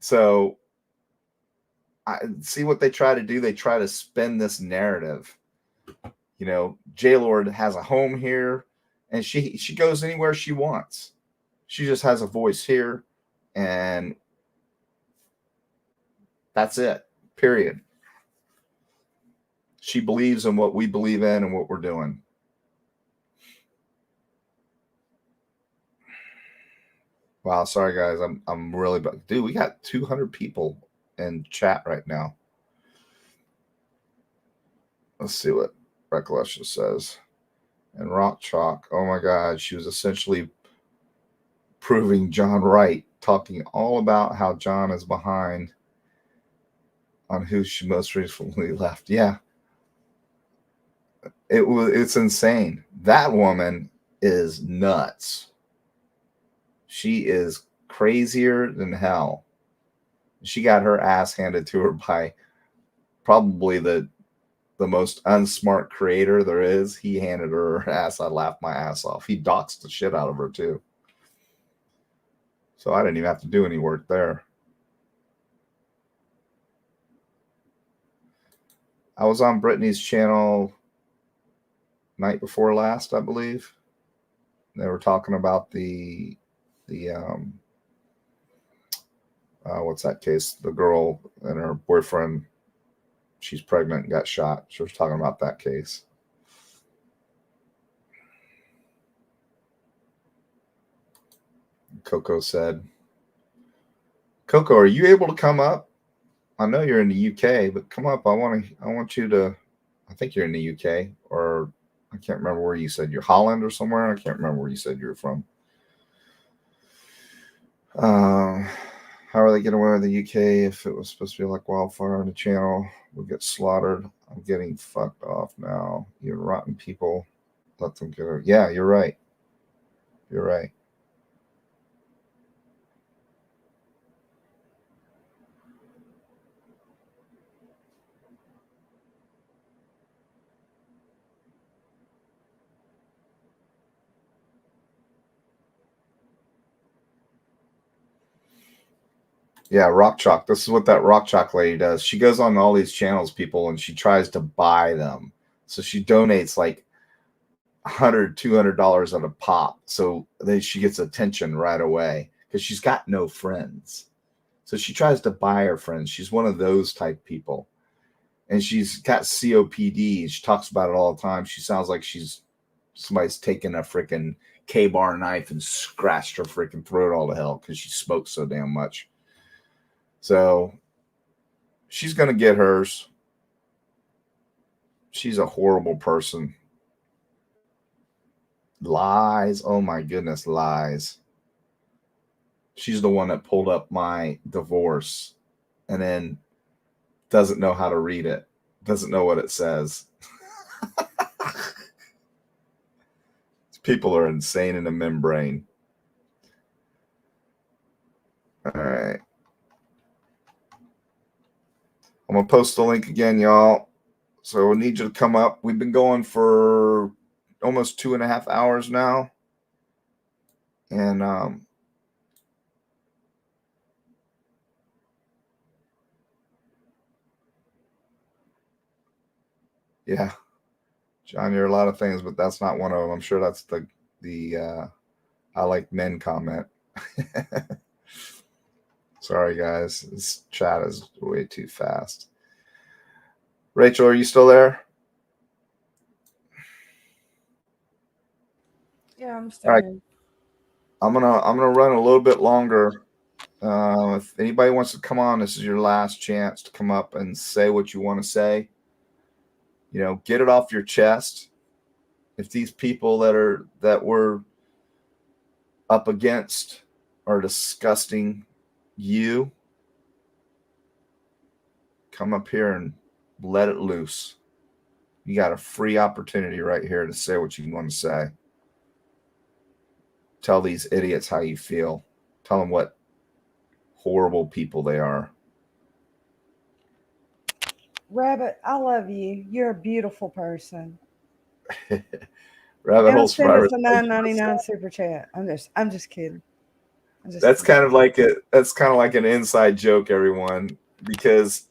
So I see what they try to do. They try to spin this narrative. J-Lord has a home here, and she goes anywhere she wants. She just has a voice here, and that's it. Period. She believes in what we believe in and what we're doing. Wow, sorry guys. I'm really dude, we got 200 people in chat right now. Let's see what Recollection says. And Rock Chalk, oh my God, she was essentially proving John right, talking all about how John is behind on who she most recently left. Yeah. It's insane. That woman is nuts. She is crazier than hell. She got her ass handed to her by probably the most unsmart creator there is. He handed her ass. I laughed my ass off. He doxed the shit out of her too. So I didn't even have to do any work there. I was on Brittany's channel night before last, I believe. They were talking about the what's that case? The girl and her boyfriend, she's pregnant and got shot. She was talking about that case. Coco said. Coco, are you able to come up? I know you're in the UK, but come up. I want you to. I think you're in the UK, or I can't remember where you said you're. Holland or somewhere. I can't remember where you said you were from. How are they getting away with the UK if it was supposed to be like Wildfire on the channel? We'll get slaughtered. I'm getting fucked off now. You rotten people. Let them get it. Yeah, you're right. You're right. Yeah, Rock Chalk. This is what that Rock Chalk lady does. She goes on all these channels, people, and she tries to buy them. So she donates like $100, $200 at a pop. So she gets attention right away because she's got no friends. So she tries to buy her friends. She's one of those type people. And she's got COPD. She talks about it all the time. She sounds like somebody's taken a freaking K-bar knife and scratched her freaking throat all to hell because she smokes so damn much. So she's going to get hers. She's a horrible person. Lies. Oh my goodness, lies. She's the one that pulled up my divorce and then doesn't know how to read it. Doesn't know what it says. People are insane in the membrane. All right. I'm going to post the link again, y'all. So we need you to come up. We've been going for almost 2.5 hours now. And yeah. John, you're a lot of things, but that's not one of them. I'm sure that's the I like men comment. Sorry, guys. This chat is way too fast. Rachel, are you still there? Yeah, I'm still All right. here. I'm gonna run a little bit longer. If anybody wants to come on, this is your last chance to come up and say what you want to say. You know, get it off your chest. If these people that we're up against are disgusting you, come up here and let it loose. You got a free opportunity right here to say what you want to say. Tell these idiots how you feel. Tell them what horrible people they are. Rabbit, I love you. You're a beautiful person. Rabbit And hole send us survivor. a $9.99 super chat. I'm just kidding. That's kind of like an inside joke, everyone, because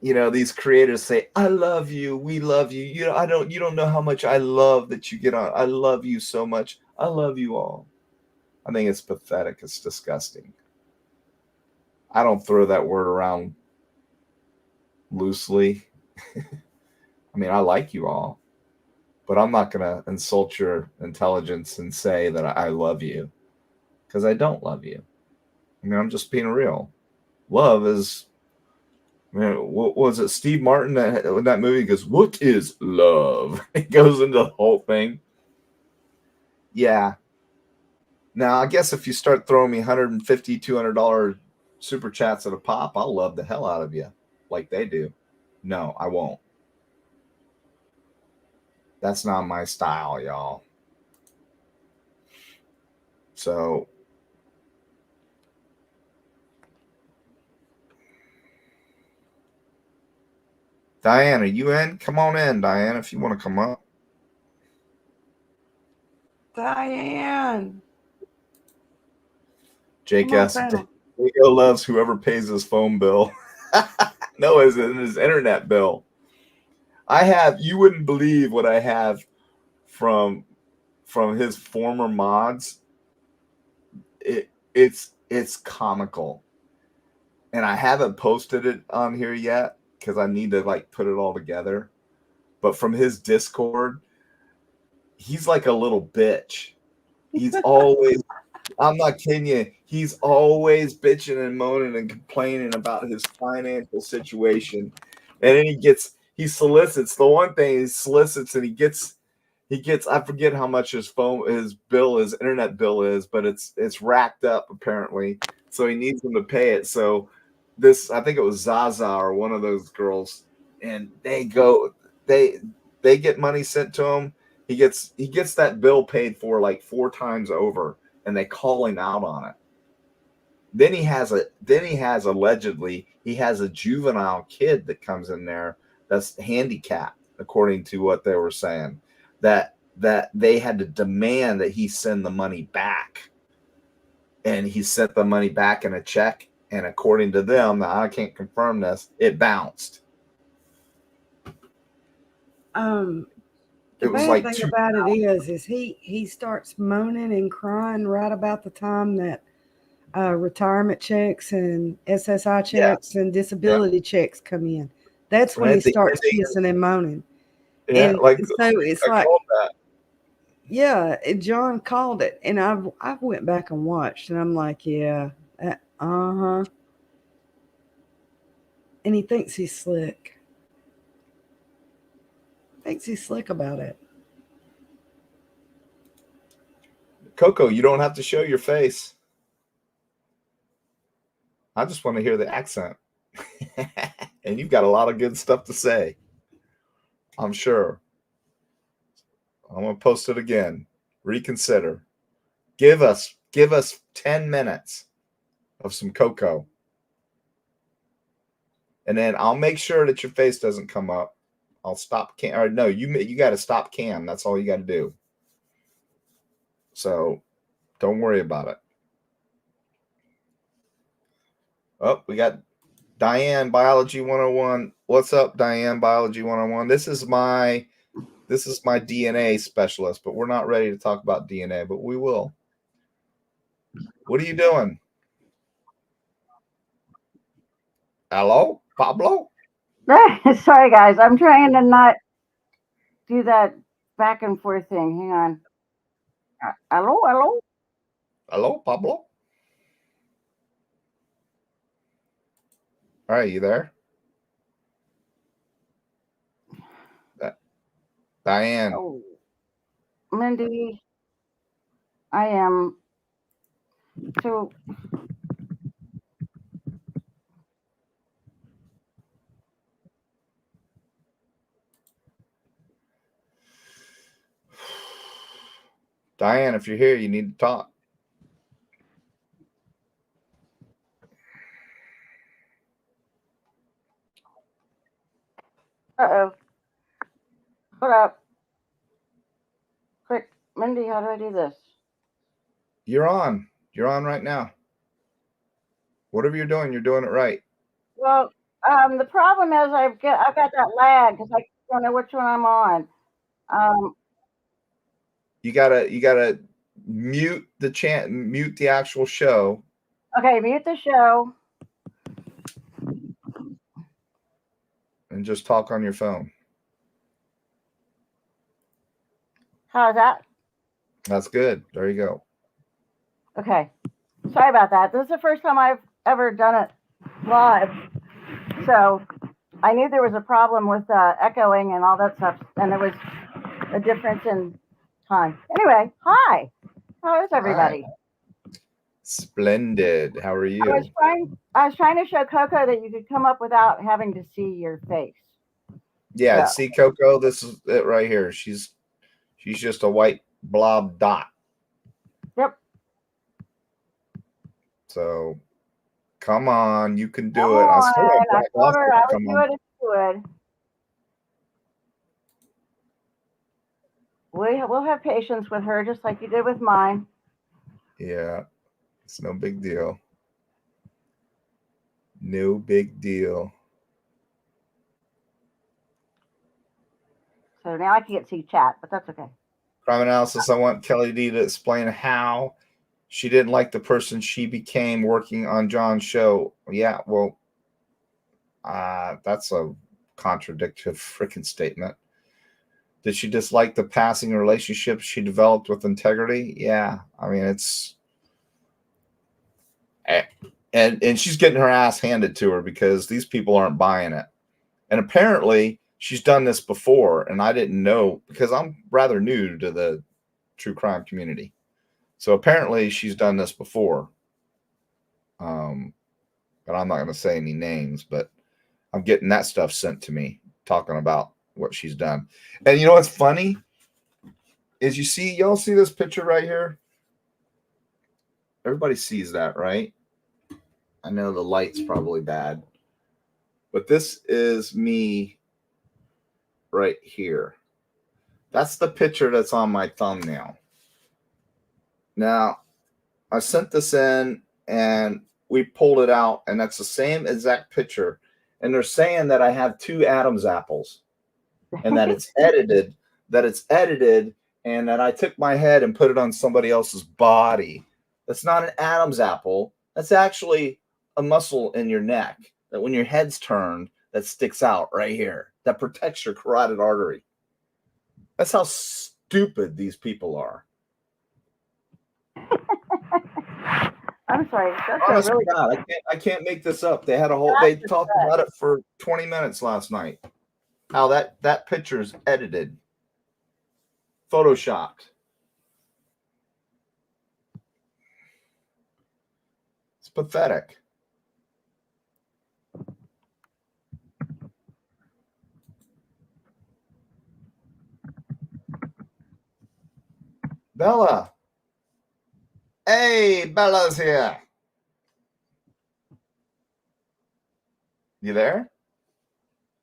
you know these creators say, "I love you, we love you." You know, you don't know how much I love that you get on. I love you so much. I love you all. I think it's pathetic. It's disgusting. I don't throw that word around loosely. I mean, I like you all, but I'm not going to insult your intelligence and say that I love you, because I don't love you. I mean, I'm just being real. Love is, I mean, what was it? Steve Martin in that movie goes, "What is love?" It goes into the whole thing. Yeah. Now, I guess if you start throwing me $150, $200 super chats at a pop, I'll love the hell out of you like they do. No, I won't. That's not my style, y'all. So, Diane, are you in? Come on in, Diane, if you want to come up. Diane. Jake Come on, asks, Santa. Diego loves whoever pays his phone bill. No, it's his internet bill. You wouldn't believe what I have from his former mods. It's comical. And I haven't posted it on here yet because I need to like put it all together. But from his Discord, he's like a little bitch. He's always, I'm not kidding you. He's always bitching and moaning and complaining about his financial situation. And then he solicits. The one thing he solicits and he gets, I forget how much his internet bill is, but it's racked up apparently. So he needs them to pay it. So I think it was Zaza or one of those girls, and they get money sent to him. He gets that bill paid for like 4 times over, and they call him out on it. Then he has allegedly a juvenile kid that comes in there that's handicapped, according to what they were saying, that they had to demand that he send the money back, and he sent the money back in a check, and according to them, now I can't confirm this, it bounced. The bad thing about it is he starts moaning and crying right about the time that retirement checks and SSI checks and disability checks come in. That's when he starts kissing and moaning. Yeah, and like so it's like, yeah, John called it, and I went back and watched, and I'm like, yeah, and he thinks he's slick. Thinks he's slick about it. Coco, you don't have to show your face. I just want to hear the accent. And you've got a lot of good stuff to say, I'm sure. I'm going to post it again. Reconsider. Give us 10 minutes of some Coco. And then I'll make sure that your face doesn't come up. I'll stop cam. Or no, you got to stop cam. That's all you got to do. So don't worry about it. Oh, we got Diane, Biology 101. What's up, Diane, Biology 101? This is my DNA specialist, but we're not ready to talk about DNA, but we will. What are you doing? Hello, Pablo? Sorry, guys. I'm trying to not do that back and forth thing. Hang on. Hello, hello? Hello, Pablo? All right, you there? Diane. Oh, Mindy, I am. So, Diane, if you're here, you need to talk. uh-oh. Hold up. Quick, Mindy, how do I do this? You're on. You're on right now. Whatever you're doing it right. Well, the problem is I've got that lag because I don't know which one I'm on. You gotta mute the actual show. Okay, mute the show. And just talk on your phone. How's that? That's good. There you go. Okay. Sorry about that. This is the first time I've ever done it live. So I knew there was a problem with echoing and all that stuff, and there was a difference in time. Anyway, hi. How is everybody? Hi. Splendid. How are you? I was trying to show Coco that you could come up without having to see your face. Yeah, see Coco, this is it right here. She's just a white blob dot. Yep. So come on, you can do come it. On. I told her I would do it if you would. We'll have patience with her just like you did with mine. Yeah, it's no big deal. No big deal. So now I can't see chat, but that's okay. Crime analysis. I want Kelly D to explain how she didn't like the person she became working on John's show. Yeah, well, that's a contradictory freaking statement. Did she dislike the passing relationships she developed with integrity? Yeah. I mean, it's and she's getting her ass handed to her because these people aren't buying it. And apparently she's done this before, and I didn't know because I'm rather new to the true crime community. So apparently she's done this before. But I'm not going to say any names, but I'm getting that stuff sent to me talking about what she's done. And you know what's funny is y'all see this picture right here? Everybody sees that, right? I know the light's probably bad, but this is me right here. That's the picture that's on my thumbnail. Now, I sent this in and we pulled it out, and that's the same exact picture. And they're saying that I have 2 Adam's apples and that it's edited, and that I took my head and put it on somebody else's body. That's not an Adam's apple. That's actually a muscle in your neck that when your head's turned, that sticks out right here. That protects your carotid artery. That's how stupid these people are. I'm sorry. That's Honest a really to God, I can't make this up. They had they talked about it for 20 minutes last night. How that picture is edited, photoshopped. It's pathetic. Bella. Hey, Bella's here. You there?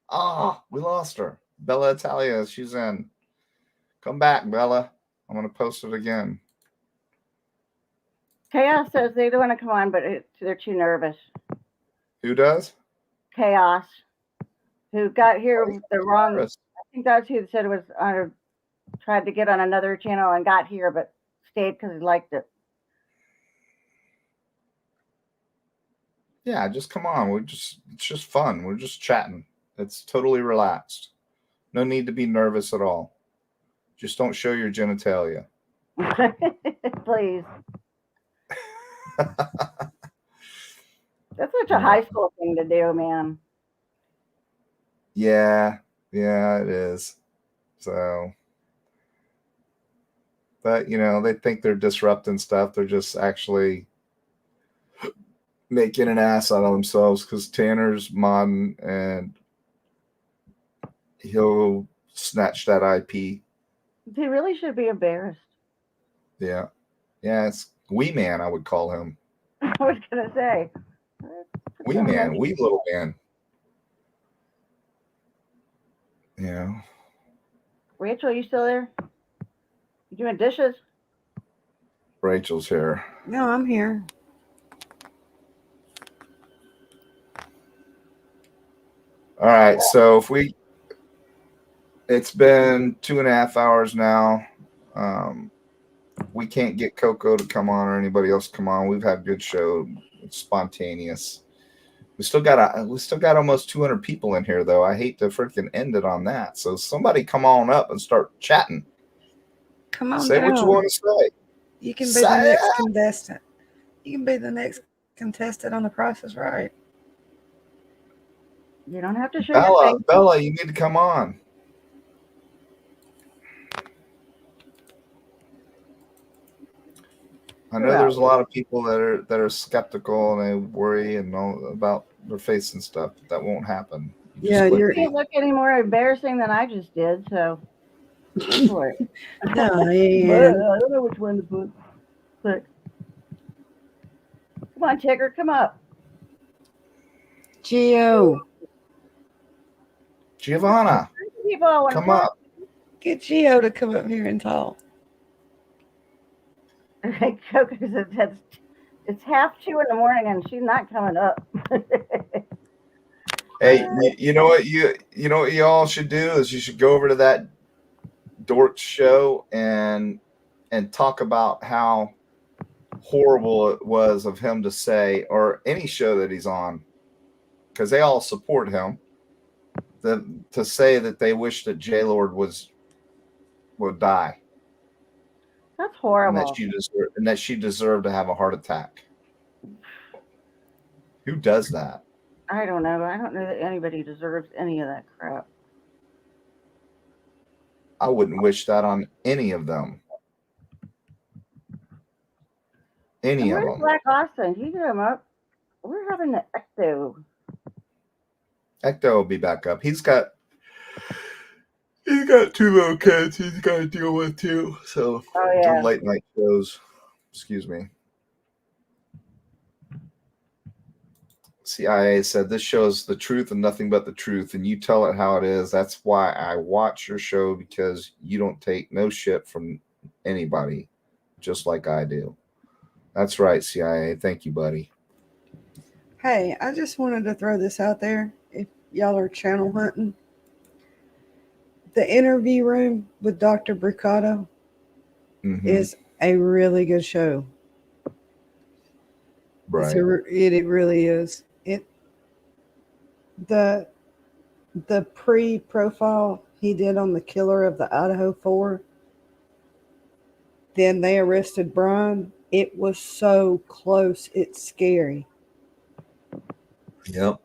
Ah, we lost her. Bella Italia, she's in. Come back, Bella. I'm going to post it again. Chaos says they don't want to come on, but they're too nervous. Who does? Chaos, who got here the wrong. Nervous. I think that's who said it was tried to get on another channel and got here, but stayed because he liked it. Yeah, just come on. It's just fun. We're just chatting. It's totally relaxed. No need to be nervous at all. Just don't show your genitalia. Please. That's such a high school thing to do, man. Yeah, it is. So, but they think they're disrupting stuff. They're just actually making an ass out of themselves because Tanner's modding and he'll snatch that IP. They really should be embarrassed. Yeah, it's Wee Man, I would call him. I was gonna say. Wee Man, wee little man. Yeah. Rachel, you still there? You doing dishes? Rachel's here. No, I'm here. All right, so it's been 2.5 hours now. We can't get Coco to come on or anybody else to come on. We've had a good show. It's spontaneous. We still got almost 200 people in here, though. I hate to freaking end it on that. So somebody come on up and start chatting. Come on, say down. what you want to say. You can be the next contestant. You can be the next contestant on The Price is Right. You don't have to show your face. Bella, you need to come on. I know there's a lot of people that are skeptical and they worry and all about their face and stuff. But that won't happen. You can't look any more embarrassing than I just did. So, go for it. No, I don't know which one to put. But come on, Tigger, come up. Giovanna, come up. Get Gio to come up here and talk. Coco says it's 1:30 in the morning and she's not coming up. Hey, you know what you all should do is you should go over to that dork show and talk about how horrible it was of him to say, or any show that he's on, because they all support him, to say that they wish that J-Lord was would die, That's and horrible. that she deserved to have a heart attack. Who does that? I don't know. I don't know that anybody deserves any of that crap. I wouldn't wish that on any of them. And Any of where's them. Black Austin? He get him up. We're having the ecto. Ecto will be back up. He's got 2 little kids he's got to deal with too. So Oh doing yeah. late night shows. Excuse me. CIA said this shows the truth and nothing but the truth, and you tell it how it is. That's why I watch your show, because you don't take no shit from anybody, just like I do. That's right, CIA. Thank you, buddy. Hey, I just wanted to throw this out there. If y'all are channel hunting, the interview room with Dr. Brucato is a really good show. Right. It really is. The pre-profile he did on the killer of the Idaho 4, then they arrested Brian. It was so close. It's scary. Yep.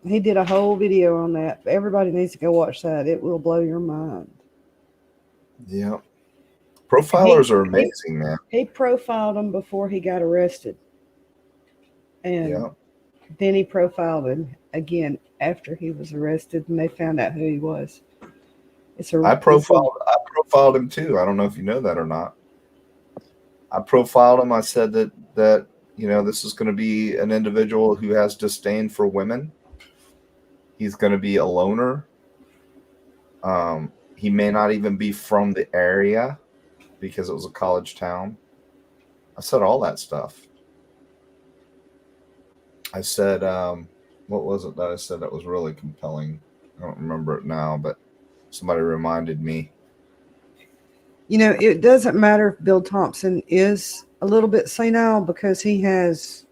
He did a whole video on that. Everybody needs to go watch that. It will blow your mind. Yep. Profilers are amazing, man. He profiled him before he got arrested. And then he profiled him again after he was arrested, and they found out who he was. I profiled him too. I don't know if you know that or not. I profiled him. I said that this is going to be an individual who has disdain for women. He's going to be a loner. He may not even be from the area because it was a college town. I said all that stuff. I said, what was it that I said that was really compelling? I don't remember it now, but somebody reminded me. It doesn't matter if Bill Thompson is a little bit senile, because he has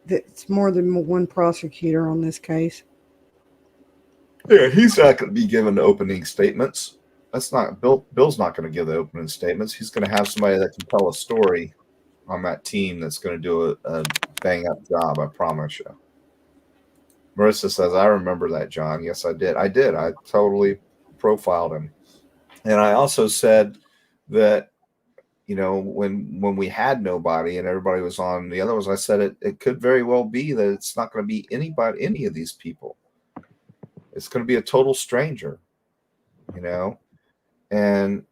it's more than one prosecutor on this case. Yeah, he's not going to be giving the opening statements. That's not Bill's not going to give the opening statements. He's going to have somebody that can tell a story on that team that's going to do a bang up job. I promise you. Marissa says, I remember that, John. Yes, I did. I totally profiled him. And I also said that, when we had nobody and everybody was on the other ones, I said it could very well be that it's not going to be any of these people. It's going to be a total stranger, and,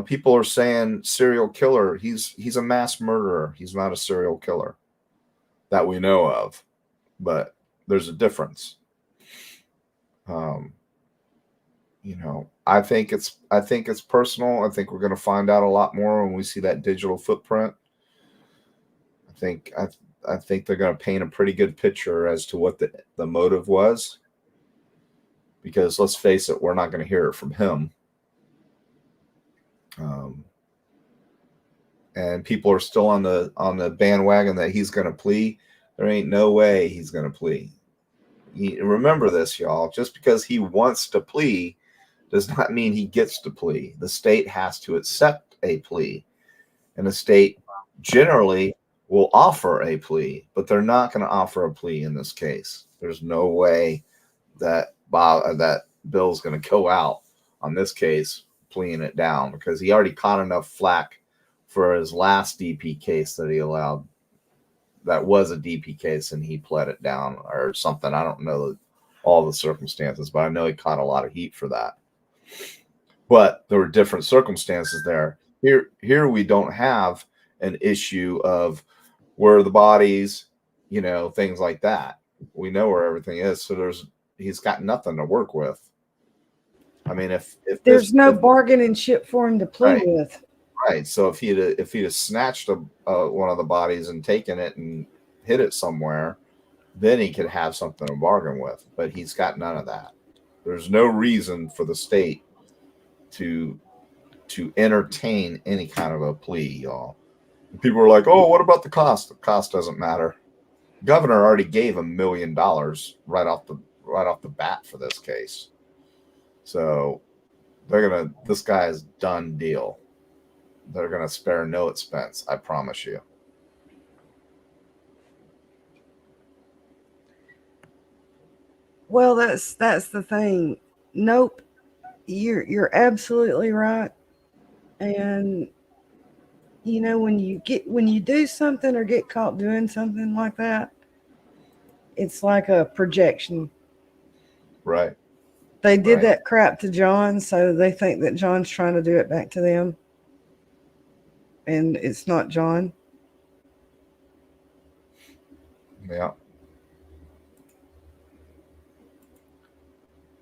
people are saying serial killer. He's a mass murderer. He's not a serial killer that we know of, but there's a difference. I think it's personal. I think we're going to find out a lot more when we see that digital footprint. I think they're going to paint a pretty good picture as to what the motive was, because let's face it, we're not going to hear it from him. And people are still on the bandwagon that he's going to plea. There ain't no way he's going to plea. Remember this, y'all. Just because he wants to plea does not mean he gets to plea. The state has to accept a plea, and the state generally will offer a plea, but they're not going to offer a plea in this case. There's no way that Bill's going to go out on this case pleading it down, because he already caught enough flack for his last DP case that he allowed. That was a DP case, and he pled it down or something. I don't know all the circumstances, but I know he caught a lot of heat for that. But there were different circumstances there. Here we don't have an issue of where are the bodies, things like that. We know where everything is, so he's got nothing to work with. I mean, if there's no bargaining chip for him to play with. Right. So if he'd have snatched one of the bodies and taken it and hid it somewhere, then he could have something to bargain with. But he's got none of that. There's no reason for the state to entertain any kind of a plea, y'all. And people are like, "Oh, what about the cost?" The cost doesn't matter. The governor already gave $1 million right off the bat for this case. So This guy is done deal. They're gonna spare no expense, I promise you. Well, that's the thing. Nope, you're absolutely right. And when you do something or get caught doing something like that, it's like a projection. Right. They did Right. that crap to John, so they think that John's trying to do it back to them, and it's not John. Yeah.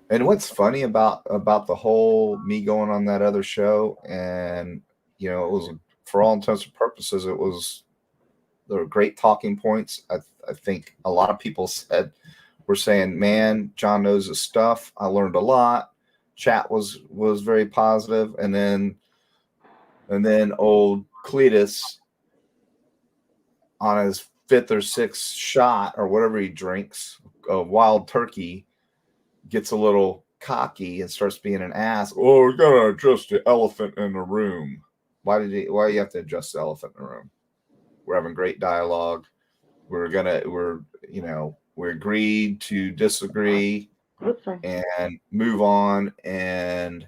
And what's funny about the whole me going on that other show, and it was, for all intents and purposes, there were great talking points. I think a lot of people were saying, "Man, John knows his stuff. I learned a lot." Chat was very positive, and then old Cletus, on his fifth or sixth shot or whatever he drinks of wild turkey, gets a little cocky and starts being an ass. Oh, we gotta adjust the elephant in the room. Why do you have to adjust the elephant in the room? We're having great dialogue. We agreed to disagree and move on, and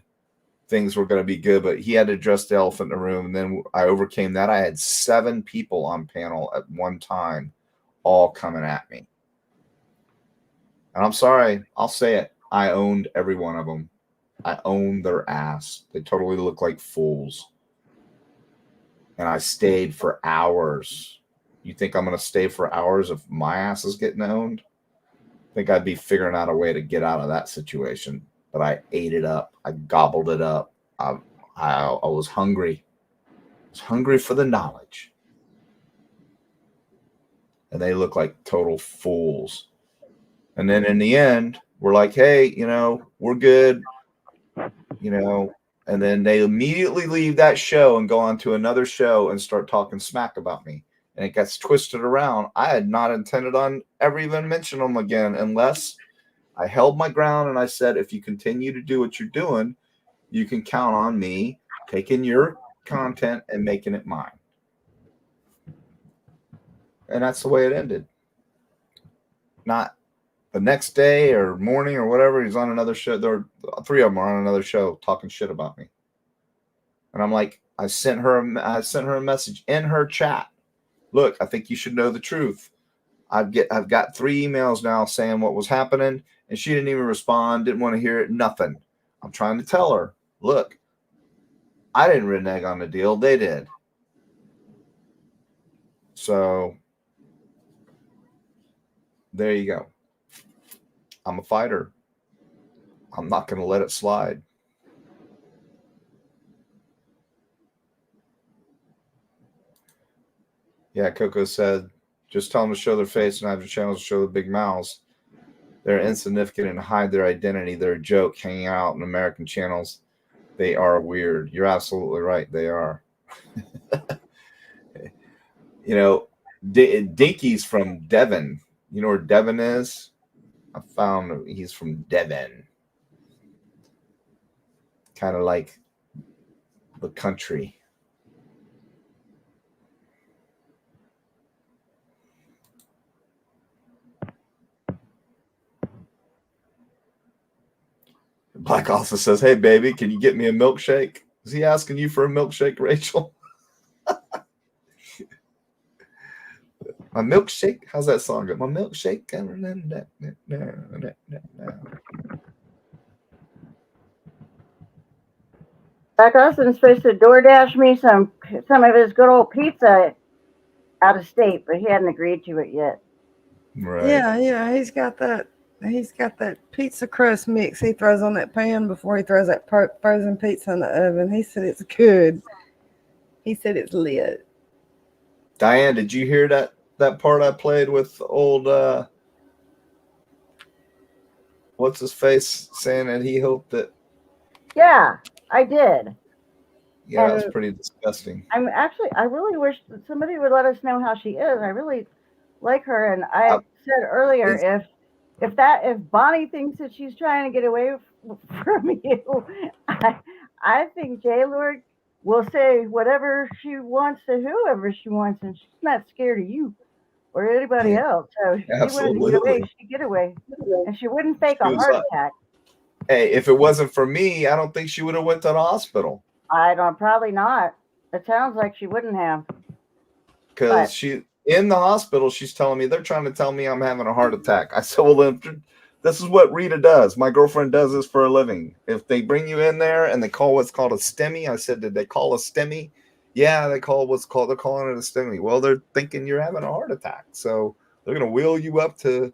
things were going to be good, but he had to address the elephant in the room. And then I overcame that. I had 7 people on panel at one time, all coming at me. And I'm sorry, I'll say it. I owned every one of them. I owned their ass. They totally look like fools. And I stayed for hours. You think I'm going to stay for hours if my ass is getting owned? I think I'd be figuring out a way to get out of that situation. But I ate it up. I gobbled it up. I was hungry. I was hungry for the knowledge. And they look like total fools. And then in the end, we're like, hey, we're good. And then they immediately leave that show and go on to another show and start talking smack about me. And it gets twisted around. I had not intended on ever even mention them again, unless I held my ground and I said, if you continue to do what you're doing, you can count on me taking your content and making it mine. And that's the way it ended. Not the next day or morning or whatever, he's on another show. There were 3 of them are on another show talking shit about me. And I'm like, I sent her a message in her chat. Look, I think you should know the truth. I've got 3 emails now saying what was happening, and she didn't even respond, didn't want to hear it, nothing. I'm trying to tell her, look, I didn't renege on the deal, they did. So there you go. I'm a fighter. I'm not going to let it slide. Yeah, Coco said, just tell them to show their face and have their channels show the big mouths. They're insignificant and hide their identity. They're a joke hanging out in American channels. They are weird. You're absolutely right. They are. Dinky's from Devon. You know where Devon is? I found he's from Devon. Kind of like the country. Black also says, hey, baby, can you get me a milkshake? Is he asking you for a milkshake, Rachel? My milkshake? How's that song go? My milkshake? Black Austin's supposed to DoorDash me some of his good old pizza out of state, but he hadn't agreed to it yet. Right. Yeah, he's got that pizza crust mix he throws on that pan before he throws that frozen pizza in the oven. He said it's good. He said it's lit. Diane, did you hear that part I played with old what's his face saying that he hoped that? Yeah, I did. Yeah, that was pretty disgusting. I really wish that somebody would let us know how she is. I really like her, and I said earlier, if Bonnie thinks that she's trying to get away from you. I think J Lord will say whatever she wants to whoever she wants, and she's not scared of you or anybody Yeah, else. So if she wanted to get away, absolutely. she'd get away, and she wouldn't fake She a was heart like, attack. hey, if it wasn't for me, I don't think she would have went to the hospital. I don't, probably not. It sounds like she wouldn't have. Because she in the hospital, she's telling me they're trying to tell me I'm having a heart attack. I said, well, then this is what Rita does. My girlfriend does this for a living. If they bring you in there and they call what's called a STEMI, I said, did they call a STEMI? Yeah, they're calling it a STEMI. Well, they're thinking you're having a heart attack. So they're going to wheel you up to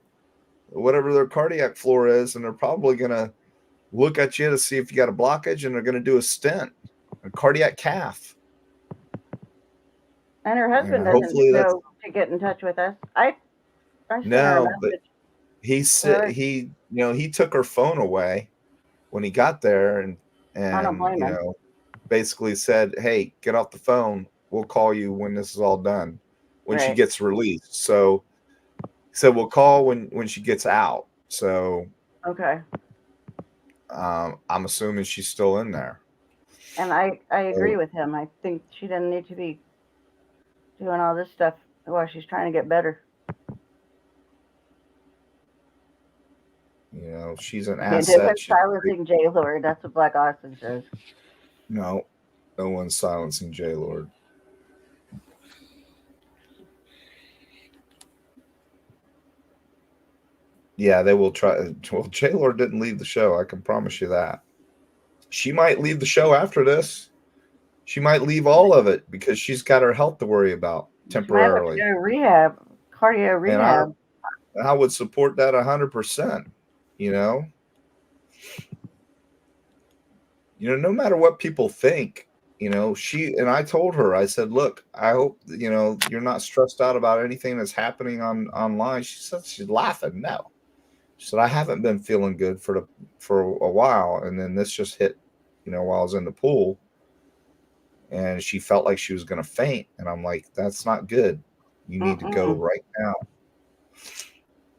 whatever their cardiac floor is, and they're probably going to look at you to see if you got a blockage, and they're going to do a stent, a cardiac cath. And her husband Yeah, doesn't hopefully that's know to get in touch with us. I sent her a no, but message. he said he took her phone away when he got there, and I don't blame him. basically said, hey, get off the phone, we'll call you when this is all done, when she Right. gets released. So he said we'll call when she gets out. So Okay. I'm assuming she's still in there. And I agree with him. I think she doesn't need to be doing all this stuff while she's trying to get better. She's an And asset. silencing J Lord. That's what Black Austin says. No one's silencing J Lord. Yeah, they will try. Well, J Lord didn't leave the show. I can promise you that. She might leave the show after this. She might leave all of it because she's got her health to worry about temporarily. She might have to go to rehab, cardio rehab. And I would support that 100%. No matter what people think, she and I told her, I said, look, I hope you're not stressed out about anything that's happening online. She said she's laughing. No, she said I haven't been feeling good for a while, and then this just hit, while I was in the pool, and she felt like she was going to faint, and I'm like, that's not good. You need to go right now.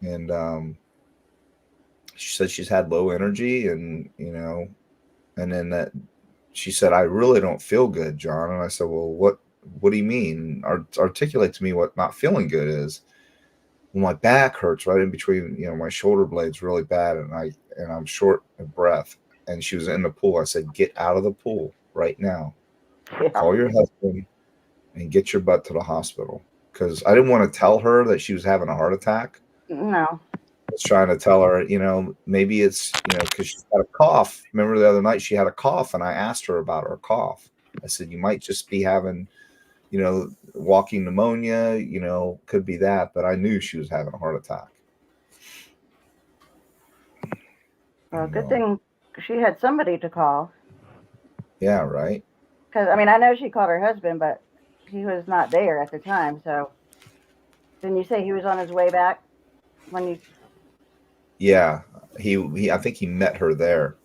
And she said she's had low energy, and and then that she said, I really don't feel good, John. And I said, well, what do you mean? Articulate to me what not feeling good is. Well, my back hurts right in between, my shoulder blades really bad, and I'm short of breath. And she was in the pool. I said, get out of the pool right now. Yeah. Call your husband and get your butt to the hospital. Because I didn't want to tell her that she was having a heart attack. No. I was trying to tell her, maybe it's, because she had a cough. Remember the other night she had a cough, and I asked her about her cough. I said, you might just be having, walking pneumonia, could be that. But I knew she was having a heart attack. Well, good thing she had somebody to call. Yeah, right. Because, I know she called her husband, but he was not there at the time. So, didn't you say he was on his way back when you... Yeah, he I think he met her there.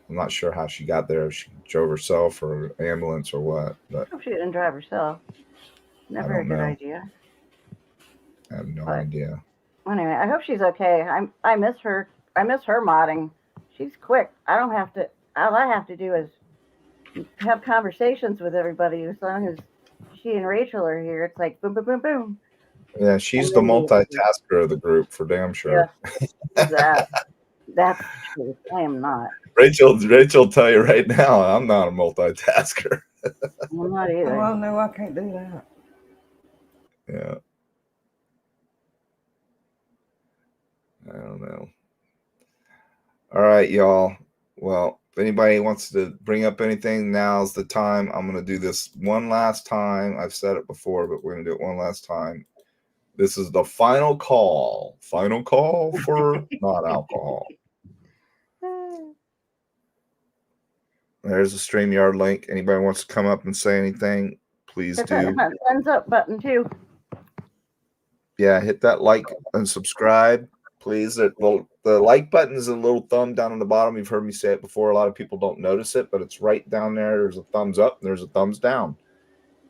I'm not sure how she got there. If she drove herself or ambulance or what. But I hope she didn't drive herself. Never a good idea. I have no idea. Anyway, I hope she's okay. I miss her. I miss her modding. She's quick. All I have to do is have conversations with everybody. As long as she and Rachel are here, it's like boom, boom, boom, boom. Yeah, she's the multitasker of the group for damn sure. Yeah, that's true. I am not. Rachel tell you right now, I'm not a multitasker. I'm not either. Oh no, I can't do that. Yeah. I don't know. All right, y'all. Well, if anybody wants to bring up anything, now's the time. I'm going to do this one last time. I've said it before, but we're going to do it one last time. This is the final call. Final call for non-alcohol. There's a StreamYard link. Anybody wants to come up and say anything, please do. That thumbs up button too. Yeah, hit that like and subscribe, please. The like button is a little thumb down on the bottom. You've heard me say it before. A lot of people don't notice it, but it's right down there. There's a thumbs up and there's a thumbs down.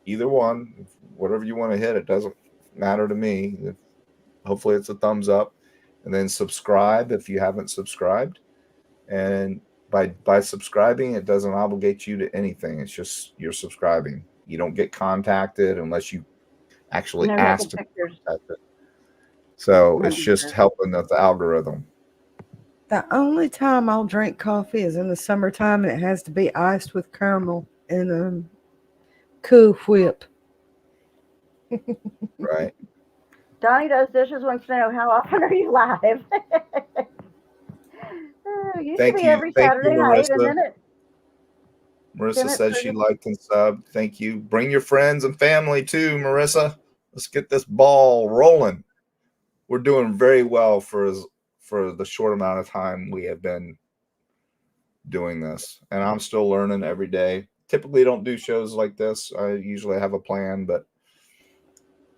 Either one, whatever you want to hit, it doesn't matter to me. Hopefully it's a thumbs up. And then subscribe if you haven't subscribed. And by subscribing, it doesn't obligate you to anything. It's just you're subscribing. You don't get contacted unless you actually No ask naked to be pictures. contacted. So it's Maybe just sure. helping the algorithm. The only time I'll drink coffee is in the summertime, and it has to be iced with caramel and Cool Whip. Right. Donnie Does Dishes wants to know, how often are you live? It used to Thank be you, every Saturday night, and Marissa. then it Marissa said she pretty. liked and subbed. Thank you. Bring your friends and family too, Marissa. Let's get this ball rolling. We're doing very well for the short amount of time we have been doing this, and I'm still learning every day. Typically don't do shows like this. I usually have a plan, but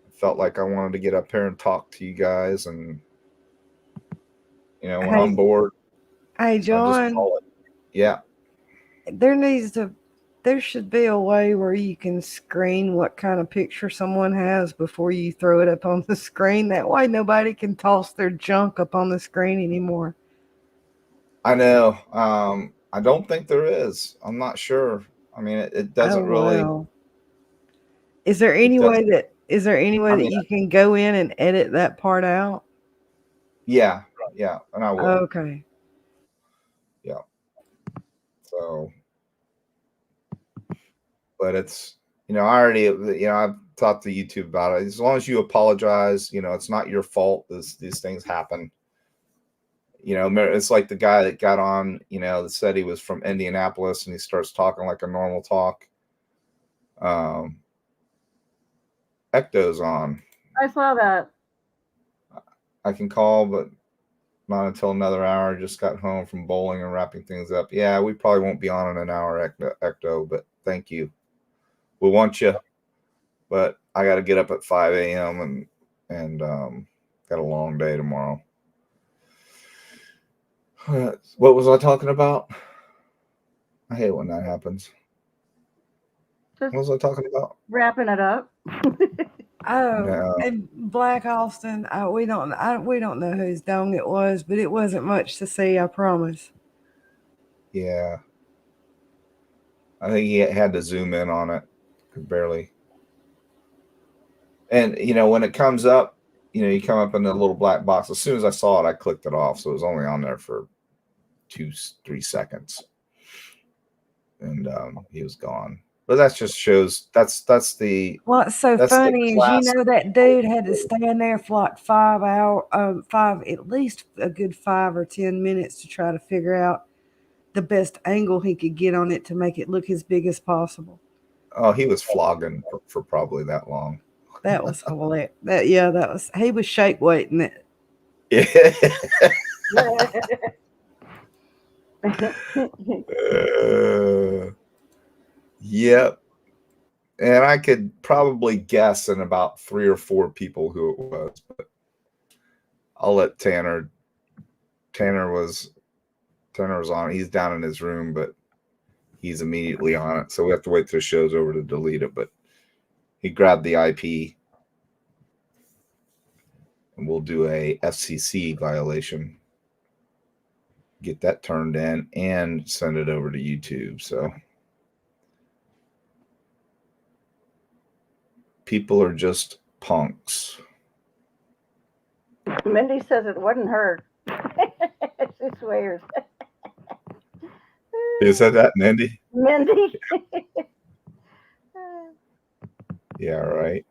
I felt like I wanted to get up here and talk to you guys, and when I'm bored, Hey, I just John, call it. Yeah. there should be a way where you can screen what kind of picture someone has before you throw it up on the screen. That way nobody can toss their junk up on the screen anymore. I know. I don't think there is. I'm not sure. I mean, it doesn't really. Wow. Is there any way that you can go in and edit that part out? Yeah, and I will. Okay. Yeah. So, but it's I already I've talked to YouTube about it. As long as you apologize, it's not your fault. These things happen. It's like the guy that got on, that said he was from Indianapolis, and he starts talking like a normal talk. Ecto's on. I saw that. I can call, but not until another hour. Just got home from bowling and wrapping things up. Yeah, we probably won't be on in an hour, Ecto, but thank you. We want you, but I got to get up at 5 a.m. and got a long day tomorrow. What was I talking about? I hate when that happens. Just what was I talking about? Wrapping it up. Oh, No. and Black Austin, we don't know whose dong it was, but it wasn't much to see, I promise. Yeah. I think he had to zoom in on it. Could barely. And, when it comes up, you come up in the little black box. As soon as I saw it, I clicked it off. So it was only on there for 2-3 seconds. And he was gone. But that just shows that's the. What's so funny is, that dude had to stand there for like 5 hours, at least a good 5 or 10 minutes to try to figure out the best angle he could get on it to make it look as big as possible. Oh, he was flogging for probably that long. That was hilarious. He was shake weighting it. Yep. And I could probably guess in about 3 or 4 people who it was, but I'll let Tanner. Tanner was on. He's down in his room, but he's immediately on it. So we have to wait till the show's over to delete it. But he grabbed the IP, and we'll do a FCC violation. Get that turned in and send it over to YouTube. So people are just punks. Mindy says it wasn't her. She swears. You said that, Mindy? Mindy. Yeah, right.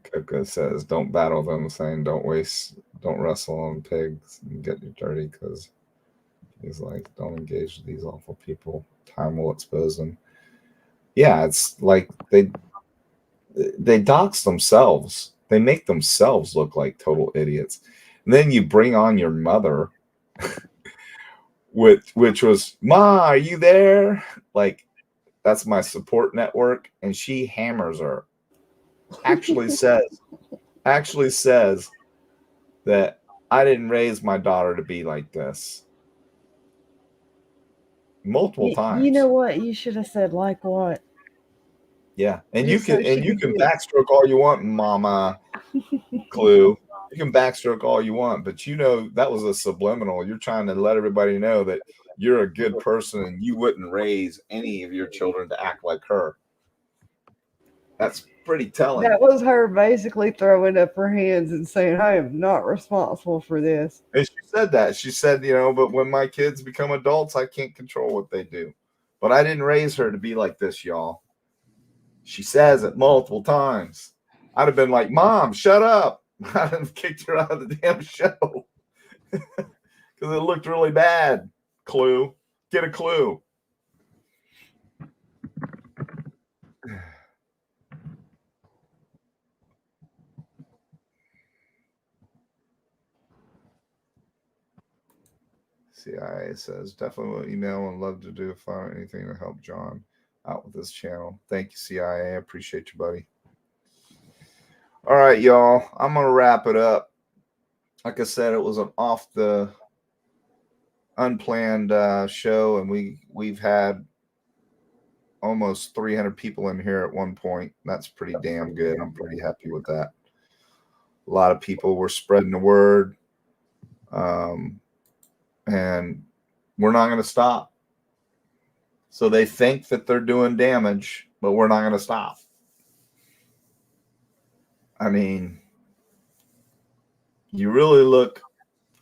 Coco says, don't battle them, saying don't wrestle on pigs and get you dirty, because he's like, don't engage with these awful people. Time will expose them. Yeah, it's like they dox themselves. They make themselves look like total idiots. And then you bring on your mother, which was, Ma, are you there? Like, that's my support network. And she hammers her. Actually says that I didn't raise my daughter to be like this. Multiple times. You know what? You should have said, like what? Yeah. And Just you can backstroke all you want, Mama Clue. You can backstroke all you want, but you know that was a subliminal. You're trying to let everybody know that you're a good person and you wouldn't raise any of your children to act like her. That's pretty telling. That was her basically throwing up her hands and saying, I am not responsible for this. And she said that. She said, you know, but when my kids become adults, I can't control what they do. But I didn't raise her to be like this, y'all. She says it multiple times. I'd have been like, Mom, shut up. I'd have kicked her out of the damn show because it looked really bad. Clue. Get a clue. CIA says, definitely will email and love to do if I find anything to help John out with this channel. Thank you, CIA. I appreciate you, buddy. All right, y'all. I'm going to wrap it up. Like I said, it was an off the unplanned show, and we've had almost 300 people in here at one point. That's pretty damn good. I'm pretty happy with that. A lot of people were spreading the word. And we're not going to stop. So they think that they're doing damage, but we're not going to stop. I mean, you really look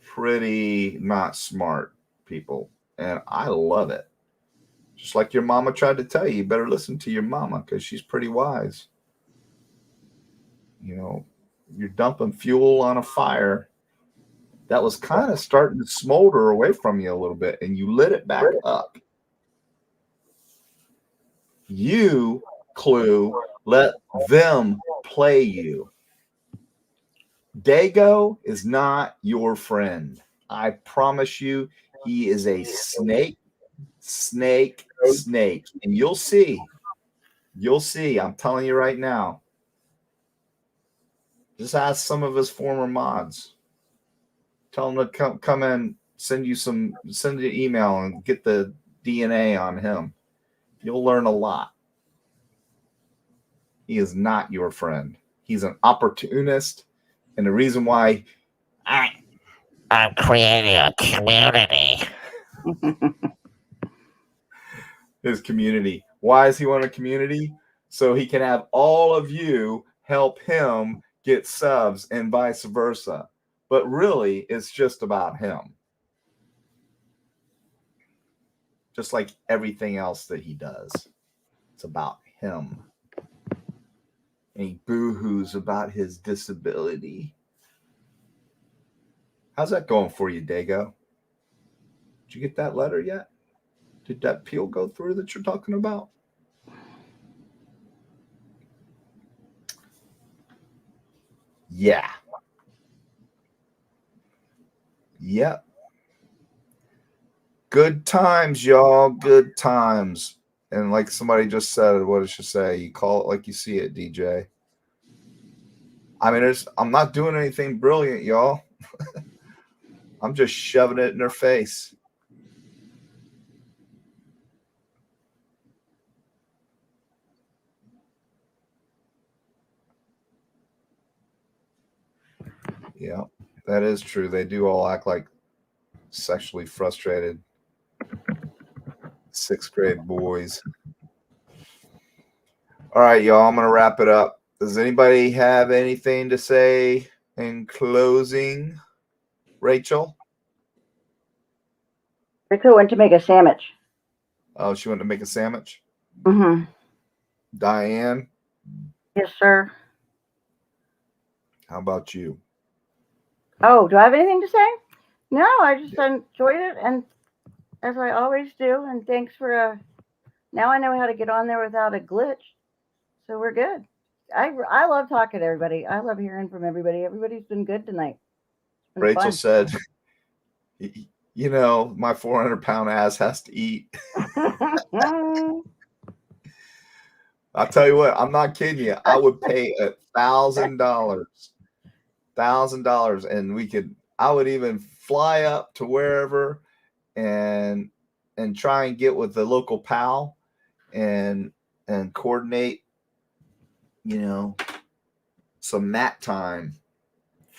pretty not smart, people. And I love it. Just like your mama tried to tell you, you better listen to your mama because she's pretty wise. You know, you're dumping fuel on a fire that was kind of starting to smolder away from you a little bit, and you lit it back up. You, Clue, let them play you. Dago is not your friend. I promise you, he is a snake. And you'll see. You'll see. I'm telling you right now. Just ask some of his former mods. Tell them to come in, send you an email and get the DNA on him. You'll learn a lot. He is not your friend. He's an opportunist. And the reason why I'm creating a community. His community. Why does he want a community? So he can have all of you help him get subs and vice versa. But really, it's just about him. Just like everything else that he does. It's about him. And he boo-hoos about his disability. How's that going for you, Dago? Did you get that letter yet? Did that peel go through that you're talking about? Yeah. Yep. Good times, y'all. Good times. And like somebody just said, what did she say? You call it like you see it, DJ. I mean, I'm not doing anything brilliant, y'all. I'm just shoving it in their face. Yeah, that is true. They do all act like sexually frustrated 6th grade boys. All right, y'all, I'm going to wrap it up. Does anybody have anything to say in closing? Rachel? Rachel went to make a sandwich. Oh, she went to make a sandwich? Mm-hmm. Diane? Yes, sir. How about you? Oh, do I have anything to say? No, I just enjoyed it, and as I always do. And thanks for now I know how to get on there without a glitch, so we're good. I love talking to everybody. I love hearing from everybody. Everybody's been good tonight. Rachel fun. said, you know, my 400-pound ass has to eat. I'll tell you what, I'm not kidding you. I would pay $1,000, and I would even fly up to wherever and try and get with the local pal and coordinate, you know, some mat time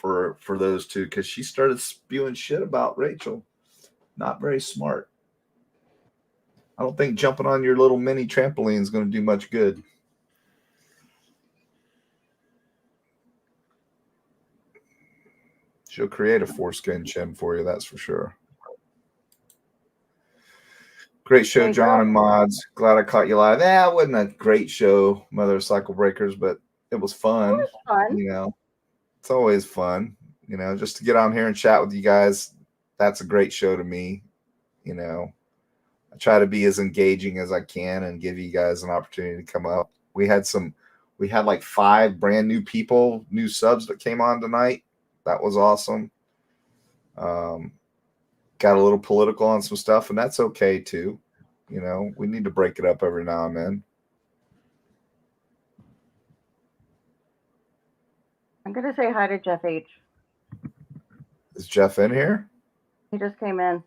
for those two because she started spewing shit about Rachel. Not very smart. I don't think jumping on your little mini trampoline is going to do much good. She'll create a foreskin chin for you, that's for sure. Great show, John and Mods. Glad I caught you live. Yeah, it wasn't a great show, Mother of Cycle Breakers, but it was fun. It was fun. You know, it's always fun. You know, just to get on here and chat with you guys, that's a great show to me. You know, I try to be as engaging as I can and give you guys an opportunity to come up. We had like 5 brand new people, new subs that came on tonight. That was awesome. Got a little political on some stuff, and that's okay too. You know, we need to break it up every now and then. I'm going to say hi to Jeff H. Is Jeff in here? He just came in.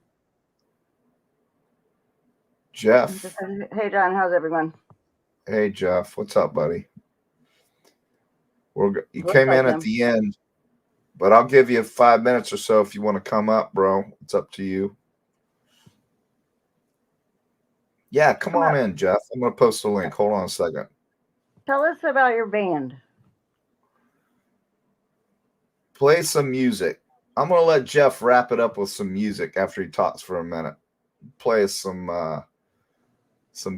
Jeff. Just said, hey, John, how's everyone? Hey, Jeff. What's up, buddy? You Looks came like in at him. the end, but I'll give you 5 minutes or so if you want to come up, bro. It's up to you. Yeah, come on in, Jeff. I'm going to post a link. Hold on a second. Tell us about your band. Play some music. I'm going to let Jeff wrap it up with some music after he talks for a minute. Play some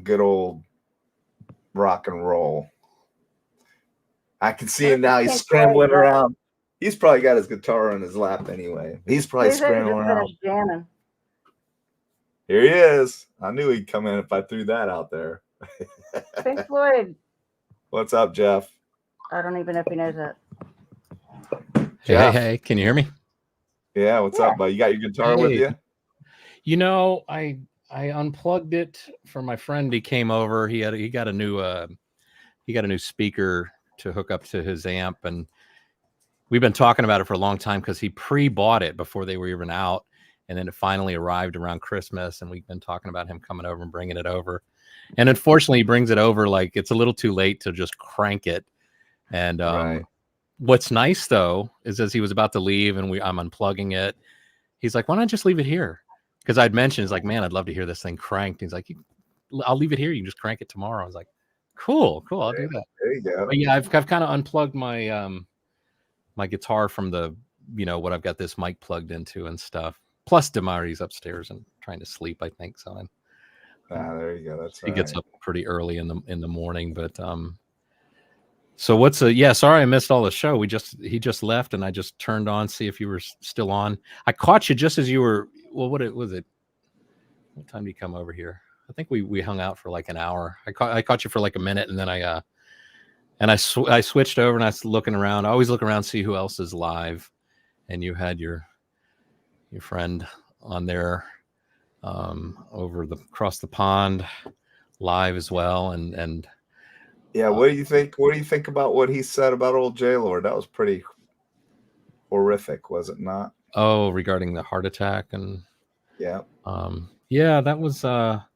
good old rock and roll. I can see him now. He's scrambling around. He's probably got his guitar on his lap anyway. He's probably scrambling around. Jamming. Here he is. I knew he'd come in if I threw that out there. Pink Floyd. What's up, Jeff? I don't even know if he knows that. Jeff. Hey, can you hear me? Yeah, what's up, bud? You got your guitar with you? You know, I unplugged it for my friend. He came over. He got a new speaker to hook up to his amp, and we've been talking about it for a long time because he pre-bought it before they were even out, and then it finally arrived around Christmas, and we've been talking about him coming over and bringing it over. And unfortunately, he brings it over like it's a little too late to just crank it. And Right. What's nice though is as he was about to leave and I'm unplugging it, he's like, "Why don't I just leave it here?" Because I'd mentioned, he's like, "Man, I'd love to hear this thing cranked." He's like, "I'll leave it here. You can just crank it tomorrow." I was like, "Cool, I'll do that." There you go. But yeah, I've kind of unplugged my my guitar from the what I've got this mic plugged into and stuff. Plus, Damari's upstairs and trying to sleep, I think. So there you go. That's he gets up pretty early in the morning, but so sorry I missed all the show. He just left and I just turned on, see if you were still on. I caught you just as you were, well, what was it? What time did you come over here? I think we hung out for like an hour. I caught you for like a minute and then I switched over and I was looking around. I always look around, see who else is live. And you had your friend on there across the pond live as well. And yeah, what do you think? What do you think about what he said about old J-Lord? That was pretty horrific, was it not? Oh, regarding the heart attack and yeah. Yeah, that was well,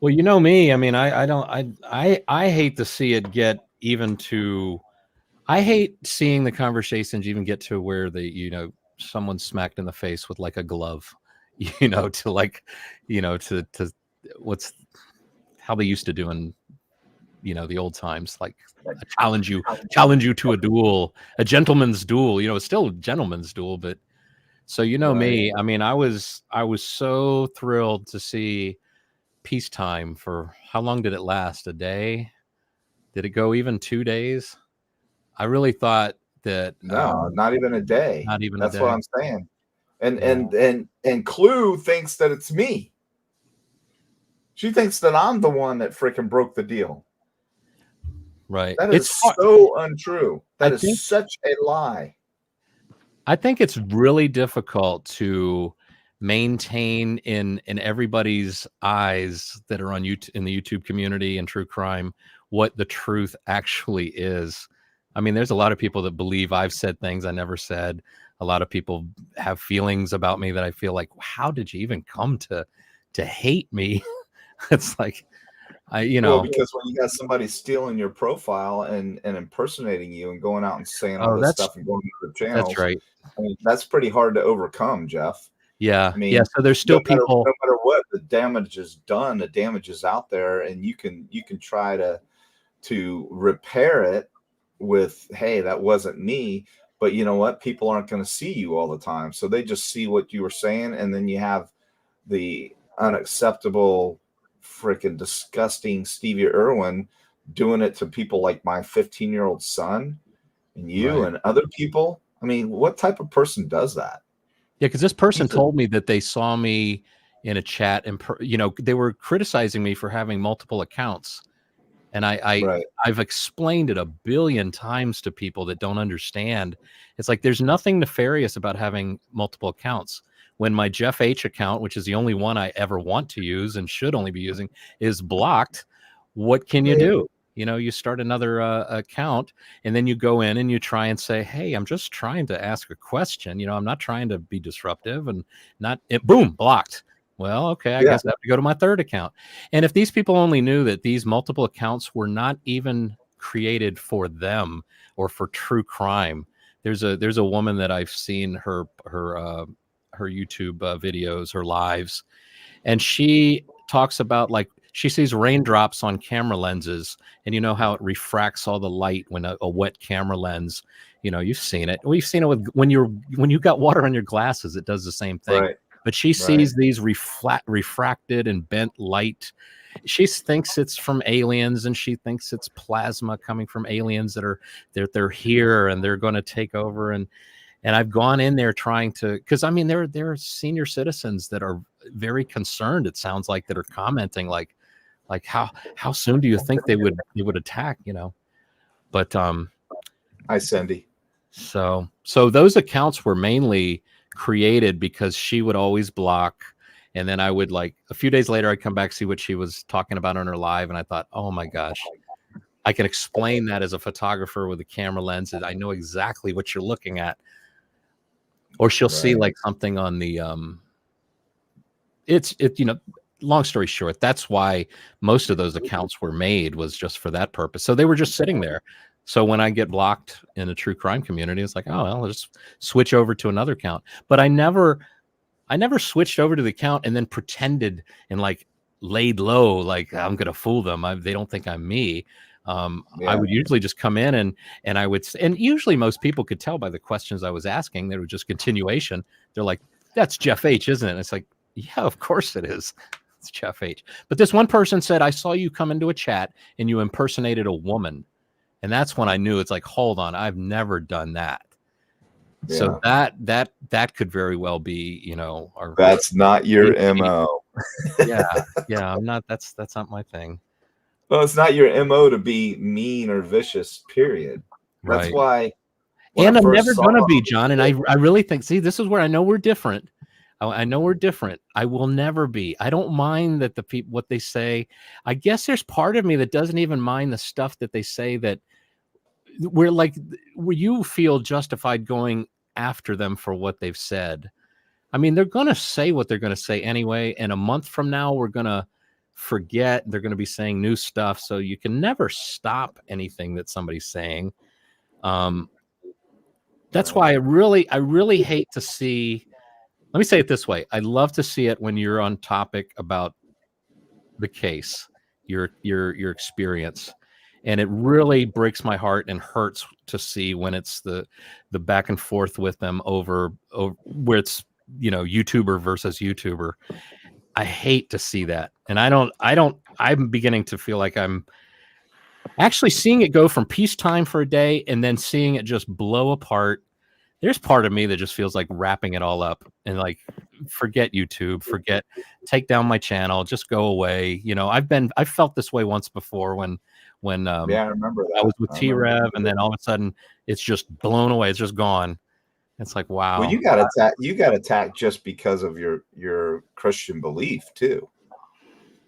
you know me. I mean, I hate to see it get even to I hate seeing the conversations even get to where someone's smacked in the face with like a glove, to like, to what's how they used to do in the old times, like challenge you to a duel, a gentleman's duel. It's still a gentleman's duel, but so me. I mean, I was so thrilled to see peacetime for how long did it last? A day? Did it go even 2 days? I really thought that no, not even a day. Not even That's a day. what I'm saying. And Clue thinks that it's me. She thinks that I'm the one that freaking broke the deal. Right. That is so untrue. That is such a lie. I think it's really difficult to maintain in everybody's eyes that are on YouTube, in the YouTube community and true crime, what the truth actually is. I mean, there's a lot of people that believe I've said things I never said. A lot of people have feelings about me that I feel like, how did you even come to hate me? It's like, Well, because when you got somebody stealing your profile and impersonating you and going out and saying all this stuff and going to the channels, that's right. I mean, that's pretty hard to overcome, Jeff. Yeah. I mean, yeah. So there's still people. No matter what, the damage is done. The damage is out there, and you can try to repair it with, hey, that wasn't me. But you know what? People aren't going to see you all the time, so they just see what you were saying, and then you have the unacceptable, freaking disgusting Stevie Irwin doing it to people like my 15-year-old son and you and other people. I mean, what type of person does that? Yeah, because this person told me that they saw me in a chat and they were criticizing me for having multiple accounts. And I've explained it a billion times to people that don't understand. It's like there's nothing nefarious about having multiple accounts. When my Jeff H account, which is the only one I ever want to use and should only be using, is blocked, what can you do? You start another account, and then you go in and you try and say, hey, I'm just trying to ask a question. I'm not trying to be disruptive and boom, blocked. Well, okay, I guess I have to go to my third account. And if these people only knew that these multiple accounts were not even created for them or for true crime. There's a woman that I've seen her YouTube videos, her lives, and she talks about, like, she sees raindrops on camera lenses, and you know how it refracts all the light when a wet camera lens, you've seen it. We've seen it with when you got water on your glasses, it does the same thing. Right. But she sees these refracted and bent light. She thinks it's from aliens, and she thinks it's plasma coming from aliens they're here and they're going to take over. And I've gone in there trying to, because I mean, there are senior citizens that are very concerned. It sounds like, that are commenting like how soon do you think they would attack? But hi, Cindy. So those accounts were mainly created because she would always block, and then I would, like, a few days later I'd come back, see what she was talking about on her live, and I thought, oh my gosh, I can explain that as a photographer with a camera lens, and I know exactly what you're looking at. Or she'll see like something on the long story short, that's why most of those accounts were made, was just for that purpose. So they were just sitting there. So when I get blocked in a true crime community, it's like, oh, well, I'll just switch over to another account. But I never switched over to the account and then pretended and, like, laid low, like I'm going to fool them. They don't think I'm me. I would usually just come in and I would, and usually most people could tell by the questions I was asking, they were just continuation. They're like, that's Jeff H, isn't it? And it's like, yeah, of course it is. It's Jeff H. But this one person said, I saw you come into a chat and you impersonated a woman. And that's when I knew, it's like, hold on, I've never done that. Yeah. So that could very well be, that's not your MO. yeah, I'm not. That's not my thing. Well, it's not your MO to be mean or vicious. Period. That's why. And I'm never gonna be, John. And I really think. See, this is where I know we're different. I know we're different. I will never be. I don't mind that the people, what they say. I guess there's part of me that doesn't even mind the stuff that they say, that where you feel justified going after them for what they've said. I mean, they're going to say what they're going to say anyway. And a month from now, we're going to forget. They're going to be saying new stuff. So you can never stop anything that somebody's saying. That's why I really hate to see. Let me say it this way. I love to see it when you're on topic about the case, your experience. And it really breaks my heart and hurts to see when it's the back and forth with them over where it's, YouTuber versus YouTuber. I hate to see that. And I'm beginning to feel like I'm actually seeing it go from peacetime for a day and then seeing it just blow apart. There's part of me that just feels like wrapping it all up and, like, forget YouTube, take down my channel, just go away. I've felt this way once before when I remember that. I was with T-Rev, and then all of a sudden it's just blown away. It's just gone. It's like, wow. Well, you got attacked just because of your Christian belief too.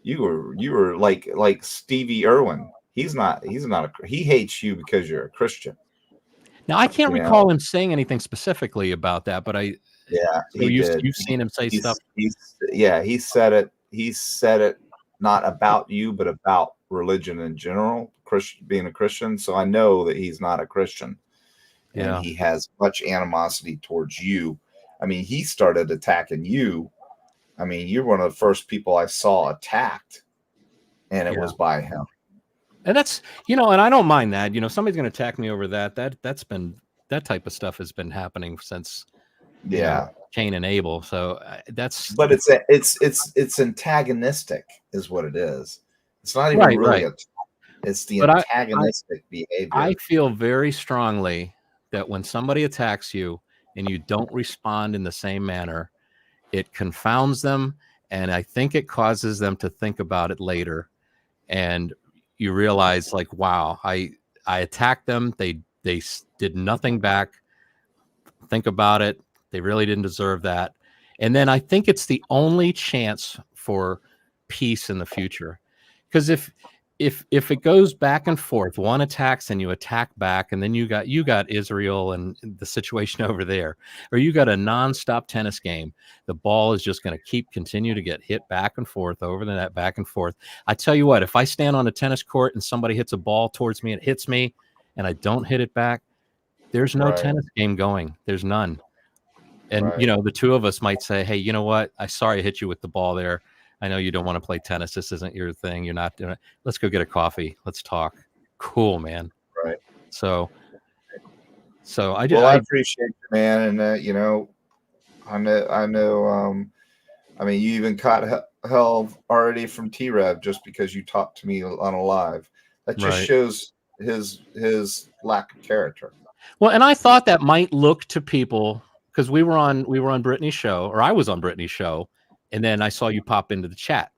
You were like Stevie Irwin. He hates you because you're a Christian. Now, I can't recall him saying anything specifically about that, but you've seen him say stuff. He said it. He said it not about you, but about religion in general, being a Christian. So I know that he's not a Christian, and Yeah. he has much animosity towards you. I mean, he started attacking you. I mean, you're one of the first people I saw attacked, and it Yeah. was by him. And that's, and I don't mind that. Somebody's going to attack me over that. That type of stuff has been happening since Cain and Abel. So that's. But it's antagonistic, is what it is. It's not even really it's the antagonistic behavior. I feel very strongly that when somebody attacks you and you don't respond in the same manner, it confounds them, and I think it causes them to think about it later. And you realize, like, wow, I attacked them. They did nothing back. Think about it. They really didn't deserve that. And then I think it's the only chance for peace in the future. Because if it goes back and forth, one attacks and you attack back, and then you got Israel and the situation over there, or you got a nonstop tennis game, the ball is just going to continue to get hit back and forth over the net, back and forth. I tell you what, if I stand on a tennis court and somebody hits a ball towards me, it hits me, and I don't hit it back, there's no tennis game going. There's none. And the two of us might say, hey, you know what? Sorry I hit you with the ball there. I know you don't want to play tennis. This isn't your thing. You're not doing it. Let's go get a coffee. Let's talk. Cool, man. Right. So I appreciate you, man. And I know. I mean, you even caught hell already from T-Rev just because you talked to me on a live. That just shows his lack of character. Well, and I thought that might look to people, because we were on Brittany's show, or I was on Brittany's show. And then I saw you pop into the chat,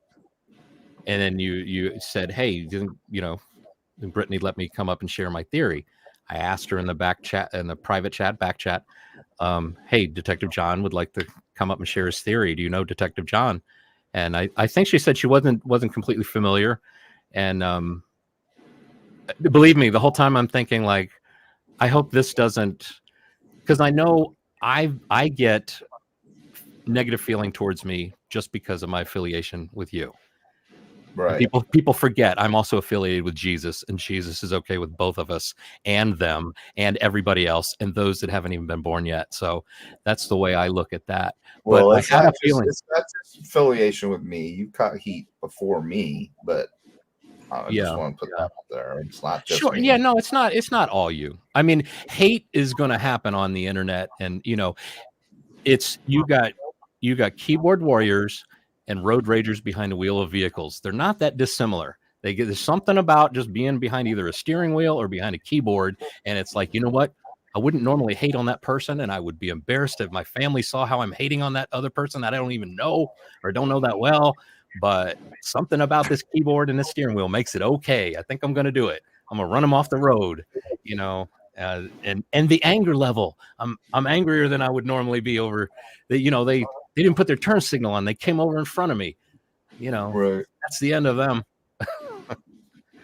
and then you said, hey, Brittany let me come up and share my theory. I asked her in the back chat, in the private chat, back chat, hey, Detective John would like to come up and share his theory. Do you know Detective John? And I think she said she wasn't completely familiar. And believe me, the whole time I'm thinking, like, I hope this doesn't, because I know I get negative feeling towards me just because of my affiliation with you. Right. People forget I'm also affiliated with Jesus, and Jesus is okay with both of us and them and everybody else and those that haven't even been born yet. So that's the way I look at that. Well, but it's not just affiliation with me. You caught heat before me, but I just want to put that out there. It's not just me. Yeah, no, it's not all you. I mean, hate is going to happen on the internet, and it's you got keyboard warriors and road ragers behind the wheel of vehicles. They're not that dissimilar. There's something about just being behind either a steering wheel or behind a keyboard, and it's like, you know what? I wouldn't normally hate on that person, and I would be embarrassed if my family saw how I'm hating on that other person that I don't even know or don't know that well. But something about this keyboard and this steering wheel makes it okay. I think I'm going to do it. I'm going to run them off the road, and the anger level. I'm angrier than I would normally be over. They didn't put their turn signal on. They came over in front of me. That's the end of them.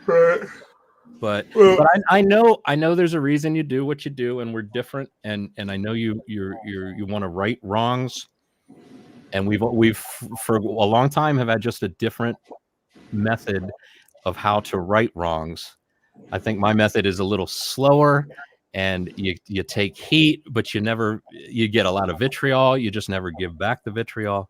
Right. But I know there's a reason you do what you do, and we're different. And I know you want to right wrongs. And we've for a long time have had just a different method of how to right wrongs. I think my method is a little slower, and you take heat, but you get a lot of vitriol. You just never give back the vitriol.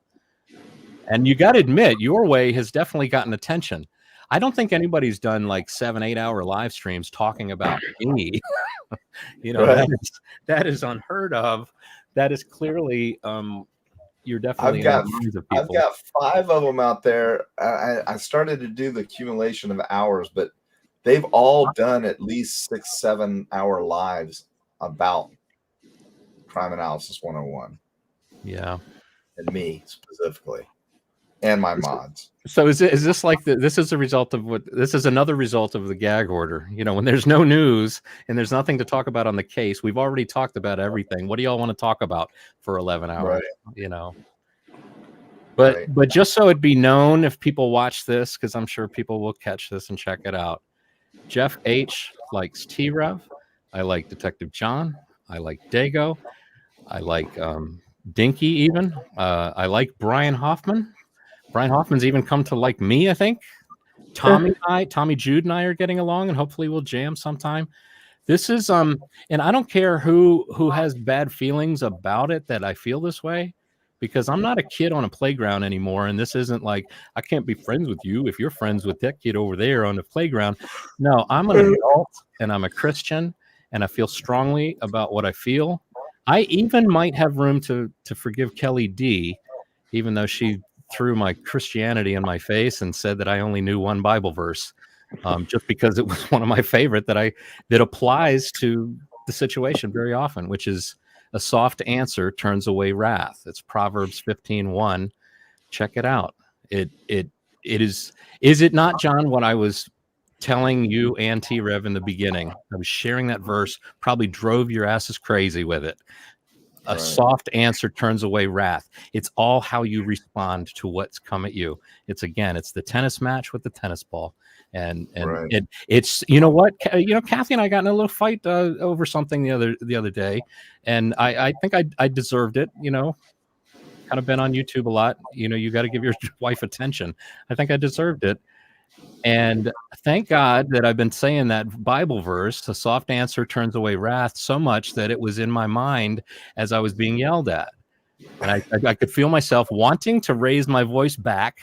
And you got to admit, your way has definitely gotten attention. I don't think anybody's done like 7-8 hour live streams talking about me. Right. That is unheard of. That is clearly you're definitely I've people. got 5 of them out there. I started to do the accumulation of hours, but they've all done at least 6-7 hour lives about Crime Analysis 101. Yeah. And me specifically. And my mods. So is this like this is a result of this is another result of the gag order? When there's no news and there's nothing to talk about on the case, we've already talked about everything. What do y'all want to talk about for 11 hours? Right. But just so it be known, if people watch this, because I'm sure people will catch this and check it out. Jeff H likes T-Rev. I like Detective John. I like Dago. I like Dinky even. I like Brian Hoffman. Brian Hoffman's even come to like me, I think. Tommy Jude and I are getting along, and hopefully we'll jam sometime. This is and I don't care who has bad feelings about it that I feel this way, because I'm not a kid on a playground anymore, and this isn't like I can't be friends with you if you're friends with that kid over there on the playground. No, I'm an adult and I'm a Christian, and I feel strongly about what I feel. I even might have room to forgive Kelly D, even though she threw my Christianity in my face and said that I only knew one Bible verse, just because it was one of my favorite that applies to the situation very often, which is a soft answer turns away wrath. It's Proverbs 15:1. Check it out. It is it not, John, what I was telling you and T-Rev in the beginning? I was sharing that verse, probably drove your asses crazy with it. A soft answer turns away wrath. It's all how you respond to what's come at you. It's the tennis match with the tennis ball. And it's you know what, Kathy and I got in a little fight over something the other day, and I think I deserved it. Kind of been on YouTube a lot. You got to give your wife attention. I think I deserved it. And thank God that I've been saying that Bible verse, a soft answer turns away wrath, so much that it was in my mind as I was being yelled at. And I could feel myself wanting to raise my voice back.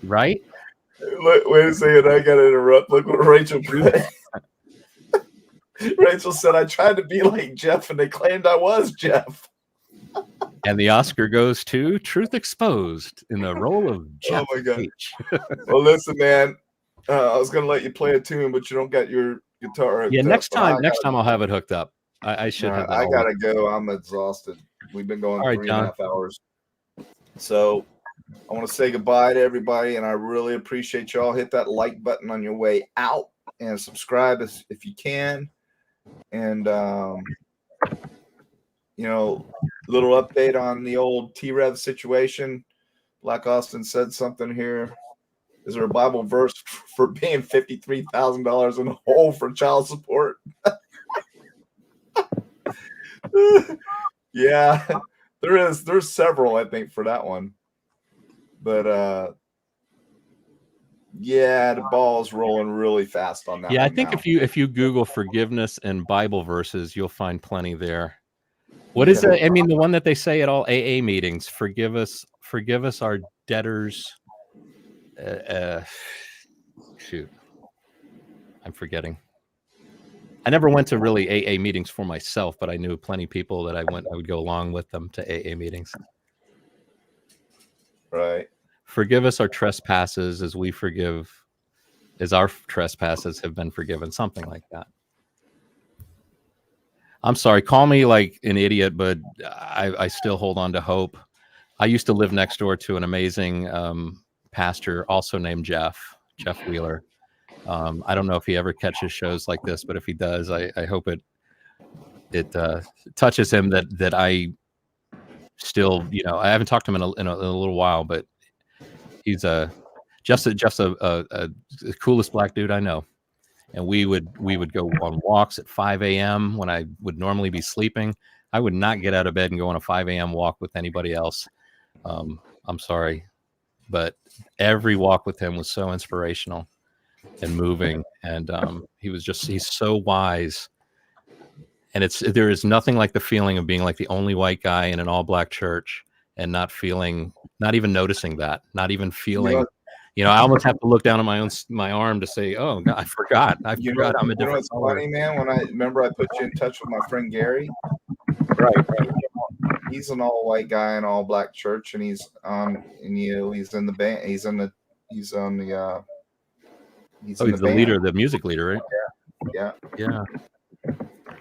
Right? Wait a second, I got to interrupt. Look what Rachel put. Rachel said, I tried to be like Jeff, and they claimed I was Jeff. And the Oscar goes to Truth Exposed in the role of Jeff. Oh my God. Well, listen, man. I was gonna let you play a tune, but you don't got your guitar. Yeah, next time I'll have it hooked up. I should have that. I gotta go. I'm exhausted. We've been going 3.5 hours. So I want to say goodbye to everybody, and I really appreciate y'all. Hit that like button on your way out and subscribe if you can. And little update on the old T-Rev situation. Black Austin said something here. Is there a Bible verse for paying $53,000 in a hole for child support? Yeah, there is. There's several, I think, for that one. But yeah, the ball's rolling really fast on that. Yeah, I think if you Google forgiveness and Bible verses, you'll find plenty there. What is it? I mean, the one that they say at all AA meetings: forgive us our debtors. Shoot, I'm forgetting. I never went to really AA meetings for myself, but I knew plenty of people that I would go along with them to AA meetings. Right. Forgive us our trespasses as we forgive, as our trespasses have been forgiven. Something like that. I'm sorry, call me like an idiot, but I still hold on to hope. I used to live next door to an amazing pastor, also named Jeff Wheeler. I don't know if he ever catches shows like this, but if he does, I hope it touches him that I still, I haven't talked to him in a little while, but he's Jeff's the coolest black dude I know. And we would go on walks at 5 a.m. when I would normally be sleeping. I would not get out of bed and go on a 5 a.m. walk with anybody else. I'm sorry, but every walk with him was so inspirational and moving. And he's so wise. And there is nothing like the feeling of being like the only white guy in an all black church and not even noticing that, not even feeling. I almost have to look down at my arm to say, "Oh God, I forgot. I'm a different." It's funny, man. When I put you in touch with my friend Gary. Right. He's an all-white guy in all black church, and he's he's in the band. He's the leader, the music leader, right? Yeah.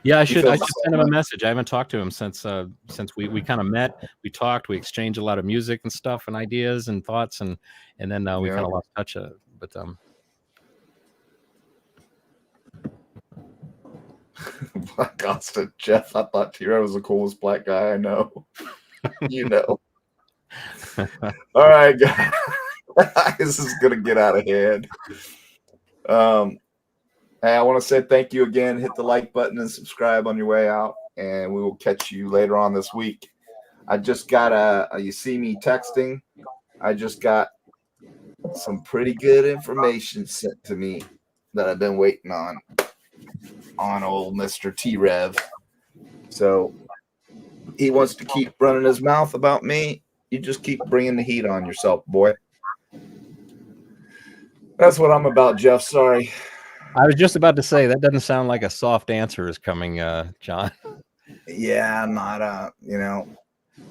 Yeah, I should send him a message. I haven't talked to him since we kind of met. We talked. We exchanged a lot of music and stuff and ideas and thoughts, and then we kind of lost touch. But Black Austin, Jeff. I thought T-Rev was the coolest black guy I know. All right, guys. This is gonna get out of hand. Hey, I want to say thank you again. Hit the like button and subscribe on your way out, and we will catch you later on this week. I just got you see me texting. I just got some pretty good information sent to me that I've been waiting on old Mr. T-Rev. So he wants to keep running his mouth about me. You just keep bringing the heat on yourself, boy. That's what I'm about, Jeff. Sorry. I was just about to say that doesn't sound like a soft answer is coming, John. Yeah, I'm not,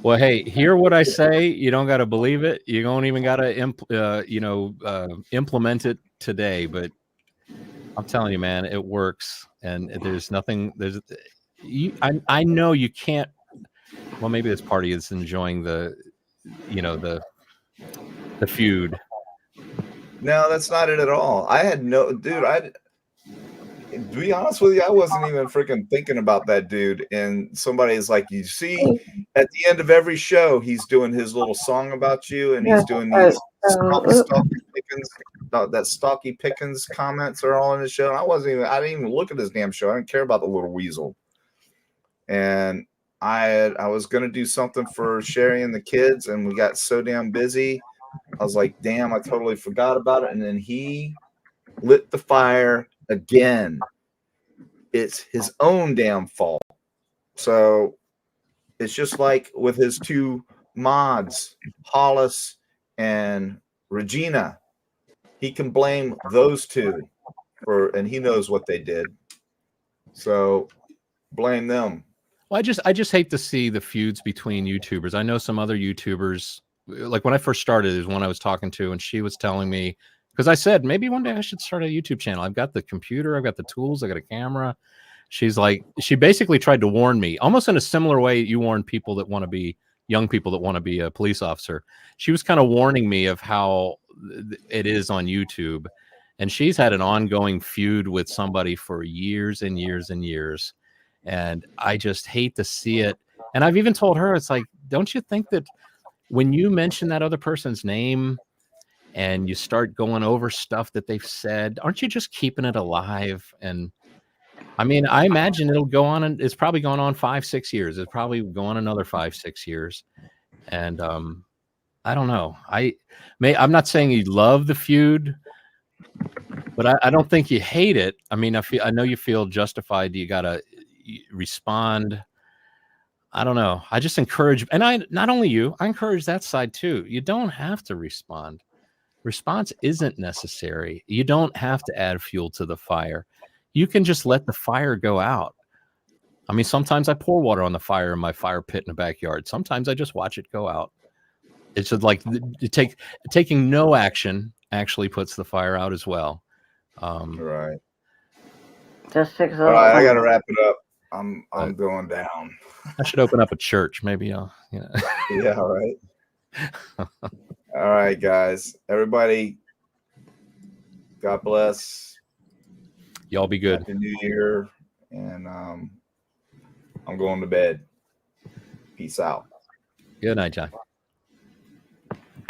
Well, hey, hear what I say. You don't got to believe it. You don't even got to, implement it today. But I'm telling you, man, it works. And there's nothing. I know you can't. Well, maybe this party is enjoying the feud. No, that's not it at all. I had no, dude. To be honest with you, I wasn't even freaking thinking about that dude. And somebody's like, you see, at the end of every show, he's doing his little song about you, and he's doing these Stocky Pickens comments are all in his show. And I didn't even look at his damn show. I didn't care about the little weasel. And I was gonna do something for Sherry and the kids, and we got so damn busy. I was like, damn, I totally forgot about it. And then he lit the fire again. It's his own damn fault. So it's just like with his two mods, Hollis and Regina. He can blame those two and he knows what they did. So blame them. Well, I just hate to see the feuds between YouTubers. I know some other YouTubers, like when I first started, is one I was talking to, and she was telling me, because I said maybe one day I should start a YouTube channel. I've got the computer, I've got the tools, I got a camera. She's like, she basically tried to warn me, almost in a similar way you warn people that want to be young people that want to be a police officer. She was kind of warning me of how it is on YouTube, and she's had an ongoing feud with somebody for years and years and years. And I just hate to see it. And I've even told her, it's like, don't you think that when you mention that other person's name and you start going over stuff that they've said, aren't you just keeping it alive? And I mean, I imagine it'll go on, and it's probably going on 5-6 years. It's probably going another 5-6 years. And I don't know. I'm not saying you love the feud, but I don't think you hate it. I mean, I know you feel justified. You got to respond. I don't know. I just encourage, and not only you, I encourage that side too. You don't have to respond. Response isn't necessary. You don't have to add fuel to the fire. You can just let the fire go out. I mean, sometimes I pour water on the fire in my fire pit in the backyard. Sometimes I just watch it go out. It's just like taking no action actually puts the fire out as well. Right. Just takes All right, I got to wrap it up. I'm going down. I should open up a church. Maybe I'll, Yeah, right. All right, guys. Everybody, God bless. Y'all be good. Happy New Year. And I'm going to bed. Peace out. Good night, John.